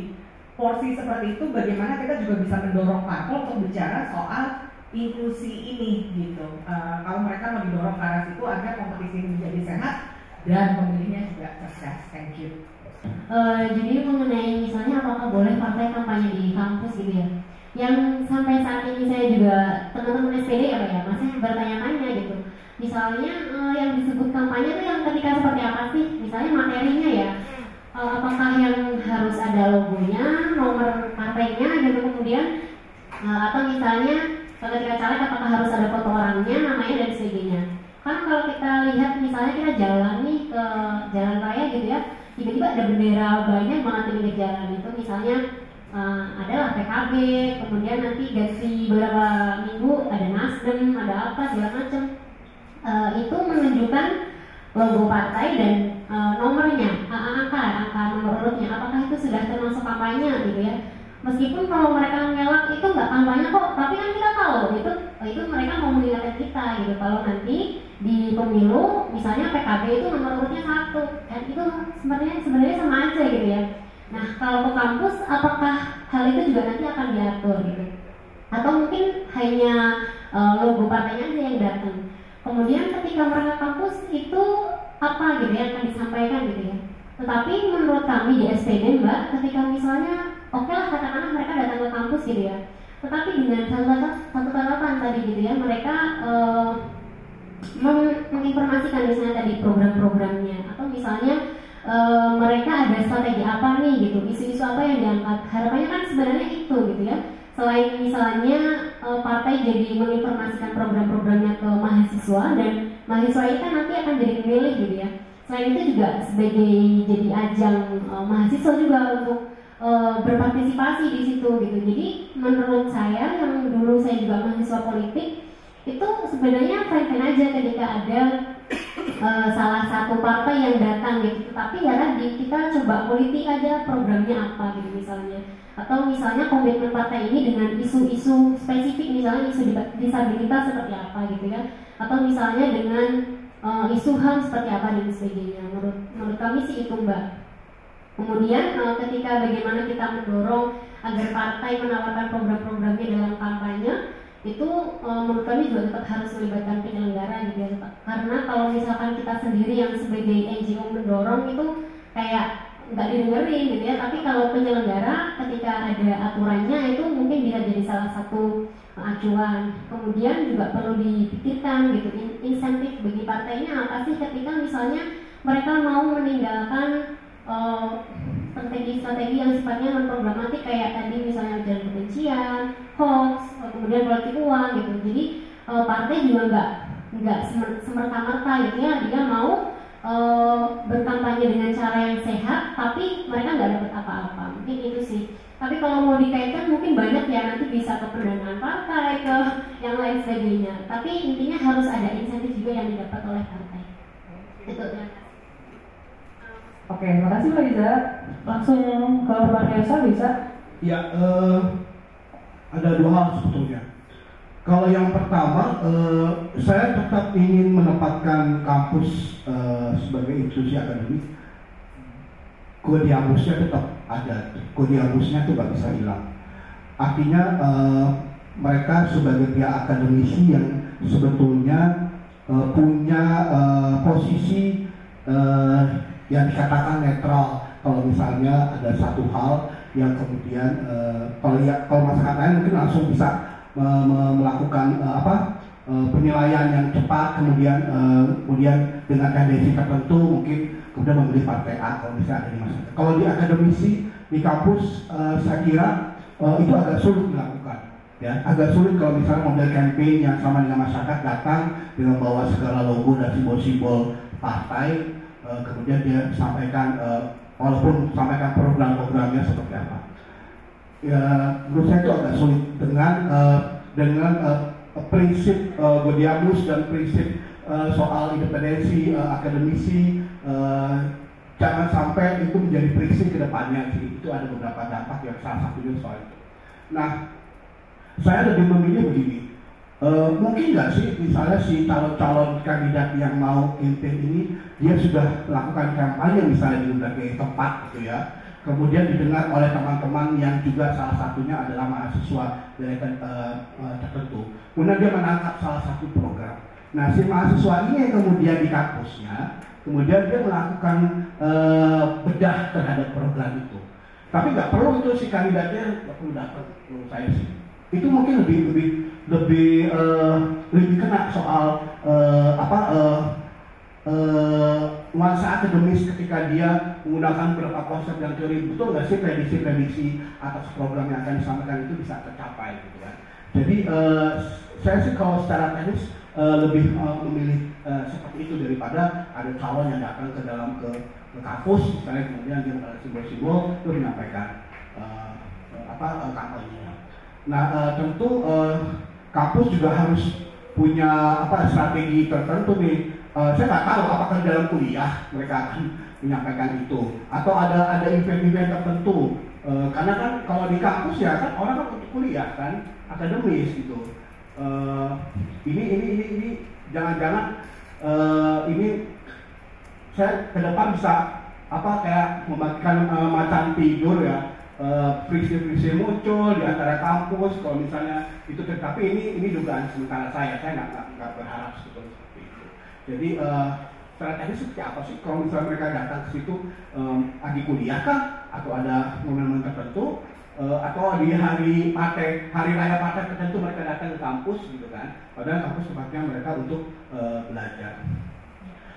porsi seperti itu bagaimana kita juga bisa mendorong parpol untuk bicara soal inklusi ini gitu. Kalau mereka mau didorong ke arah situ agar kompetisi ini menjadi sehat dan pemilihnya juga cerdas. Thank you. Jadi mengenai misalnya apakah boleh partai kampanye di kampus gitu ya? Yang sampai saat ini saya juga teman-teman SPD ya masih bertanya-tanya gitu. Misalnya yang disebut kampanye itu yang ketika seperti apa sih? Misalnya materinya ya. Apakah yang harus ada logonya, nomor partainya gitu, kemudian atau misalnya ketika caleg apakah harus ada foto orangnya, namanya dan sebagainya. Kan kalau kita lihat misalnya kita jalan nih ke jalan raya gitu ya, tiba-tiba ada bendera banyak banget di pinggir jalan itu, misalnya adalah PKB, kemudian nanti ganti beberapa minggu ada Nasdem, ada apa segala macam. Itu menunjukkan logo partai dan nomornya, angka nomor urutnya, apakah itu sudah termasuk kampanye gitu ya. Meskipun kalau mereka ngelak itu nggak kampanye kok, tapi kan kita tahu itu mereka mau mengingatkan kita gitu. Kalau nanti di pemilu misalnya PKB itu nomor urutnya 1, kan itu sebenarnya sama aja gitu ya. Nah kalau ke kampus apakah hal itu juga nanti akan diatur gitu? Atau mungkin hanya logo partainya aja yang datang. Kemudian ketika mereka kampus itu apa gitu ya akan disampaikan gitu ya. Tetapi menurut kami di SPD Mbak, ketika misalnya oke lah katakanlah mereka datang ke kampus gitu ya, tetapi dengan satu catatan tadi gitu ya, mereka menginformasikan misalnya tadi program-programnya, atau misalnya mereka ada strategi apa nih gitu, isu-isu apa yang diangkat. Harapannya kan sebenarnya itu gitu ya. Selain misalnya partai jadi menginformasikan program-programnya ke mahasiswa, dan mahasiswa itu kan nanti akan jadi pemilih gitu ya. Selain itu juga sebagai jadi ajang mahasiswa juga untuk berpartisipasi di situ gitu. Jadi menurut saya yang dulu saya juga mahasiswa politik itu sebenarnya fine-fine aja ketika ada salah satu partai yang datang gitu. Tapi ya tadi kita coba politik aja programnya apa gitu misalnya. Atau misalnya komitmen partai ini dengan isu-isu spesifik, misalnya isu disabilitas seperti apa gitu ya. Atau misalnya dengan isu HAM seperti apa dan sebagainya. Menurut kami sih itu Mbak. Kemudian ketika bagaimana kita mendorong agar partai menawarkan program-programnya dalam kampanye, itu menurut kami juga tetap harus melibatkan penyelenggara gitu ya. Karena kalau misalkan kita sendiri yang sebagai NGO mendorong itu kayak nggak didengerin gitu ya. Tapi kalau penyelenggara ketika ada aturannya itu mungkin bisa jadi salah satu acuan. Kemudian juga perlu dipikirkan gitu insentif bagi partainya apa sih ketika misalnya mereka mau meninggalkan strategi-strategi yang sifatnya non-programatik kayak tadi misalnya ujaran kebencian, hoax, kemudian politik uang gitu. Jadi partai juga nggak semerta-merta gitu ya, dia mau berkampanye dengan cara yang sehat, tapi mereka nggak dapat apa-apa. Mungkin itu sih. Tapi kalau mau dikaitkan mungkin banyak ya, nanti bisa ke pendanaan partai, ke yang lain sebagainya. Tapi intinya harus ada insentif juga yang didapat oleh partai. Itu. Oke, terima kasih Mbak Iza. Langsung ke Mbak Yosa bisa? Ya, ada dua hal sebetulnya. Kalau yang pertama, saya tetap ingin menempatkan kampus sebagai institusi akademik. Kodiabusnya tetap ada, kodiabusnya itu nggak bisa hilang. Artinya mereka sebagai pihak akademisi yang sebetulnya punya posisi yang dikatakan netral. Kalau misalnya ada satu hal yang kemudian kalau masyarakat lain mungkin langsung bisa melakukan penilaian yang cepat, kemudian dengan tendensi tertentu mungkin kemudian memilih partai A kalau misalnya ada di masyarakat. Kalau di akademisi di kampus saya kira itu agak sulit dilakukan. Ya, agak sulit kalau misalnya model campaign yang sama dengan masyarakat datang dengan bawa segala logo dan simbol-simbol partai, kemudian dia sampaikan walaupun sampaikan program-programnya seperti apa. Ya, menurut saya itu agak sulit dengan prinsip Godiamus dan prinsip soal independensi akademisi, jangan sampai itu menjadi prinsip kedepannya sih. Itu ada beberapa dampak yang salah satunya soal itu. Nah, saya lebih memilih begini, mungkin nggak sih misalnya si calon-calon kandidat yang mau campaign ini dia sudah melakukan kampanye misalnya di berbagai tempat gitu ya, kemudian didengar oleh teman-teman yang juga salah satunya adalah mahasiswa dari tertentu, kemudian dia menangkap salah satu program. Nah, si mahasiswa ini kemudian di kampusnya, kemudian dia melakukan bedah terhadap program itu, tapi nggak perlu itu si kandidatnya nggak perlu dapat, menurut saya sih. Itu mungkin lebih kena soal nuansa akademis ketika dia menggunakan beberapa konsep dan teori. Betul nggak sih prediksi-prediksi atas program yang akan disampaikan itu bisa tercapai gitu kan? Jadi saya sih kalau secara teknis lebih memilih seperti itu daripada ada calon yang datang ke dalam ke kampus misalnya kemudian dia ada simbol-simbol itu menyampaikan kampanye. Nah, tentu kampus juga harus punya strategi tertentu nih. Saya nggak tahu apakah dalam kuliah mereka akan menyampaikan itu atau ada event-event tertentu. Karena kan kalau di kampus ya kan orang kan untuk kuliah kan akademis gitu. Ini jangan-jangan ini saya ke depan bisa kayak membagikan macam tidur ya. Friksi-friksi muncul di antara kampus kalau misalnya itu, tapi ini dugaan sementara saya nggak berharap seperti itu. Jadi strategi seperti apa sih kalau misalnya mereka datang ke situ lagi kuliah kah atau ada momen-momen tertentu atau di hari raya partai tertentu mereka datang ke kampus gitu kan, padahal kampus tempatnya mereka untuk belajar.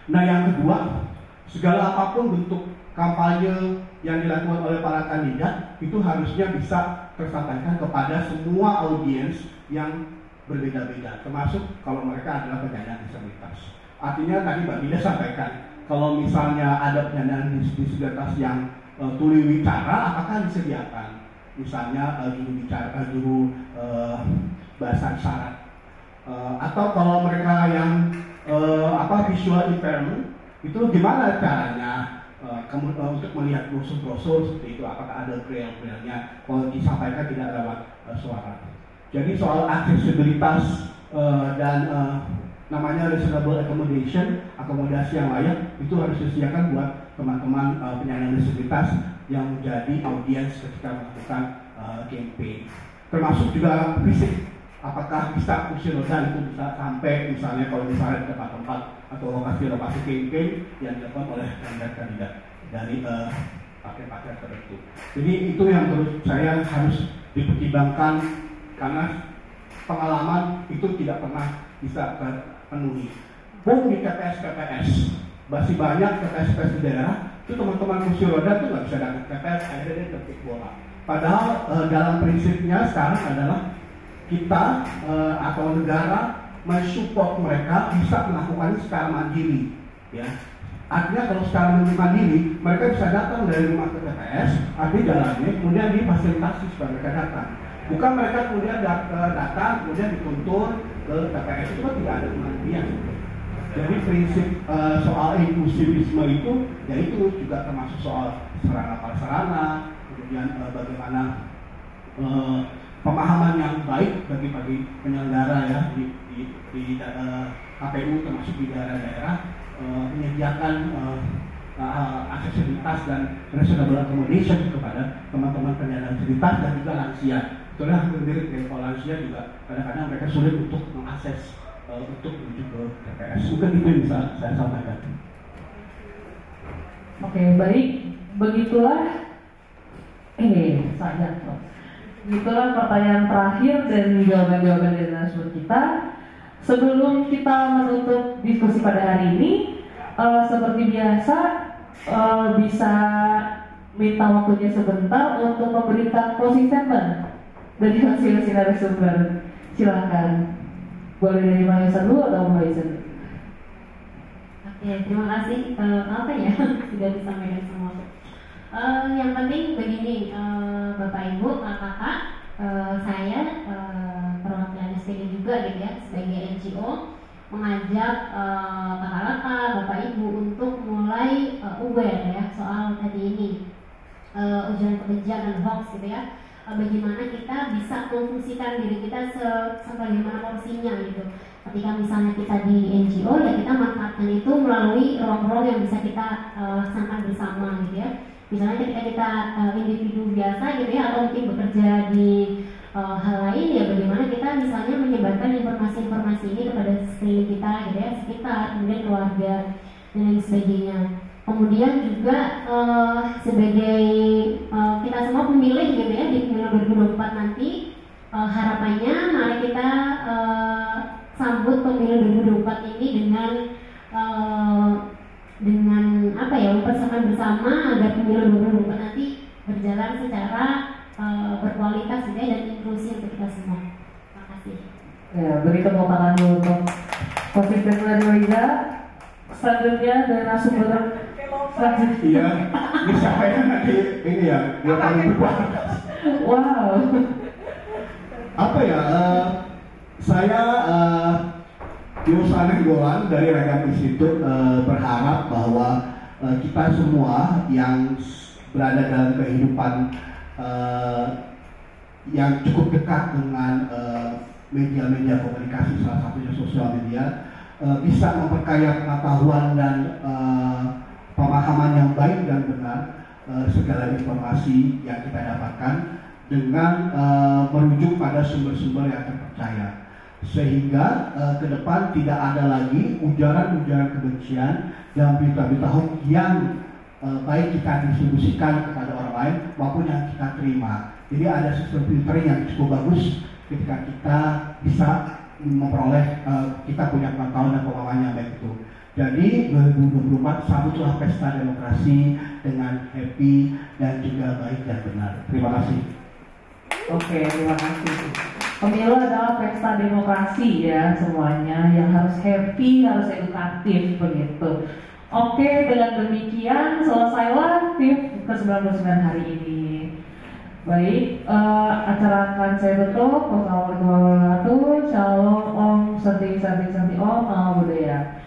Nah, yang kedua, segala apapun bentuk kampanye yang dilakukan oleh para kandidat itu harusnya bisa tersampaikan kepada semua audiens yang berbeda-beda, termasuk kalau mereka adalah penyandang disabilitas. Artinya tadi Mbak Bida sampaikan, kalau misalnya ada penyandang disabilitas yang tuliwicara, apakah disediakan? Misalnya juru bahasa isyarat, atau kalau mereka yang visual impairment itu gimana caranya? Untuk melihat brosur-brosur seperti itu, apakah ada braille-braille-nya kalau disampaikan tidak lewat suara. Jadi soal aksesibilitas dan namanya reasonable accommodation, akomodasi yang layak itu harus disediakan buat teman-teman penyandang disabilitas yang menjadi audiens ketika melakukan campaign. Termasuk juga fisik, apakah bisa kursi roda itu bisa sampai misalnya kalau misalnya di tempat-tempat atau lokasi-lokasi campaign yang dilakukan oleh kandidat-kandidat dari partai-partai tertentu. Jadi itu yang menurut saya harus dipertimbangkan karena pengalaman itu tidak pernah bisa terpenuhi. Pun di TPS-TPS masih banyak TPS-TPS di daerah itu teman-teman kursi roda itu nggak bisa datang ke TPS, akhirnya dia terpik bola. Padahal dalam prinsipnya sekarang adalah kita atau negara mensupport mereka bisa melakukan secara mandiri, ya. Artinya kalau secara mandiri mereka bisa datang dari rumah ke TPS, artinya jalannya kemudian difasilitasi supaya mereka datang. Bukan mereka kemudian datang kemudian dituntun ke TPS, itu kan tidak ada kemandirian. Jadi prinsip soal inklusivisme itu, ya itu juga termasuk soal sarana-prasarana, kemudian bagaimana pemahaman yang baik bagi penyelenggara ya di KPU termasuk di daerah-daerah menyediakan aksesibilitas dan reasonable accommodation kepada teman-teman penyandang disabilitas dan juga lansia. Itulah mirip dari lansia juga kadang-kadang mereka sulit untuk mengakses untuk menuju ke TPS. Mungkin itu yang bisa saya sampaikan. Oke, baik. Begitulah Begitulah pertanyaan terakhir dan jawaban-jawaban dari narasumber kita. Sebelum kita menutup diskusi pada hari ini, seperti biasa bisa minta waktunya sebentar untuk memberikan closing statement dari masing-masing narasumber. Silakan. Boleh dari Mbak Yesa dulu atau Mbak Yesa? Oke, terima kasih. Apa ya sudah disampaikan semua. Yang penting begini, Bapak Ibu, Kakak, saya perwakilan SPD juga gitu ya, sebagai NGO mengajak kakak-kakak, Bapak Ibu untuk mulai aware ya soal tadi ini ujaran kebencian dan hoax gitu ya. Bagaimana kita bisa memfungsikan diri kita sebagaimana porsinya gitu. Ketika misalnya kita di NGO ya kita manfaatkan itu melalui ruang-ruang yang bisa kita laksanakan bersama gitu ya. Misalnya ketika kita individu biasa gitu ya, atau mungkin bekerja di hal lain ya, bagaimana kita misalnya menyebarkan informasi-informasi ini kepada sekeliling kita gitu ya, sekitar, kemudian keluarga dan lain sebagainya. Kemudian juga sebagai kita semua pemilih gitu ya di pemilu 2024 nanti, harapannya mari kita sambut pemilu 2024 ini dengan apa ya, mempersiapkan bersama agar pemilu 2024 nanti berjalan secara berkualitas gitu ya, dan inklusi untuk kita semua. Terima kasih. Ya, beri tepuk tangan dulu untuk konsisten dari Liza. Selanjutnya dari narasumber selanjutnya. Iya, ini siapa yang nanti ini ya, dia paling berkuat. Wow. Apa ya? Saya Yunus Anenggolan dari Ragam Institute berharap bahwa kita semua yang berada dalam kehidupan yang cukup dekat dengan media-media komunikasi, salah satunya sosial media, bisa memperkaya pengetahuan dan pemahaman yang baik dan benar segala informasi yang kita dapatkan dengan merujuk pada sumber-sumber yang terpercaya, sehingga ke depan tidak ada lagi ujaran-ujaran kebencian dan berita-berita hoax yang baik kita distribusikan kepada orang lain maupun yang kita terima. Jadi ada sistem filtering yang cukup bagus ketika kita bisa memperoleh kita punya pengetahuan dan pemahaman yang baik itu. Jadi 2024 sambutlah pesta demokrasi dengan happy dan juga baik dan benar. Terima kasih. Oke, terima kasih. Pemilu adalah pesta demokrasi ya semuanya, yang harus happy, harus edukatif begitu. Oke, dengan demikian selesailah TIF ke-99 hari ini. Baik, acara akan saya tutup. Wassalamualaikum warahmatullahi wabarakatuh. Shalom, Om, Santi, Om, Namo Buddhaya.